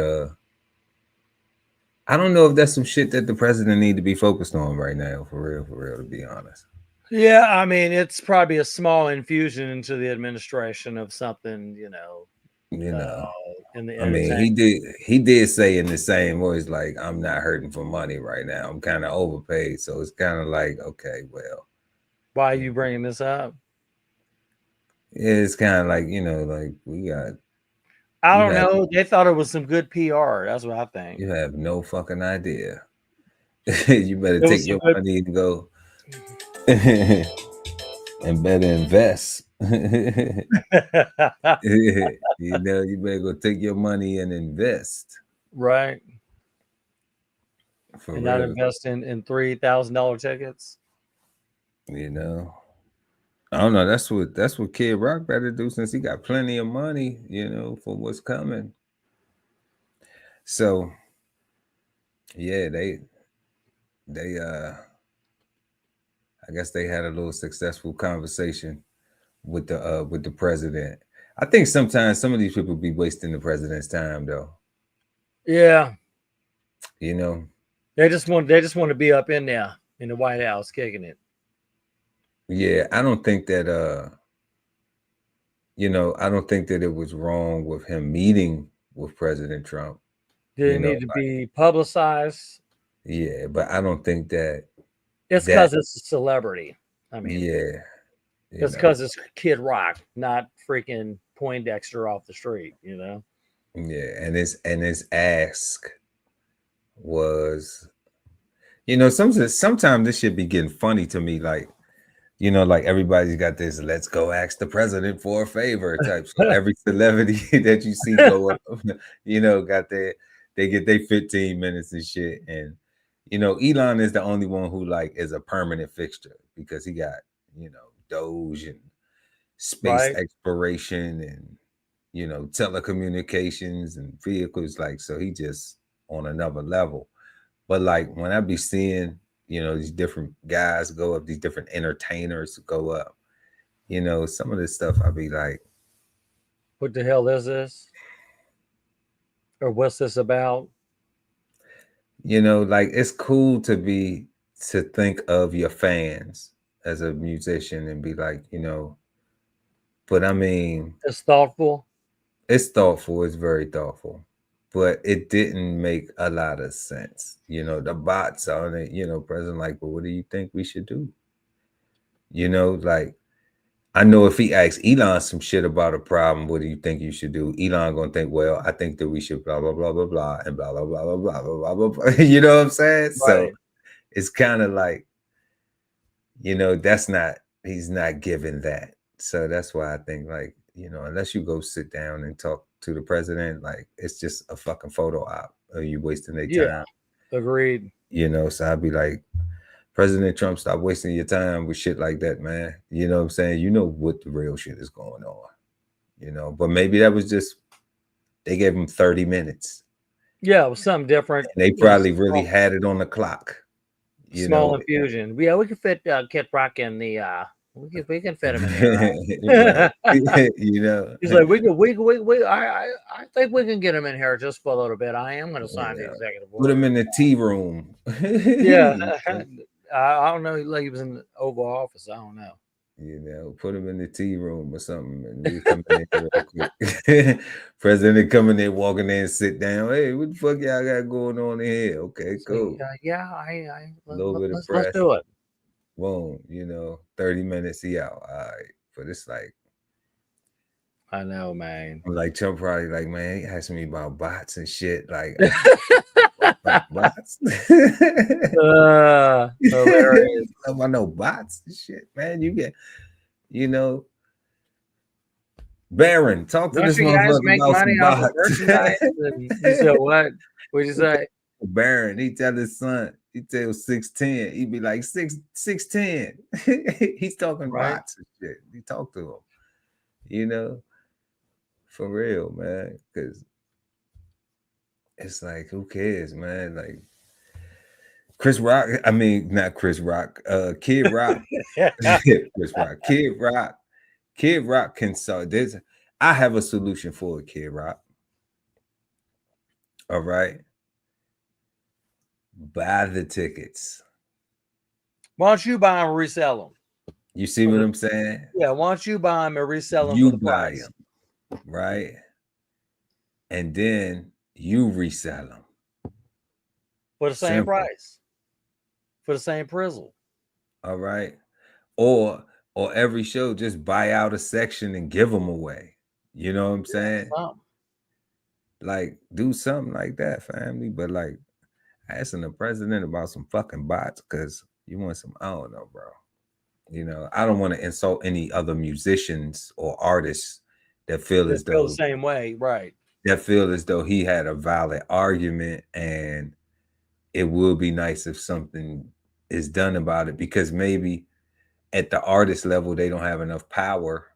A: I don't know if that's some shit that the president need to be focused on right now, for real, to be honest.
B: Yeah, I mean, it's probably a small infusion into the administration of something, in the
A: I mean, he did say in the same voice, like, I'm not hurting for money right now. I'm kind of overpaid. So it's kind of like, okay, well.
B: Why are you bringing this up?
A: It's kind of like, like we got.
B: I don't know. They thought it was some good PR. That's what I think.
A: You have no fucking idea. You better take your money and go and better invest. You better go take your money and invest.
B: Right.
A: For
B: and
A: real.
B: not invest in $3,000 tickets.
A: You know, I don't know. That's what Kid Rock better do since he got plenty of money, you know, for what's coming. So yeah, they I guess they had a little successful conversation with the president. I think sometimes some of these people be wasting the president's time though.
B: Yeah.
A: You know,
B: they just want to be up in there in the White House kicking it.
A: Yeah, I don't think that you know, I don't think that it was wrong with him meeting with President Trump.
B: Did it need to be publicized?
A: Yeah, but I don't think that
B: it's because it's a celebrity. I mean,
A: yeah,
B: it's because it's Kid Rock, not freaking Poindexter off the street, you know.
A: Yeah, and his ask was, you know, sometimes this should be getting funny to me, like, you know, like everybody's got this "let's go ask the president for a favor" type. So every celebrity that you see go up, you know, they get their 15 minutes and shit. And you know, Elon is the only one who like is a permanent fixture because he got, you know, Doge and space exploration and, you know, telecommunications and vehicles. Like, so he just on another level. But like when I be seeing, you know, these different guys go up, these different entertainers go up, you know, some of this stuff I be like,
B: what the hell is this? Or what's this about?
A: You know, like it's cool to think of your fans as a musician and be like, you know, but I mean,
B: it's thoughtful.
A: It's thoughtful. It's very thoughtful, but it didn't make a lot of sense. You know, the bots on it, you know, President, like, but what do you think we should do? You know, like, I know if he asks Elon some shit about a problem, what do you think you should do? Elon gonna think, well, I think that we should blah blah blah blah blah and blah blah blah blah blah blah blah blah. You know what I'm saying? Right. So it's kind of like, you know, he's not giving that. So that's why I think, like, you know, unless you go sit down and talk to the president, like it's just a fucking photo op. Or you wasting their time.
B: Agreed.
A: You know, so I'd be like, President Trump, stop wasting your time with shit like that, man. You know what I'm saying? You know what the real shit is going on. You know, but maybe that was just they gave him 30 minutes.
B: Yeah, it was something different.
A: And they probably really had it on the clock. You
B: small
A: know?
B: infusion. Yeah, we can fit Kid Rock in the we can fit him in there. Right?
A: You know,
B: he's like, I think we can get him in here just for a little bit. I am going to sign the executive order.
A: Put him in the tea room.
B: Yeah, I don't know. Like he was in the Oval Office. I don't know.
A: You know, put him in the tea room or something, and we come in real quick. President come in there, walking in, and sit down. Hey, what the fuck y'all got going on in here? Okay, cool.
B: Let's do it.
A: Boom, you know, 30 minutes, he out. All right, but it's like,
B: I know, man.
A: Like Trump probably like, man, he asking me about bots and shit. Like, bots.
B: Hilarious.
A: I know bots and shit, man. You get, you know, Baron, talk to this motherfucker about some bots.
B: You said what? What'd you say?
A: Baron, he tell his son, he tells 6'10", he be like 6'10". He's talking bots and shit. He talk to him, you know, for real, man. Because it's like, who cares, man? Like Chris Rock, I mean, not Chris Rock, Kid Rock, Chris Rock, Kid Rock can solve this. I have a solution for a Kid Rock. All right. Buy the tickets.
B: Why don't you buy them and resell them?
A: You see what I'm saying?
B: Yeah, why don't you buy them and resell them?
A: You buy them, right? And then you resell them.
B: For the same price. For the same prizzle.
A: All right. Or every show, just buy out a section and give them away. You know what I'm saying? Like, do something like that, family. But like, asking the president about some fucking bots because you want some, I don't know, bro. You know, I don't want to insult any other musicians or artists that feel as though
B: the same way, right?
A: That feel as though he had a valid argument, and it would be nice if something is done about it, because maybe at the artist level, they don't have enough power,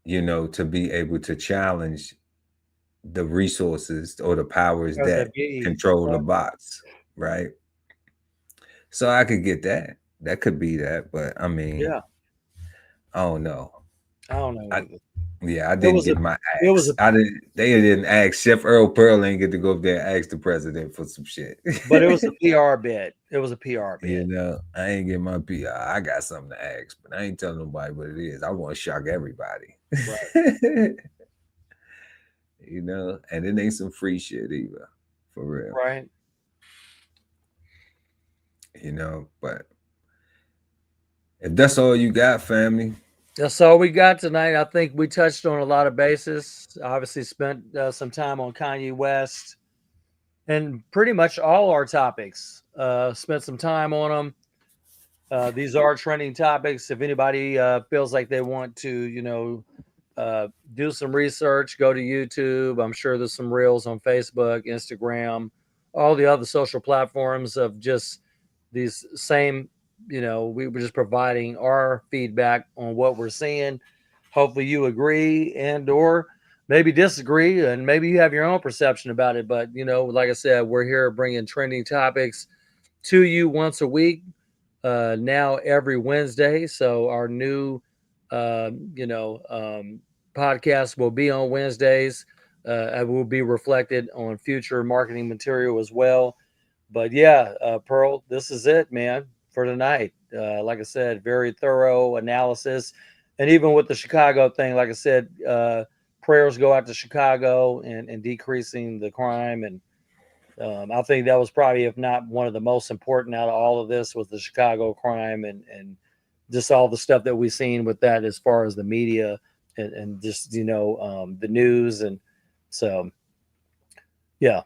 A: to be able to challenge the resources or the powers that control the bots, right? So I could get that. That could be that, but I mean,
B: yeah,
A: I don't know.
B: I don't know.
A: I didn't get my axe. They didn't ask. Chef Earl Pearl ain't get to go up there and ask the president for some shit.
B: But it was a PR bit. It was a PR bit.
A: I ain't get my PR. I got something to ask, but I ain't telling nobody what it is. I want to shock everybody.
B: Right.
A: And it ain't some free shit either, for real.
B: Right.
A: But if that's all you got, family.
B: That's all we got tonight. I think we touched on a lot of bases. Obviously spent some time on Kanye West and pretty much all our topics. Spent some time on them. These are trending topics. If anybody feels like they want to, do some research, go to YouTube. I'm sure there's some reels on Facebook, Instagram, all the other social platforms of just these same, we were just providing our feedback on what we're seeing. Hopefully you agree and or maybe disagree, and maybe you have your own perception about it. But, like I said, we're here bringing trending topics to you once a week, now every Wednesday. So our new, podcast will be on Wednesdays. It will be reflected on future marketing material as well. But yeah, Pearl, this is it, man, for tonight. Like I said, very thorough analysis. And even with the Chicago thing, like I said, prayers go out to Chicago and decreasing the crime. And I think that was probably, if not one of the most important out of all of this, was the Chicago crime and just all the stuff that we've seen with that as far as the media and just, the news. And so, yeah,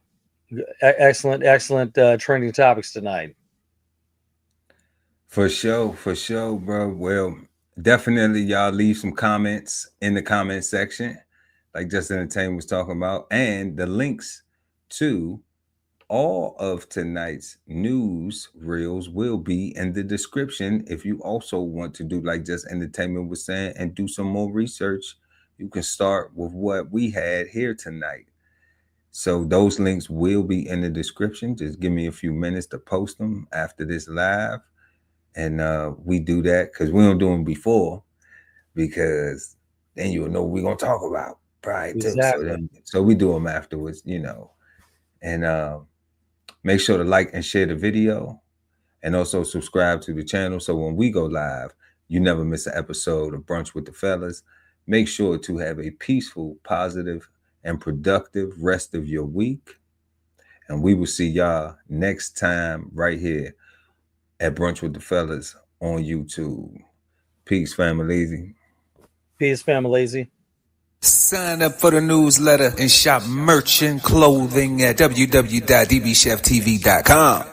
B: excellent trending topics tonight.
A: For sure, bro. Well, definitely y'all leave some comments in the comment section, like Just Entertainment was talking about, and the links to all of tonight's news reels will be in the description. If you also want to do like Just Entertainment was saying and do some more research, you can start with what we had here tonight. So those links will be in the description. Just give me a few minutes to post them after this live. And we do that because we don't do them before, because then you'll know what we're going to talk about prior to.
B: Exactly.
A: So we do them afterwards, and make sure to like and share the video, and also subscribe to the channel. So when we go live, you never miss an episode of Brunch with the Fellas. Make sure to have a peaceful, positive, and productive rest of your week. And we will see y'all next time right here at Brunch with the Fellas on YouTube. Peace, family.
B: Peace, family.
A: Sign up for the newsletter and shop merch and clothing at www.dbcheftv.com.